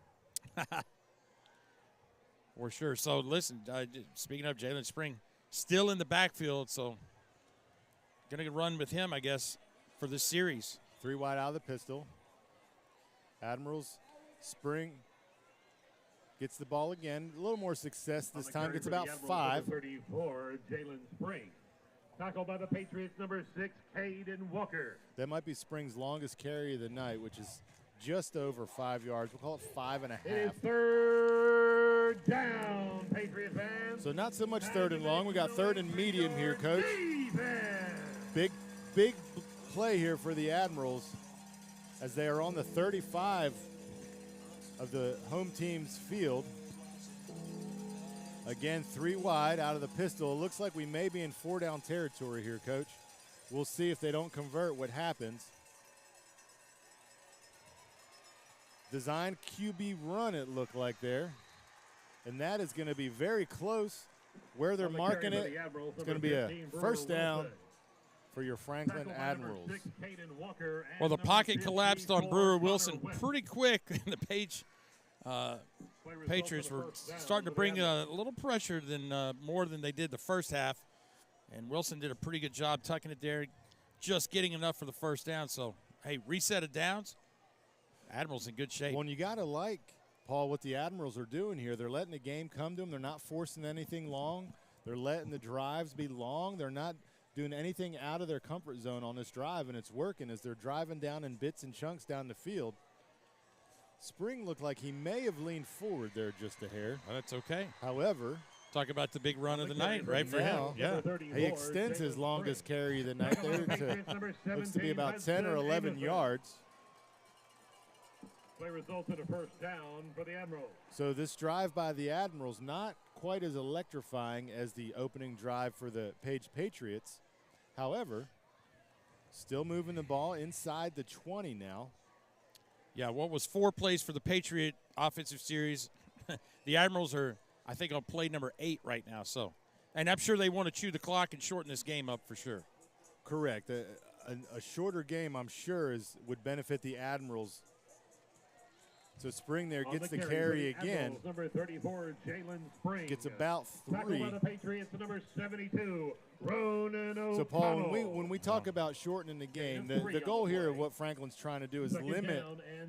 For sure. So, listen, speaking of Jalen Spring, still in the backfield, so going to run with him, I guess, for this series. 3 wide out of the pistol. Admirals, Spring gets the ball again. A little more success this time. Gets about 5. 34, Jalen Spring. Tackled by the Patriots, number 6, Caden Walker. That might be Spring's longest carry of the night, which is just over 5 yards. We'll call it 5.5. It is 3rd down, Patriot fans. So not so much 3rd and long. We got 3rd and medium here, Coach. Big play here for the Admirals as they are on the 35 of the home team's field. Again, 3 wide out of the pistol. It looks like we may be in 4-down territory here, Coach. We'll see if they don't convert what happens. Design QB run, it looked like there. And that is going to be very close where they're marking it. It's going to be a 1st down for your Franklin Admirals. Well, the pocket collapsed on Brewer Wilson pretty quick. The Patriots were starting to bring a little pressure more than they did the first half. And Wilson did a pretty good job tucking it there, just getting enough for the 1st down. So, hey, reset of downs. Admirals in good shape. Well, and you got to like, Paul, what the Admirals are doing here. They're letting the game come to them. They're not forcing anything long. They're letting the drives be long. They're not doing anything out of their comfort zone on this drive, and it's working as they're driving down in bits and chunks down the field. Spring looked like he may have leaned forward there just a hair. Well, that's okay. However, talk about the big run of the night, right, for him. Yeah. He extends his longest carry of the night there to looks to be about 10 or 11 yards. Play results in a 1st down for the Admirals. So this drive by the Admirals not quite as electrifying as the opening drive for the Page Patriots. However, still moving the ball inside the 20 now. Yeah, what was 4 plays for the Patriot offensive series? The Admirals are, I think, on play number 8 right now. So, and I'm sure they want to chew the clock and shorten this game up for sure. Correct. A shorter game, I'm sure, would benefit the Admirals. So Spring there gets the carry again. Number 34, Jalen Spring. Gets about 3. Tackled by the Patriots, number 72, Ronan O'Connell. So, Paul, when we talk about shortening the game, the goal here of what Franklin's trying to do is limit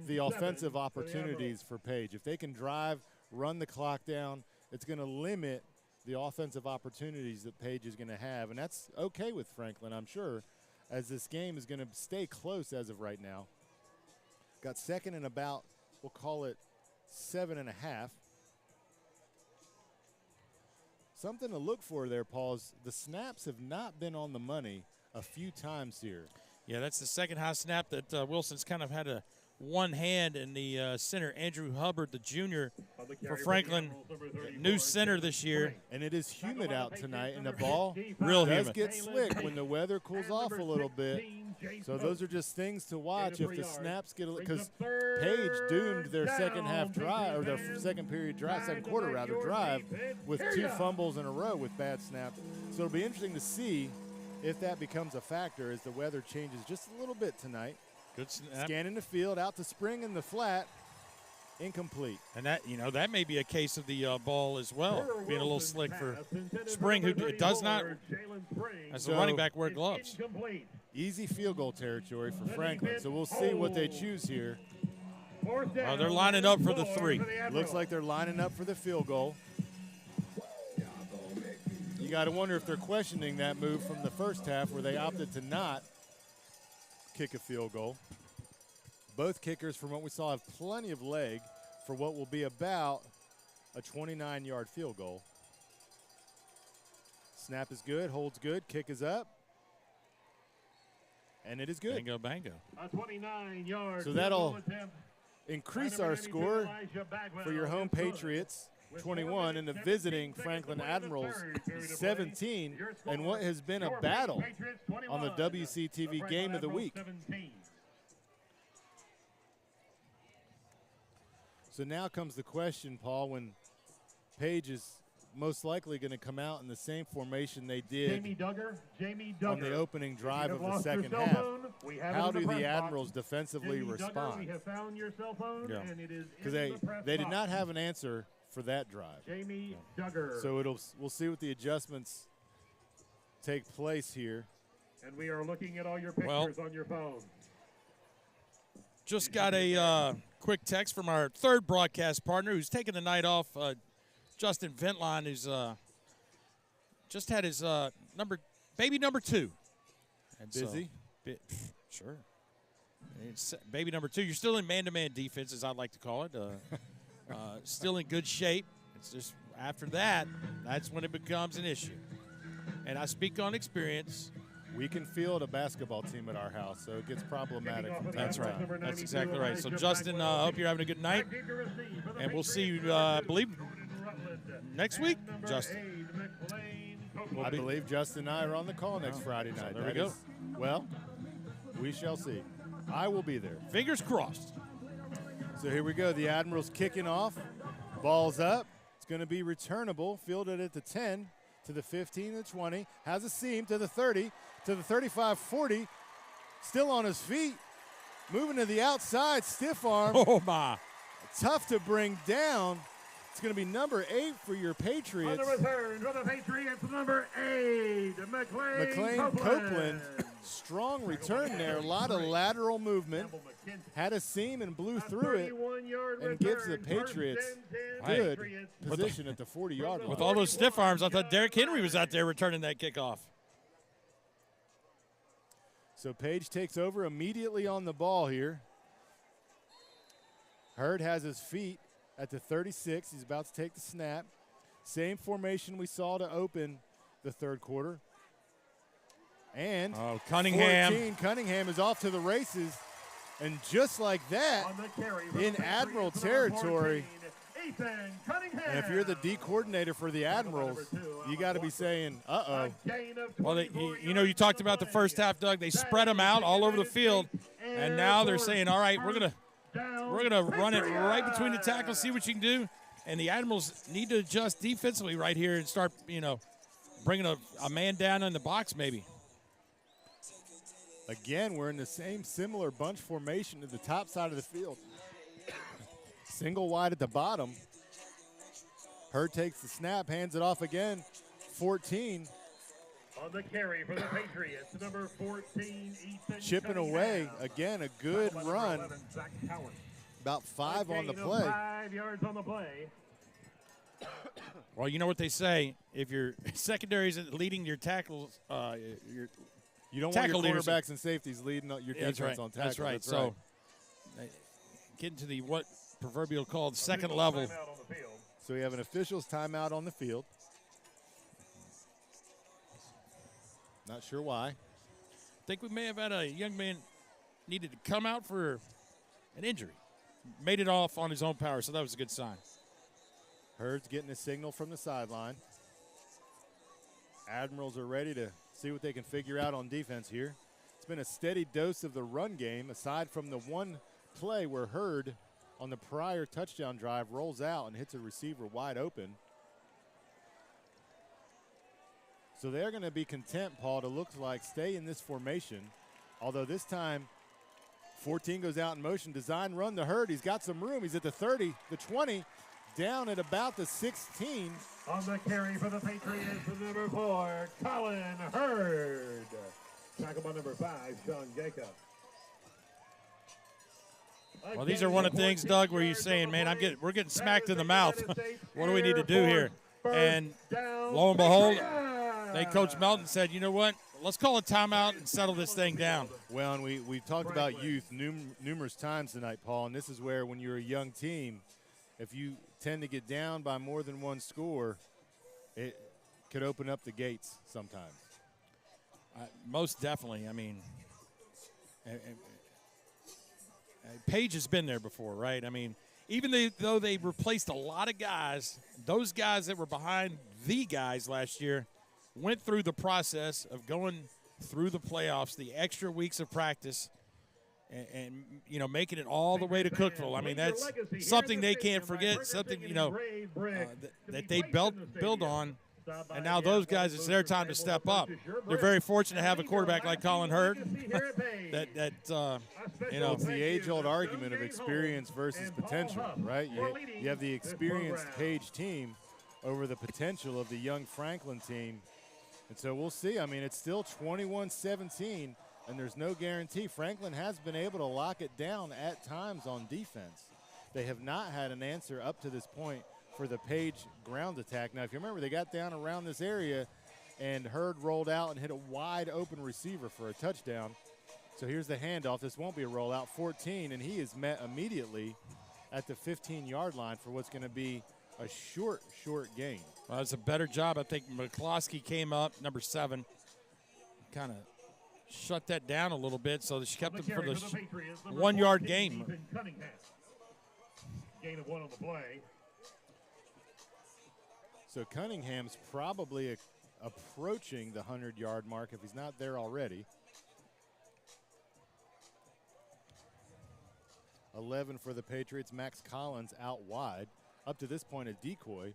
the offensive opportunities for Page. If they can drive, run the clock down, it's going to limit the offensive opportunities that Page is going to have. And that's okay with Franklin, I'm sure, as this game is going to stay close as of right now. Got 2nd and about, we'll call it 7.5. Something to look for there, Paul, is the snaps have not been on the money a few times here. Yeah, that's the second high snap that Wilson's kind of had one hand in the center, Andrew Hubbard, the junior for Franklin, new center this year. And it is humid out tonight, and the ball real does humid. Get slick when the weather cools off a little bit. So those are just things to watch if the snaps get – because Page doomed their second half drive, or their second quarter drive, with 2 fumbles in a row with bad snaps. So it'll be interesting to see if that becomes a factor as the weather changes just a little bit tonight. Good snap. Scanning the field, out to Spring in the flat, incomplete. And that may be a case of the ball as well, being a little slick for Spring, who does not, as a running back, wear gloves. Easy field goal territory for Franklin, so we'll see what they choose here. They're lining up for the 3. Looks like they're lining up for the field goal. You got to wonder if they're questioning that move from the first half where they opted to not kick a field goal. Both kickers, from what we saw, have plenty of leg for what will be about a 29-yard field goal. Snap is good, holds good, kick is up. And it is good. Bango, bango. A 29-yard. So that'll increase our score for your home Patriots 21 and the visiting Franklin Admirals 17, and what has been a battle on the WCTV Game of the Week. So now comes the question, Paul, when Page is most likely going to come out in the same formation they did on the opening drive of the second half. How do the Admirals defensively respond? Because they did not have an answer for that drive. So we'll see what the adjustments take place here. And we are looking at all your pictures on your phone. Just got a quick text from our third broadcast partner who's taking the night off, Justin Ventline, who's just had his baby number 2. And busy? Sure. It's baby number 2. You're still in man-to-man defense, as I'd like to call it. Still in good shape. It's just after that, that's when it becomes an issue. And I speak on experience. We can field a basketball team at our house, so it gets problematic. That's right. That's exactly right. So, Justin, I hope you're having a good night. And we'll see you, I believe, next week, Justin. I believe Justin and I are on the call next Friday night. So there we go. Well, we shall see. I will be there. Fingers crossed. So here we go. The Admirals kicking off. Ball's up. It's going to be returnable. Fielded at the 10, to the 15, to the 20. Has a seam to the 30, to the 35, 40. Still on his feet. Moving to the outside. Stiff arm. Oh, my. Tough to bring down. It's going to be number 8 for your Patriots. On the return for the Patriots, number 8, McLean Copeland. Strong return there. A lot of lateral movement. Had a seam and blew through it. And gives the Patriots good position at the 40-yard line. With all those stiff arms, I thought Derrick Henry was out there returning that kickoff. So Page takes over immediately on the ball here. Hurd has his feet at the 36. He's about to take the snap. Same formation we saw to open the third quarter. And Cunningham. 14, Cunningham is off to the races. And just like that, in Admiral territory, and if you're the D coordinator for the Admirals, you got to be saying, uh-oh. Well, you talked about the first half, Doug. They spread them out all over the field, and now they're saying, all right, we're gonna run it right between the tackles, see what you can do. And the Admirals need to adjust defensively right here and start, bringing a man down in the box maybe. Again, we're in the same similar bunch formation to the top side of the field. Single wide at the bottom. Hurd takes the snap, hands it off again. 14. On the carry for the Patriots, number 14, Ethan Chipping Cunningham. away. Again, a good run. 11, About 5 on the play. 5 yards on the play. Well, you know what they say. If your secondary is leading your tackles, you don't want your cornerbacks and safeties leading your defense on tackles. That's right. So getting to the what proverbial called second level. So we have an official's timeout on the field. Not sure why. I think we may have had a young man needed to come out for an injury. Made it off on his own power, so that was a good sign. Hurd's getting a signal from the sideline. Admirals are ready to see what they can figure out on defense here. It's been a steady dose of the run game, aside from the one play where Hurd on the prior touchdown drive rolls out and hits a receiver wide open. So they're going to be content, Paul, to look like stay in this formation. Although this time, 14 goes out in motion. Design run to Hurd. He's got some room. He's at the 30, the 20, down at about the 16. On the carry for the Patriots, number 4, Colin Hurd. Tackle by number 5, Sean Jacob. Well, these are one of the things, Doug, where you're saying, man, we're getting smacked in the mouth. What do we need to do here? And lo and behold, Coach Melton said, you know what? Let's call a timeout and settle this thing down. Well, and we talked about youth numerous times tonight, Paul, and this is where when you're a young team, if you tend to get down by more than one score, it could open up the gates sometimes. Most definitely. I mean, Page has been there before, right? I mean, even though they replaced a lot of guys, those guys that were behind the guys last year went through the process of going through the playoffs, the extra weeks of practice, and you know, making it all the way to Cookeville. I mean, that's something they can't forget, something, you know, that they build on. And now those guys, it's their time to step up. They're very fortunate to have a quarterback like Colin Hurd. You know, it's the age-old argument of experience versus potential, right? You have the experienced Page team over the potential of the young Franklin team. And so we'll see. I mean, it's still 21-17, and there's no guarantee. Franklin has been able to lock it down at times on defense. They have not had an answer up to this point for the Page ground attack. Now, if you remember, they got down around this area, and Hurd rolled out and hit a wide-open receiver for a touchdown. So here's the handoff. This won't be a rollout. 14, and he is met immediately at the 15-yard line for what's going to be a short gain. Well, it's a better job. I think McCloskey came up, number 7, kind of shut that down a little bit, so she kept it for the 1-yard gain. Gain of 1 on the play. So Cunningham's probably approaching the 100-yard mark if he's not there already. 11 for the Patriots. Max Collins out wide. Up to this point, a decoy.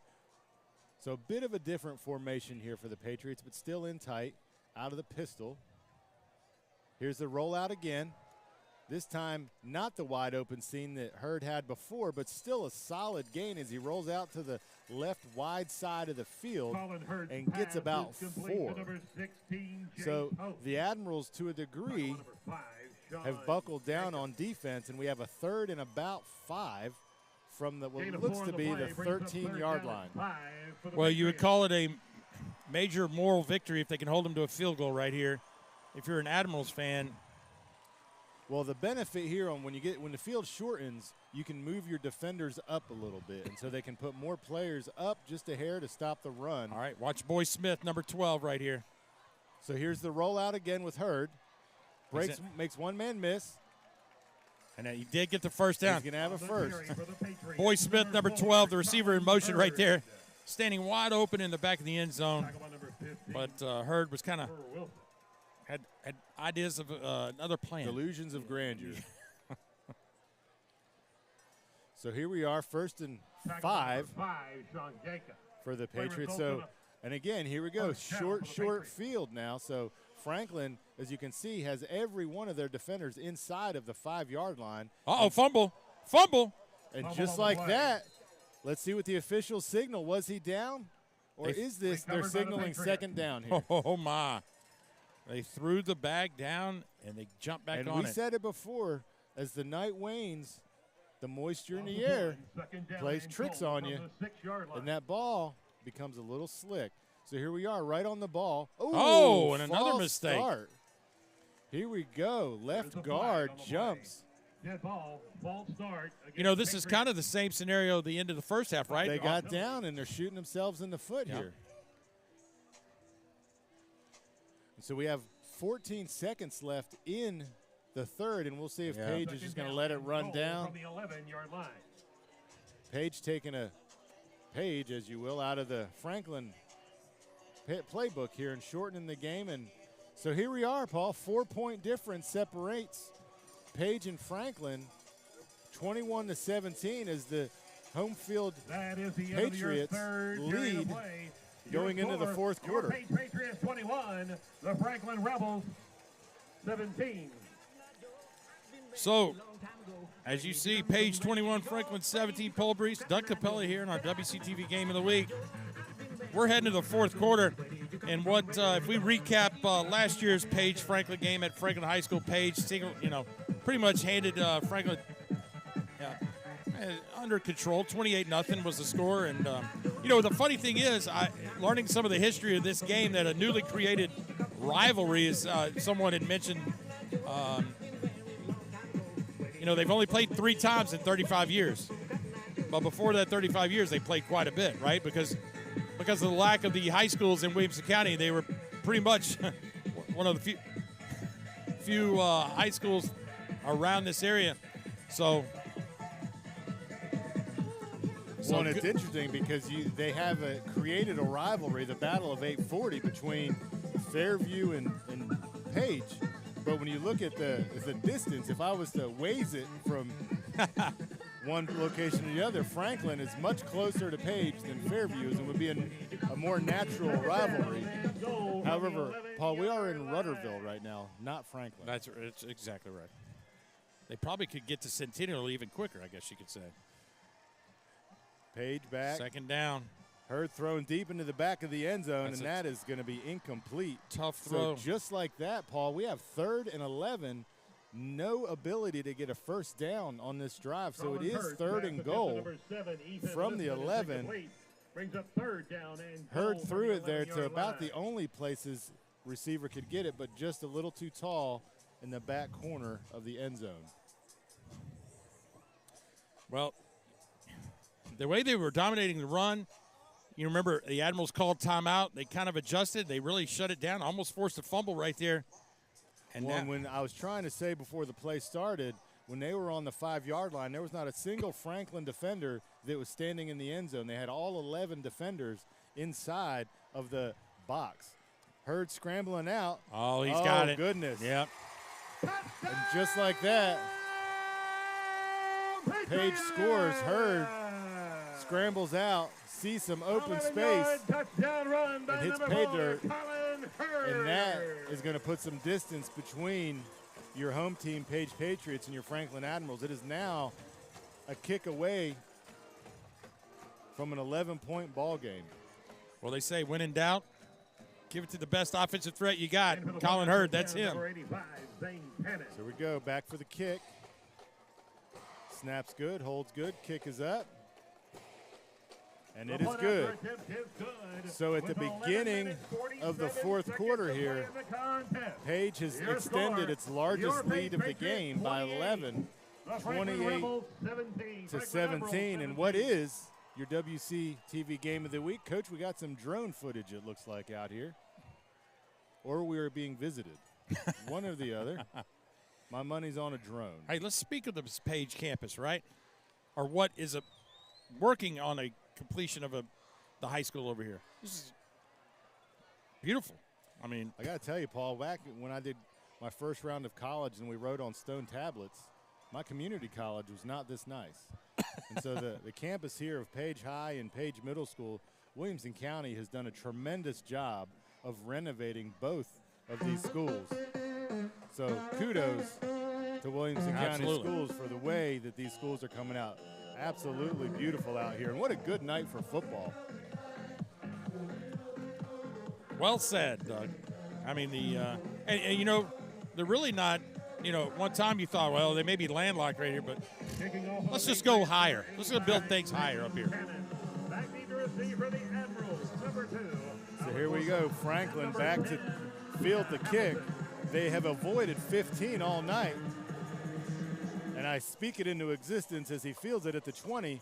So a bit of a different formation here for the Patriots, but still in tight, out of the pistol. Here's the rollout again. This time, not the wide open scene that Hurd had before, but still a solid gain as he rolls out to the left wide side of the field and gets about 4. So the Admirals, to a degree, have buckled down on defense, and we have a 3rd and about 5 from the what looks to be the 13-yard line. Well, you would call it a major moral victory if they can hold them to a field goal right here. If you're an Admirals fan. Well, the benefit here on when the field shortens, you can move your defenders up a little bit, and so they can put more players up just a hair to stop the run. All right, watch Boy Smith, number 12, right here. So here's the rollout again with Hurd. Makes one man miss. And he did get the first down. He's going to have a first. Boy Smith, number 12, the receiver in motion right there, standing wide open in the back of the end zone. But Hurd was kind of had ideas of another plan. Delusions of grandeur. So here we are, 1st and 5 for the Patriots. So, and again, here we go, short field now. So Franklin, as you can see, has every one of their defenders inside of the 5-yard line. Fumble. And just like that, let's see what the official signal. Was he down? Or is this they're signaling 2nd down here? Oh, my. They threw the bag down, and they jumped back on it. And we said it before, as the night wanes, the moisture in the air plays tricks on you, and that ball becomes a little slick. So here we are, right on the ball. Oh, and another mistake. Start. Here we go. Left guard jumps. Dead ball, false start. You know, this is kind of the same scenario at the end of the first half, right? They got down, and they're shooting themselves in the foot here. And so we have 14 seconds left in the 3rd, and we'll see if Page is just going to let it run down. From the 11-yard line. Page taking a page, as you will, out of the Franklin playbook here and shortening the game. And so here we are, Paul. 4-point difference separates Page and Franklin, 21-17, as the home field Patriots lead going into the 4th quarter. Patriots 21, the Franklin Rebels 17. So, as you see, Page 21, Franklin 17, Paul Breece, Doug Capella here in our WCTV Game of the Week. We're heading to the 4th quarter, and what if we recap last year's Page Franklin game at Franklin High School? Page, pretty much handed Franklin under control. 28-0 was the score, and the funny thing is, learning some of the history of this game, that a newly created rivalry, as someone had mentioned. They've only played 3 times in 35 years. But before that 35 years, they played quite a bit, right? Because of the lack of the high schools in Williamson County, they were pretty much one of the few high schools around this area. So Well, and it's interesting because they have created a rivalry, the Battle of 840 between Fairview and Page. But when you look at the distance, if I was to waze it from one location to the other, Franklin is much closer to Page than Fairview is, and would be a more natural rivalry. However, Paul, we are in Rudderville right now, not Franklin. That's exactly right. They probably could get to Centennial even quicker, I guess you could say. Page back. Second down. Hurd thrown deep into the back of the end zone, and that is going to be incomplete. Tough throw. So just like that, Paul, we have 3rd and 11. No ability to get a first down on this drive, so it is 3rd and goal from the 11. Brings up 3rd down and Hurd threw it there to about the only places receiver could get it, but just a little too tall in the back corner of the end zone. Well, the way they were dominating the run, you remember the Admirals called timeout. They kind of adjusted. They really shut it down, almost forced a fumble right there. And when I was trying to say before the play started, when they were on the 5-yard line, there was not a single Franklin defender that was standing in the end zone. They had all 11 defenders inside of the box. Hurd scrambling out. Oh, he's got it. Oh, goodness. Yep. And just like that, Page scores. Hurd scrambles out, sees some open space, and hits pay dirt. And that is going to put some distance between your home team, Page Patriots, and your Franklin Admirals. It is now a kick away from an 11-point ball game. Well, they say when in doubt, give it to the best offensive threat you got. Colin Hurd, that's him. So we go, back for the kick. Snap's good, holds good, kick is up. And it is good. So at the beginning of the 4th quarter here, Page has extended its largest lead of the game by 11, 28-17. And what is your WC TV game of the week? Coach, we got some drone footage, it looks like, out here. Or we are being visited. One or the other. My money's on a drone. Hey, let's speak of this Page campus, right? Or what is working on a completion of the high school over here. This is beautiful. I mean, I got to tell you, Paul, back when I did my first round of college and we wrote on stone tablets, my community college was not this nice. And so the campus here of Page High and Page Middle School, Williamson County has done a tremendous job of renovating both of these schools. So kudos to Williamson County Schools for the way that these schools are coming out. Absolutely beautiful out here. And what a good night for football. Well said, Doug. I mean, and you know, they're really not, you know, one time you thought, well, they may be landlocked right here, but let's just go higher. Let's go build things higher up here. So here we go. Franklin back to field the kick. They have avoided 15 all night. And I speak it into existence as he fields it at the 20,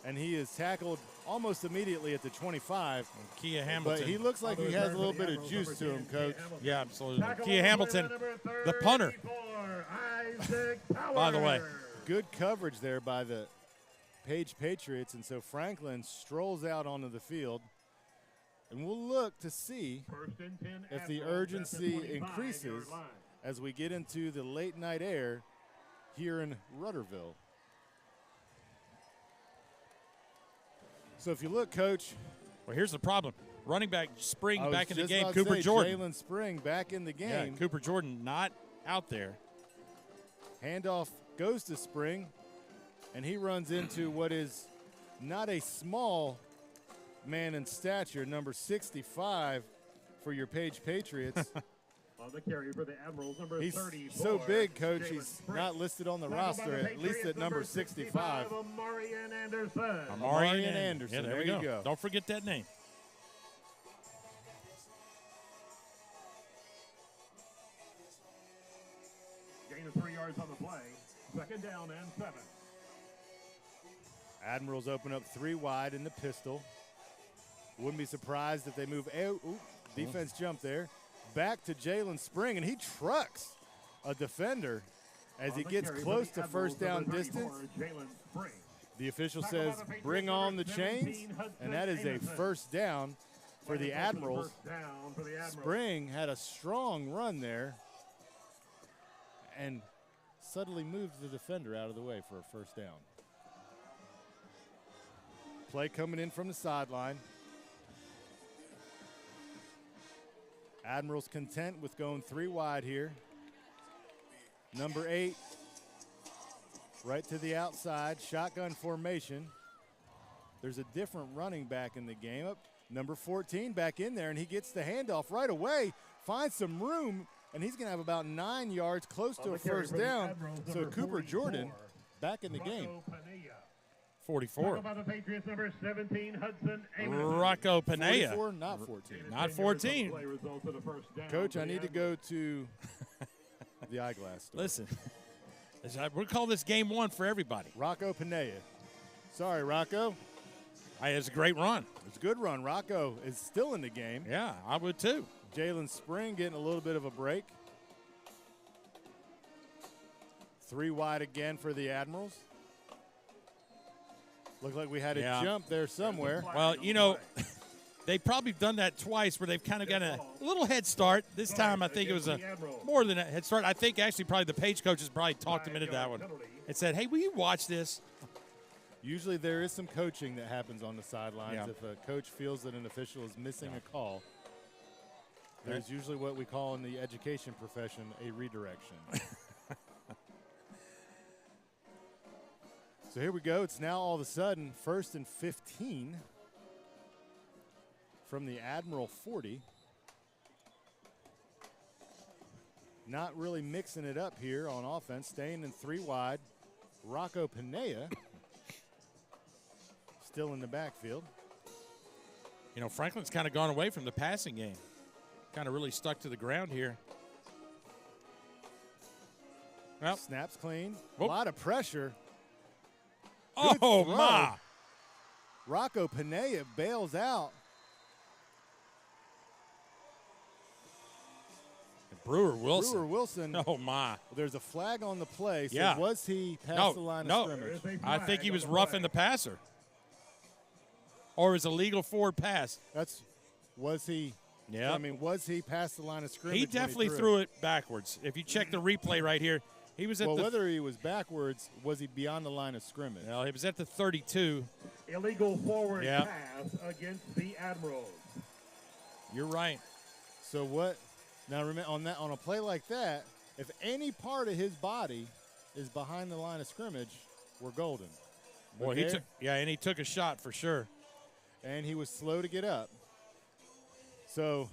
and he is tackled almost immediately at the 25. Kia Hamilton. But he looks like he has a little bit of juice to him, Coach. Yeah, absolutely. Kia Hamilton, the punter. By the way. Good coverage there by the Page Patriots, and so Franklin strolls out onto the field. And we'll look to see if the urgency increases as we get into the late night air here in Rudderville. So if you look, Coach. Well, here's the problem. Running back Spring back in the game. Cooper Jordan. Jalen Spring back in the game. Yeah, Cooper Jordan not out there. Handoff goes to Spring, and he runs into what is not a small man in stature, number 65 for your Page Patriots. On the carry for the Admirals, number he's 34. So big, Coach, he's not listed on the roster, at least at number 65. Amarian Anderson. Amarian Anderson. Yeah, there you go. Don't forget that name. Gain of 3 yards on the play. Second down and 7. Admirals open up 3 wide in the pistol. Wouldn't be surprised if they move. Defense jump there. Back to Jalen Spring, and he trucks a defender as he gets close to first down distance. The official says, bring on the chains, and that is a first down for the Admirals. Spring had a strong run there and suddenly moved the defender out of the way for a first down. Play coming in from the sideline. Admirals content with going 3 wide here. Number 8, right to the outside, shotgun formation. There's a different running back in the game. Up, number 14 back in there, and he gets the handoff right away, finds some room, and he's going to have about 9 yards, close to a first down. So Cooper Jordan back in the game. 44. By the Patriots, number 17, Hudson Rocco Panea. 44, not 14. Not 14. Coach, I need to go to the eyeglass store. Listen, we'll call this game 1 for everybody. Rocco Panea. Sorry, Rocco. It's a great run. It's a good run. Rocco is still in the game. Yeah, I would too. Jalen Spring getting a little bit of a break. 3 wide again for the Admirals. Looked like we had a jump there somewhere. Well, you know, they've probably done that twice where they've kind of got a little head start. This time I think it was more than a head start. I think actually probably the Page coaches probably talked him into that one and said, hey, will you watch this? Usually there is some coaching that happens on the sidelines. Yeah. If a coach feels that an official is missing a call, there's usually what we call in the education profession a redirection. So here we go. It's now all of a sudden 1st and 15 from the Admiral 40. Not really mixing it up here on offense. Staying in 3 wide. Rocco Panea still in the backfield. You know, Franklin's kind of gone away from the passing game. Kind of really stuck to the ground here. Well, snaps clean. A lot of pressure. Oh, my. Rocco Panea bails out. Brewer Wilson. Brewer Wilson. Oh, my. There's a flag on the play. So was he past the line of scrimmage? I think he was roughing the passer. Or was a legal forward pass. Was he? Yeah. I mean, was he past the line of scrimmage? He definitely threw it backwards. If you check the replay right here, he was at whether he was backwards, was he beyond the line of scrimmage? Well, he was at the 32. Illegal forward pass against the Admirals. You're right. So what? Now remember on a play like that, if any part of his body is behind the line of scrimmage, we're golden. Boy, he took a shot for sure. And he was slow to get up. So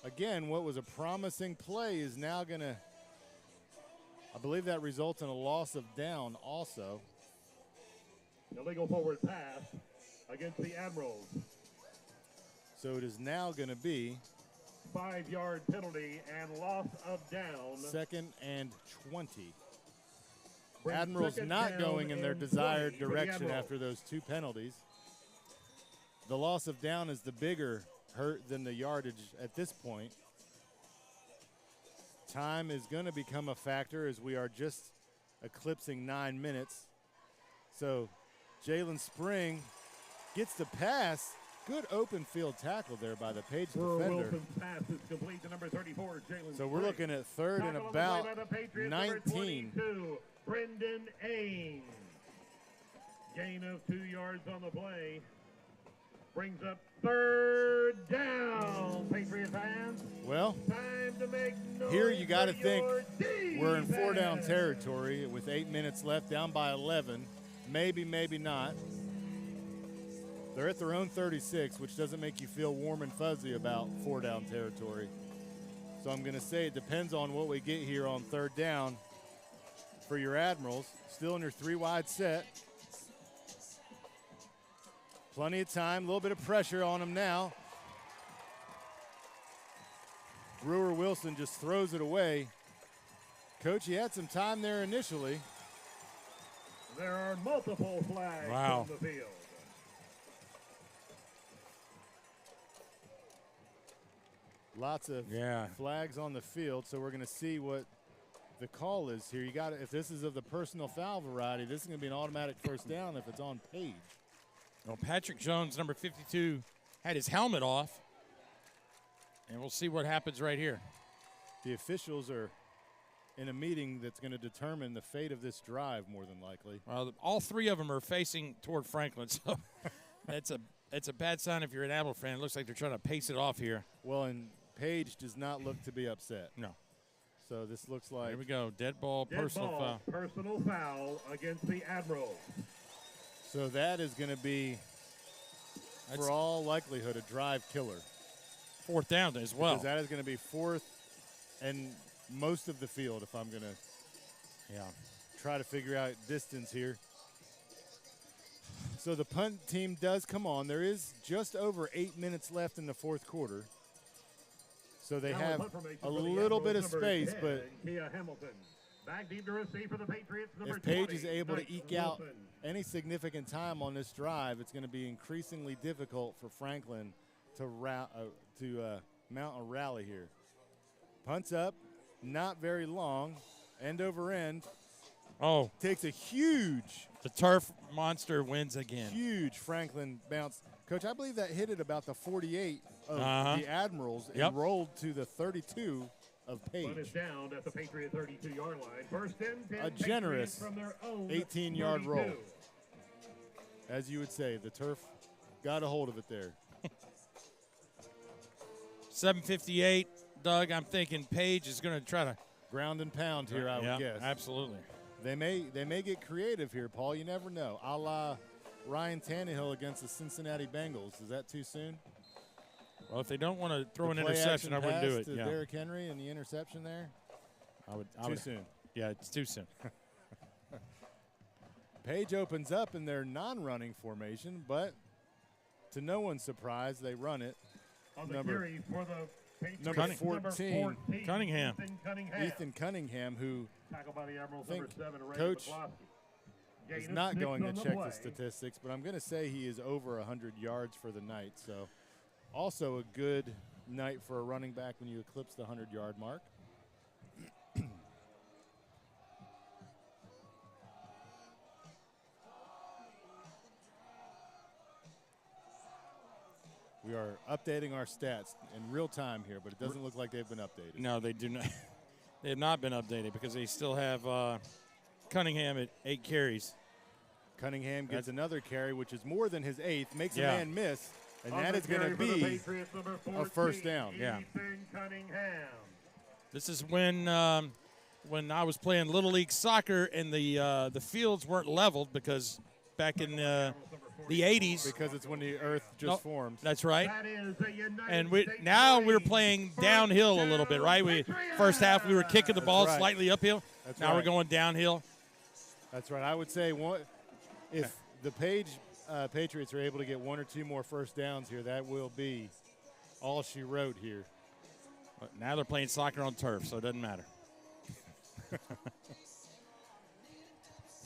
again, what was a promising play is now going to, I believe that results in a loss of down also. Illegal forward pass against the Admirals. So it is now going to be 5-yard penalty and loss of down. 2nd and 20. Admirals not going in their desired direction after those 2 penalties. The loss of down is the bigger hurt than the yardage at this point. Time is going to become a factor as we are just eclipsing 9 minutes. So Jalen Spring gets the pass. Good open field tackle there by the Page defender. Wilson's pass is complete to number 34, Jalen So we're looking at 3rd and about 19. Brendan Ames. Gain of 2 yards on the play. Brings up 3rd down, Patriot fans. Well, time to make here you got to think we're in 4-down territory with 8 minutes left, down by 11. Maybe, maybe not. They're at their own 36, which doesn't make you feel warm and fuzzy about 4-down territory. So I'm going to say it depends on what we get here on 3rd down for your Admirals. Still in your 3-wide set. Plenty of time, a little bit of pressure on them now. Brewer Wilson just throws it away. Coach, he had some time there initially. There are multiple flags on the field. Lots of flags on the field, so we're going to see what the call is here. You got if this is of the personal foul variety, this is going to be an automatic first down if it's on Page. Well, Patrick Jones, number 52, had his helmet off, and we'll see what happens right here. The officials are in a meeting that's going to determine the fate of this drive, more than likely. Well, all three of them are facing toward Franklin, so that's a bad sign if you're an Apple fan. It looks like they're trying to pace it off here. Well, and Page does not look to be upset. No. So this looks like. Here we go. Dead ball, personal foul. Personal foul against the Admirals. So that is going to be, for all likelihood, a drive killer. Fourth down as well. Because that is going to be fourth and most of the field if I'm going to try to figure out distance here. So the punt team does come on. There is just over 8 minutes left in the fourth quarter. So they have a little bit of space, but back deep to receive for the Patriots, if Page is able to eke out any significant time on this drive, it's going to be increasingly difficult for Franklin to mount a rally here. Punts up, not very long, end over end. Oh. Takes a huge. The turf monster wins again. Huge Franklin bounce. Coach, I believe that hit at about the 48 of the Admirals and rolled to the 32 of Page. One is down at the Patriot 32-yard line. First and 10, a generous from their own 18-yard 32. roll. As you would say, the turf got a hold of it there. 7:58, Doug. I'm thinking Page is going to try to ground and pound here, I would guess. Absolutely. They may get creative here, Paul. You never know. A la Ryan Tannehill against the Cincinnati Bengals. Is that too soon? Well, if they don't want to throw an interception, I wouldn't do it. To Derrick Henry and the interception there? I would. Too soon. Yeah, it's too soon. Page opens up in their non-running formation, but to no one's surprise, they run it. On the carry for the Patriots, number 14, Cunningham. Ethan Cunningham, who tackled by the Admirals, think number 7, Coach is not going to check play. the statistics, but I'm going to say he is over 100 yards for the night. So also a good night for a running back when you eclipse the 100-yard mark. We are updating our stats in real time here, but it doesn't look like they've been updated. No, they do not. They have not been updated because they still have Cunningham at 8 carries. Cunningham gets another carry, which is more than his 8th, makes a man miss, and that is going to be a first down. Yeah. This is when I was playing Little League soccer and the fields weren't leveled because back in the 80s. Because it's when the earth just formed. That's right. And now we're playing downhill a little bit, right? First half we were kicking the ball slightly uphill. Now we're going downhill. That's right. I would say if the Patriots are able to get 1 or 2 more first downs here, that will be all she wrote here. But now they're playing soccer on turf, so it doesn't matter.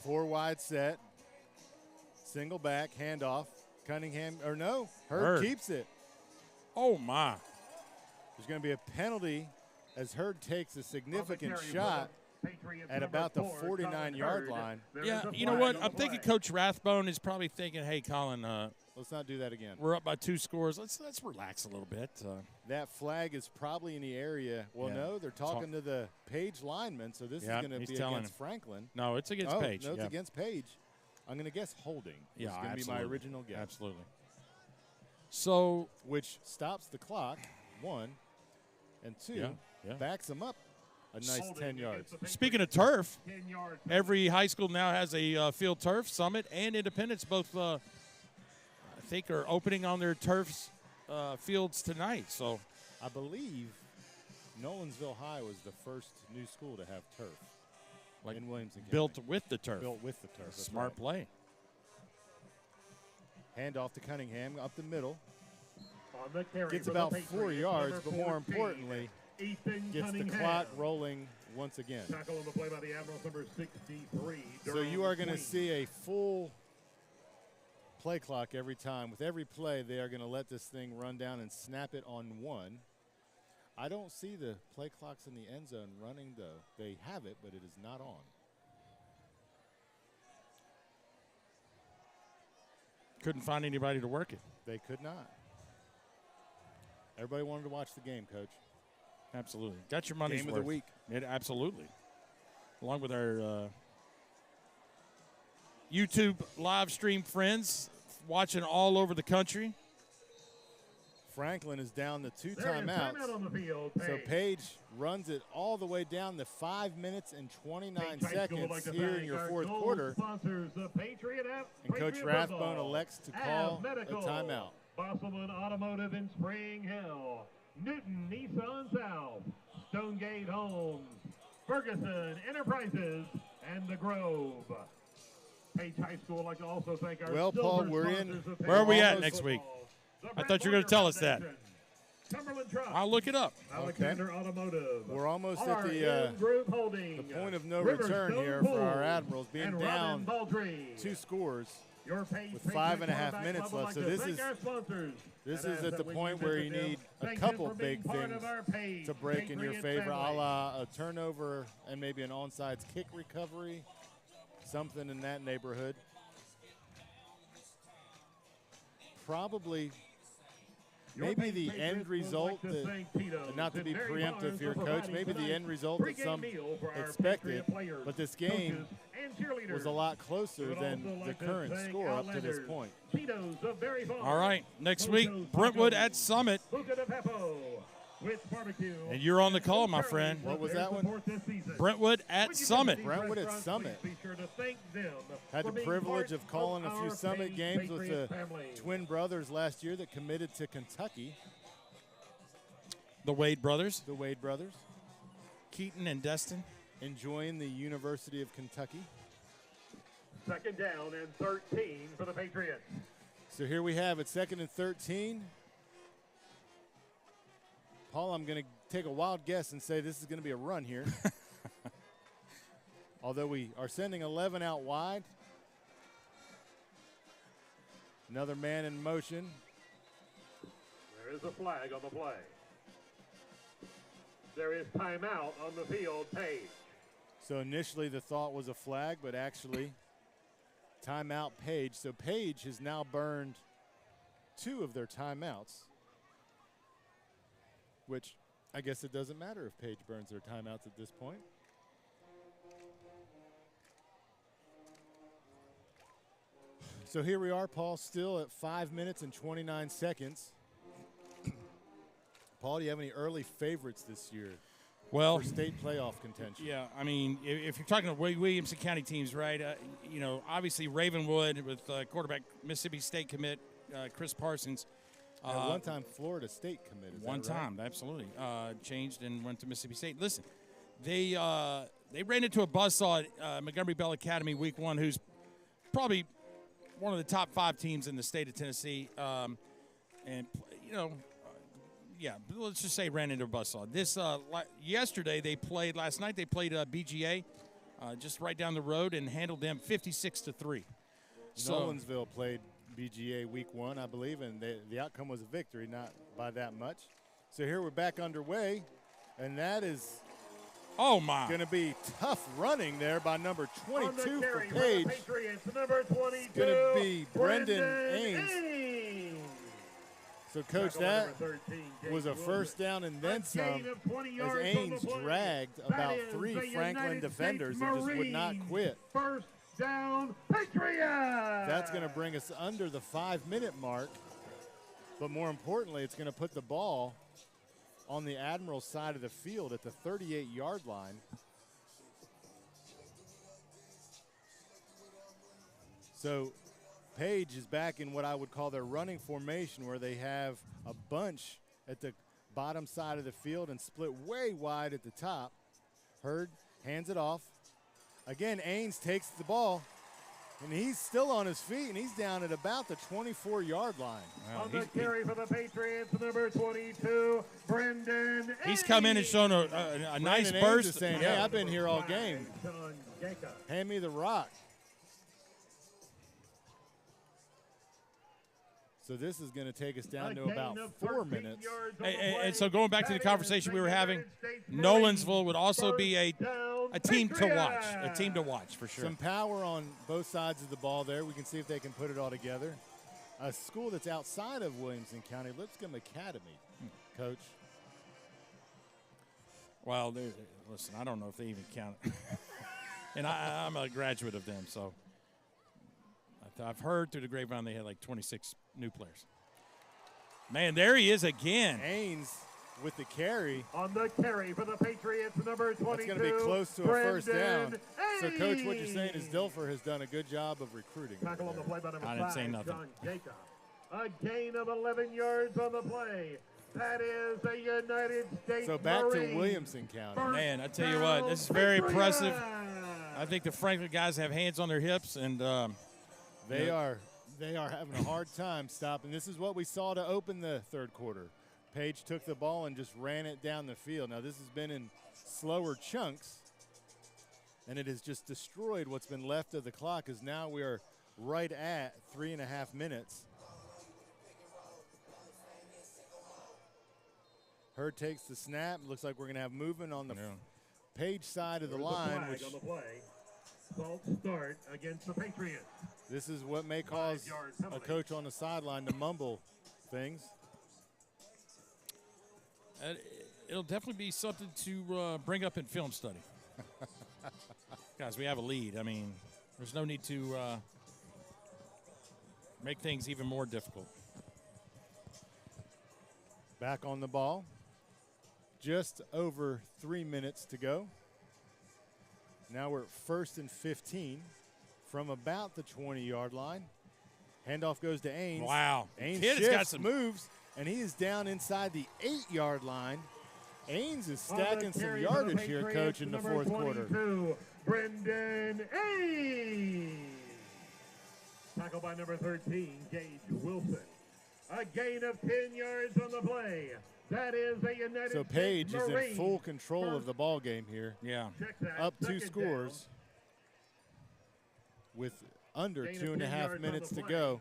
4 wide set. Single back, handoff. Cunningham, or no, Hurd keeps it. Oh, my. There's going to be a penalty as Hurd takes a significant shot at about the 49-yard line. Yeah, you know what? I'm thinking Coach Rathbone is probably thinking, hey, Colin, let's not do that again. We're up by 2 scores. Let's relax a little bit. That flag is probably in the area. Well, no, they're talking to the Page lineman, so this is going to be against Franklin. No, it's against Page. No, it's against Page. I'm going to guess holding. Yeah, it's going to be my original guess. Absolutely. So, which stops the clock, 1, and 2, backs them up a nice 10 yards. Speaking of turf, every high school now has a field turf. Summit and Independence both, I think, are opening on their turfs fields tonight. So, I believe Nolensville High was the first new school to have turf. Like in Williamson County. Built with the turf. Built with the turf. Smart play. Hand off to Cunningham up the middle. On the carry gets about 4 yards, but more importantly, gets the clock rolling once again. Tackle on the play by the Admirals, number 63. So you are going to see a full play clock every time. With every play, they are going to let this thing run down and snap it on 1. I don't see the play clocks in the end zone running, though. They have it, but it is not on. Couldn't find anybody to work it. They could not. Everybody wanted to watch the game, Coach. Absolutely. Got your money's Game worth. of the week. Absolutely. Along with our YouTube live stream friends watching all over the country. Franklin is down to 2 There is timeouts. timeout on the field. So Page runs it all the way down to 5 minutes and 29 seconds here in your fourth quarter. Sponsors, the Patriot And Coach Rathbone elects to call a timeout. Bosselman Automotive in Spring Hill. Newton Nissan South. Stonegate Homes. Ferguson Enterprises. And the Grove. Page High School would like to also thank our Well, Paul, we're in. Where are we at next week? I thought you were going to tell us that. I'll look it up. Alexander Automotive. We're almost at the point of no return here for our Admirals, being down 2 scores with 5.5 minutes left. So this is at the point where you need a couple big things to break in your favor, a la a turnover and maybe an onside kick recovery, something in that neighborhood. Probably maybe the end result, not to be preemptive here, Coach, maybe the end result that some expected, but this game was a lot closer than the current score up to this point. All right, next week, Brentwood at Summit. And you're on the call, my friend. What was that one? Brentwood at Summit. Brentwood at Summit. Had the privilege of calling a few Summit games with the twin brothers last year that committed to Kentucky. The Wade brothers. The Wade brothers. Keaton and Destin. Enjoying the University of Kentucky. 2nd down and 13 for the Patriots. So here we have it, 2nd and 13. Paul, I'm going to take a wild guess and say this is going to be a run here. Although we are sending 11 out wide. Another man in motion. There is a flag on the play. There is timeout on the field, Page. So initially the thought was a flag, but actually timeout Page. So Page has now burned 2 of their timeouts, which I guess it doesn't matter if Page burns their timeouts at this point. So here we are, Paul, still at 5 minutes and 29 seconds. Paul, do you have any early favorites this year for state playoff contention? Yeah, I mean, if you're talking about Williamson County teams, right, obviously Ravenwood with quarterback Mississippi State commit Chris Parsons. At one time, Florida State committed. One time, absolutely. Changed and went to Mississippi State. Listen, they ran into a buzzsaw at Montgomery Bell Academy week 1, who's probably one of the top 5 teams in the state of Tennessee. Let's just say ran into a buzzsaw. Last night they played BGA just right down the road and handled them 56-3. Nolensville played BGA week 1, I believe, and the outcome was a victory, not by that much. So here we're back underway, and that is going to be tough running there by number 22 for Page. Number 22, it's going to be Brendan Ains. So, Coach, that was a first down and then some as Ains dragged about 3 Franklin defenders and just would not quit. First down, Patriots! That's going to bring us under the 5-minute mark. But more importantly, it's going to put the ball on the Admiral side of the field at the 38-yard line. So Page is back in what I would call their running formation, where they have a bunch at the bottom side of the field and split way wide at the top. Hurd hands it off. Again, Ains takes the ball, and he's still on his feet, and he's down at about the 24-yard line. On the carry for the Patriots, number 22, Brendan Ains. He's come in and shown a nice Ains burst. Is saying, hey, I've been here all game. Hand me the rock. So this is going to take us down to about 4 minutes. And so going back to the conversation we were having, Nolansville would also be a team to watch. A team to watch for sure. Some power on both sides of the ball there. We can see if they can put it all together. A school that's outside of Williamson County, Lipscomb Academy, Coach. Well, listen, I don't know if they even count it. And I'm a graduate of them, so I've heard through the grapevine they had like 26 new players. Man, there he is again. Ains with the carry. On the carry for the Patriots, number 22. That's going to be close to a first down. So, Coach, what you're saying is Dilfer has done a good job of recruiting. Tackle on the play by number 5. I didn't say nothing. John Jacob. A gain of 11 yards on the play. That is a United States So back Marine. to Williamson County. Man, I tell you what, this is very impressive. I think the Franklin guys have hands on their hips, and They are having a hard time stopping. This is what we saw to open the third quarter. Page took the ball and just ran it down the field. Now this has been in slower chunks, and it has just destroyed what's been left of the clock, as now we are right at 3.5 minutes. Hurd takes the snap. Looks like we're going to have movement on the Page side of the line. Which on the play. False start against the Patriots. This is what may cause a coach on the sideline to mumble things. It'll definitely be something to bring up in film study. Guys, we have a lead. I mean, there's no need to make things even more difficult. Back on the ball. Just over 3 minutes to go. Now we're at 1st and 15 from about the 20-yard line. Handoff goes to Ains. Wow. Ains Kid shifts, got some moves, and he is down inside the 8-yard line. Ains is stacking some yardage here, Coach, in the fourth quarter. Brendan Ains. Tackle by number 13, Gage Wilson. A gain of 10 yards on the play. That is a United So Page States is in Marine. full control of the ball game here. Yeah. Up 2 scores with under 2.5 minutes to go.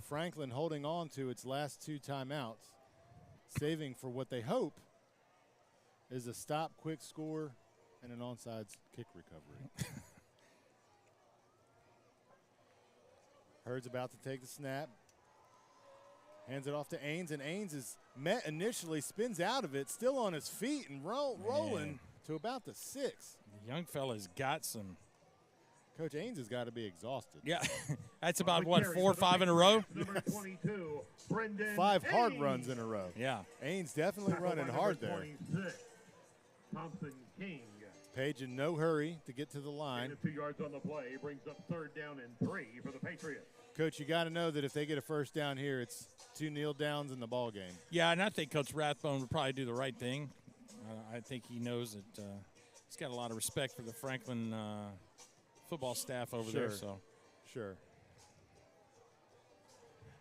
Franklin holding on to its last 2 timeouts, saving for what they hope is a stop, quick score, and an onside kick recovery. Hurd's about to take the snap. Hands it off to Ains, and Ains is met initially, spins out of it, still on his feet and rolling to about the 6. The young fella's got some. Coach Ains has got to be exhausted. Yeah, that's about, what, 4 or 5 in a row? Number 22, Brendan 5 hard Ains. runs in a row. Yeah. Ains definitely Tackle running by hard number there. 26, Thompson King. Page in no hurry to get to the line. 2 yards on the play brings up 3rd down and 3 for the Patriots. Coach, you got to know that if they get a first down here, it's 2 kneel downs in the ball game. Yeah, and I think Coach Rathbone would probably do the right thing. I think he knows that he's got a lot of respect for the Franklin football staff over there. So, sure.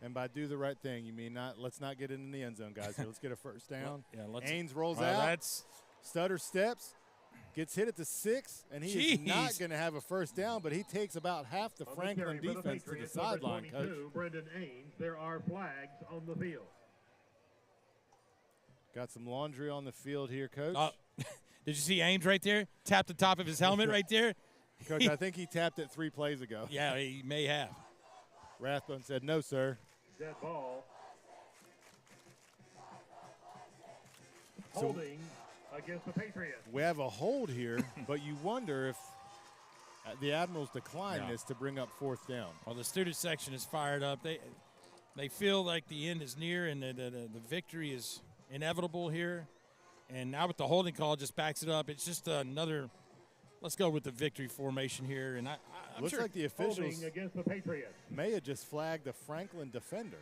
And by do the right thing, you mean let's not get in the end zone, guys. Here, let's get a first down. Ains rolls out. That's Stutter steps. Gets hit at the 6, and he is not going to have a first down, but he takes about half the Franklin defense to the sideline, Coach. Brendan Ains, there are flags on the field. Got some laundry on the field here, Coach. Did you see Ains right there? Tap the top of his helmet right there? Coach, I think he tapped it 3 plays ago. Yeah, he may have. Rathbone said, no, sir. Dead ball. Holding against the Patriots. We have a hold here, but you wonder if the Admirals decline this to bring up 4th down. Well, the student section is fired up. They feel like the end is near and the victory is inevitable here. And now with the holding call, just backs it up. It's just another. Let's go with the victory formation here. And I'm looks sure like the officials against the Patriots may have just flagged the Franklin defender.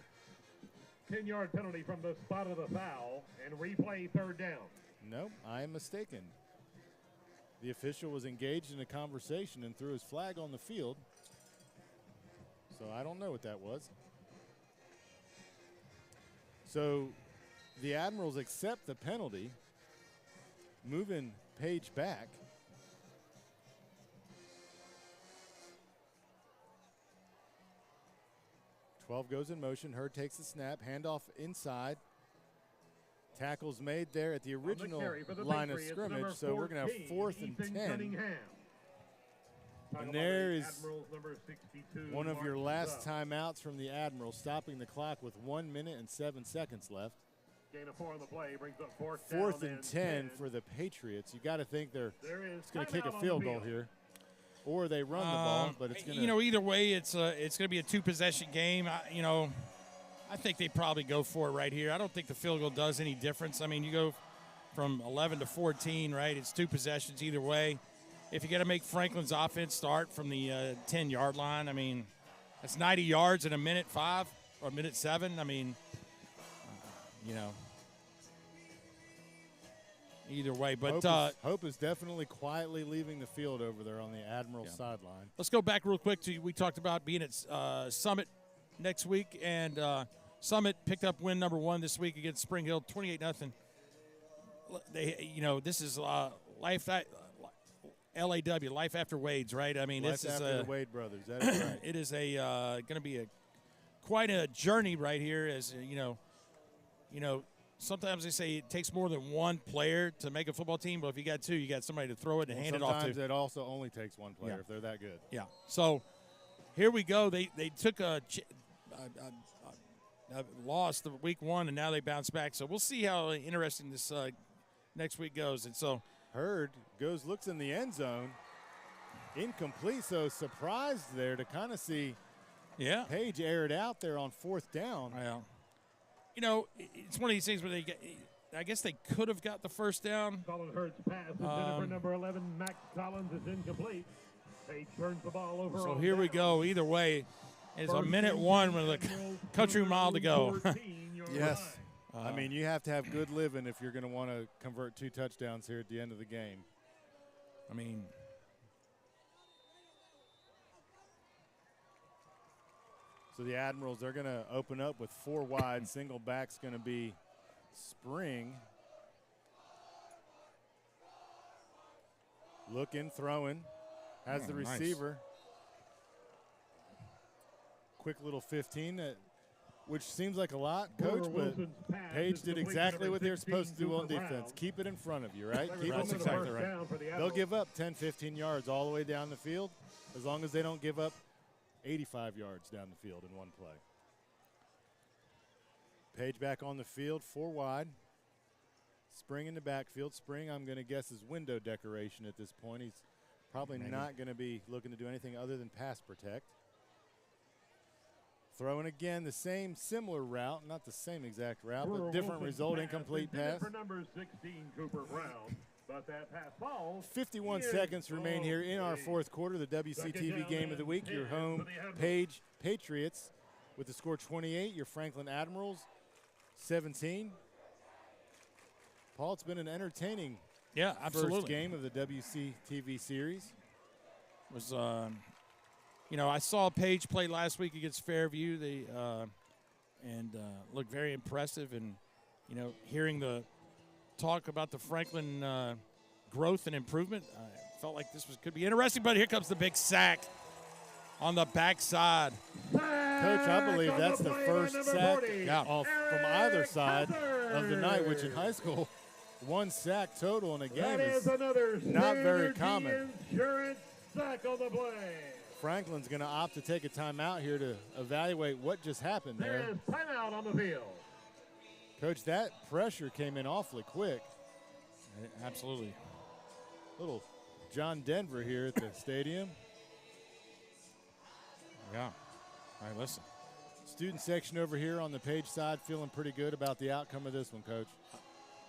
10-yard penalty from the spot of the foul and replay 3rd down. No, I am mistaken. The official was engaged in a conversation and threw his flag on the field. So I don't know what that was. So the Admirals accept the penalty, moving Page back. 12 goes in motion. Hurd takes the snap. Handoff inside. Tackles made there at the original line of scrimmage, so we're going to have 4th and 10. And there is one of your last timeouts from the Admirals, stopping the clock with 1 minute and 7 seconds left. Gain of 4 on the play brings up 4th and 10 for the Patriots. You got to think they're going to kick a field goal here, or they run the ball. But it's going to, either way, it's going to be a 2-possession game. I think they probably go for it right here. I don't think the field goal does any difference. I mean, you go from 11 to 14, right? It's 2 possessions either way. If you got to make Franklin's offense start from the 10-yard line, I mean, that's 90 yards in a minute 5 or a minute 7. I mean, either way. But Hope is definitely quietly leaving the field over there on the Admiral sideline. Let's go back real quick to we talked about being at Summit next week, and Summit picked up win number 1 this week against Spring Hill, 28-0. This is LAW, Life After Wade's, right? I mean, Life this is after the Wade brothers. That is right. It is going to be quite a journey right here. As sometimes they say it takes more than one player to make a football team, but if you got 2, you got somebody to throw it and hand it off to. Sometimes it also only takes one player if they're that good. Yeah. So here we go. They took a loss the week 1, and now they bounce back. So we'll see how interesting this next week goes. And so Hurd looks in the end zone, incomplete. So surprised there to kind of see Page air it out there on 4th down. Well, it's one of these things where I guess they could have got the first down. Colin Hurd's pass intended for number 11, Max Collins, is incomplete. Page turns the ball over. So here we go. Either way, it's a minute 1 with a country mile to go. Yes. I mean, you have to have good living if you're going to want to convert 2 touchdowns here at the end of the game. I mean, so the Admirals, they're going to open up with 4 wide. Single back's going to be Spring. Looking, throwing. Has the receiver. Nice. Quick little 15, which seems like a lot, Coach, but Page did exactly what they're supposed to do on defense. Keep it in front of you, right? That's exactly right. They'll give up 10, 15 yards all the way down the field as long as they don't give up 85 yards down the field in one play. Page back on the field, 4 wide. Spring in the backfield. Spring, I'm going to guess, is window decoration at this point. He's probably not going to be looking to do anything other than pass protect. Throwing again the same similar route, not the same exact route, but different result, incomplete pass. For number 16, Cooper Brown, but that pass falls. 51 seconds remain here in our 4th quarter, the WCTV game of the week. Your home Page Patriots with the score 28, your Franklin Admirals 17. Paul, it's been an entertaining first game of the WCTV series. It was I saw Page play last week against Fairview. They looked very impressive. And, hearing the talk about the Franklin growth and improvement, I felt like this could be interesting. But here comes the big sack on the backside. Coach, I believe that's the first sack from either side of the night, which in high school, 1 sack total in a game is not very common. Insurance sack on the play. Franklin's going to opt to take a timeout here to evaluate what just happened there. There is timeout on the field. Coach, that pressure came in awfully quick. Absolutely. Little John Denver here at the stadium. Yeah. All right, listen. Student section over here on the Page side feeling pretty good about the outcome of this one, Coach.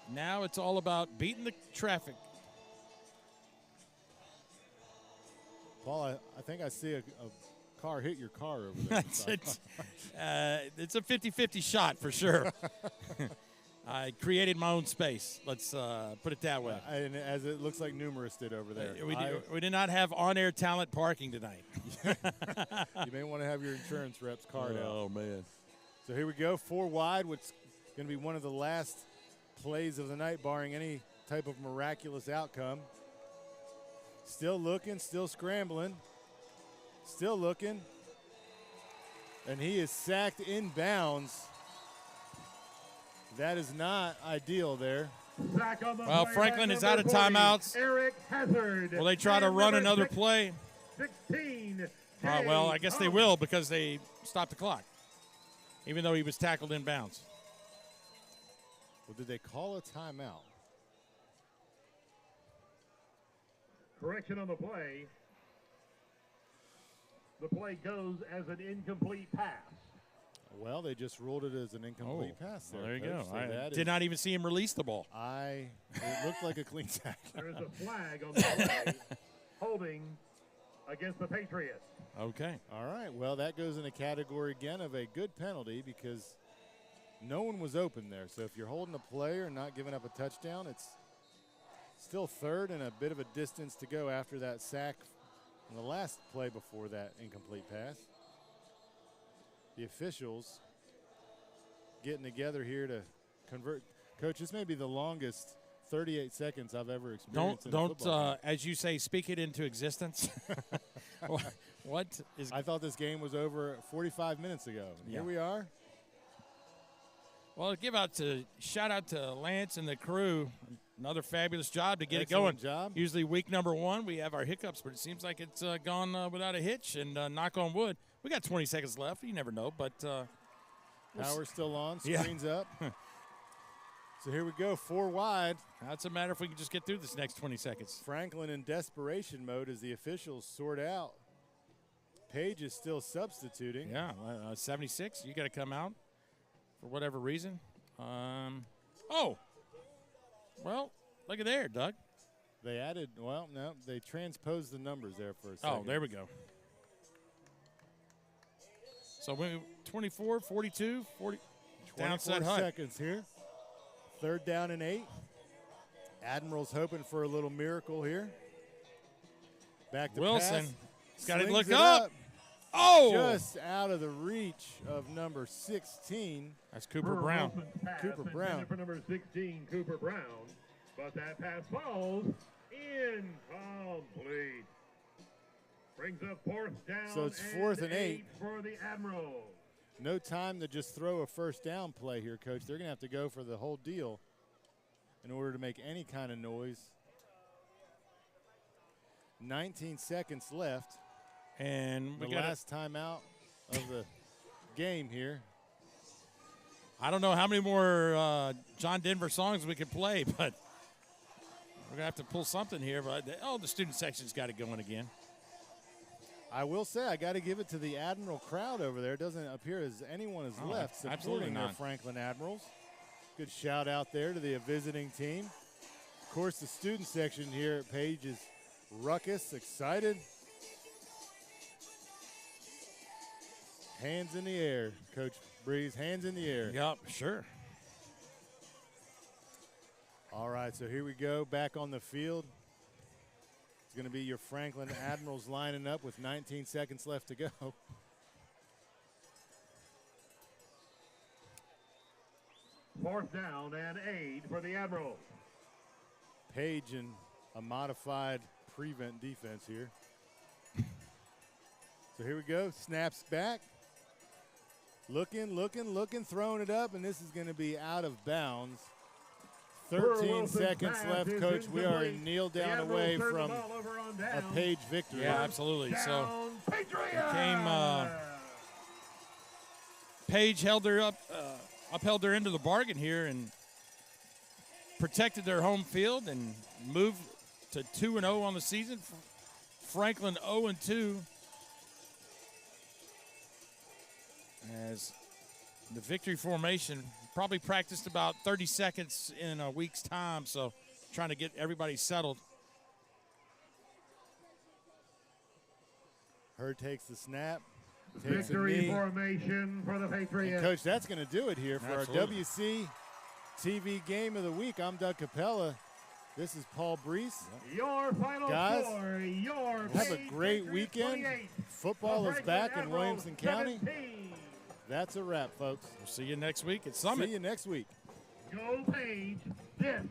Now it's all about beating the traffic. Paul, I think I see a car hit your car over there. It's a 50-50 shot for sure. I created my own space. Let's put it that way. And as it looks like Numerous did over there. We did not have on-air talent parking tonight. You may want to have your insurance rep's card out. Oh, man. So here we go, 4 wide, which is going to be one of the last plays of the night, barring any type of miraculous outcome. Still looking, still scrambling, still looking. And he is sacked inbounds. That is not ideal there. Well, Franklin is out of timeouts. Eric Hazard. Will they try to run another play? 16. Well, I guess they will because they stopped the clock, even though he was tackled inbounds. Well, did they call a timeout? Correction on the play. The play goes as an incomplete pass. Well, they just ruled it as an incomplete pass there. There you Coach. go. So I did not even see him release the ball. It looked like a clean tackle. There is a flag on the play holding against the Patriots. Okay. All right. Well, that goes in a category again of a good penalty because no one was open there. So if you're holding a player and not giving up a touchdown, it's still third and a bit of a distance to go after that sack on the last play before that incomplete pass. The officials getting together here to convert. Coach, this may be the longest 38 seconds I've ever experienced in a football game. As you say, speak it into existence. What is? I thought this game was over 45 minutes ago. Here we are. Well, shout out to Lance and the crew. Another fabulous job to get it going. Job. Usually week number 1 we have our hiccups, but it seems like it's gone without a hitch. And knock on wood, we got 20 seconds left. You never know, but power's still on. Screen's up. So here we go, 4 wide. That's a matter if we can just get through this next 20 seconds. Franklin in desperation mode as the officials sort out. Page is still substituting. Yeah, 76. You got to come out for whatever reason. Well, look at there, Doug. They added, they transposed the numbers there for a second. Oh, there we go. So we 24, 42, 40. Downside hut. Seconds here. 3rd down and 8. Admiral's hoping for a little miracle here. Back to Wilson. Pass. He's got to Slings look it up. Oh! Just out of the reach of number 16. That's Cooper Brown. Cooper Brown. For number 16, Cooper Brown. But that pass falls incomplete. Brings up 4th down. So it's 4th and 8 for the Admiral. No time to just throw a first down play here, Coach. They're going to have to go for the whole deal in order to make any kind of noise. 19 seconds left. And the last timeout of the game here. I don't know how many more John Denver songs we can play, but we're going to have to pull something here. But the student section's got it going again. I will say I got to give it to the Admiral crowd over there. It doesn't appear as anyone is left supporting their Franklin Admirals. Good shout out there to the visiting team. Of course, the student section here at Page is ruckus, excited. Hands in the air, Coach Breece, hands in the air. Yep, sure. All right, so here we go, back on the field. It's going to be your Franklin Admirals lining up with 19 seconds left to go. Fourth down and 8 for the Admirals. Page in a modified prevent defense here. So here we go, snaps back. Looking, throwing it up, and this is going to be out of bounds. 13 seconds left, Coach. We are a kneel down away from a Page victory. Yeah, absolutely. So it came. Page held her up, upheld their end of the bargain here, and protected their home field and moved to 2-0 on the season. Franklin 0-2. As the victory formation probably practiced about 30 seconds in a week's time, so trying to get everybody settled. Hurd takes the snap. Victory formation for the Patriots. And Coach, that's going to do it here for Absolutely. our WC TV Game of the Week. I'm Doug Capella. This is Paul Breece. Your final score, your have a great weekend. Football is back in Williamson County. 17. That's a wrap, folks. We'll see you next week at Summit. See you next week. Go Page. This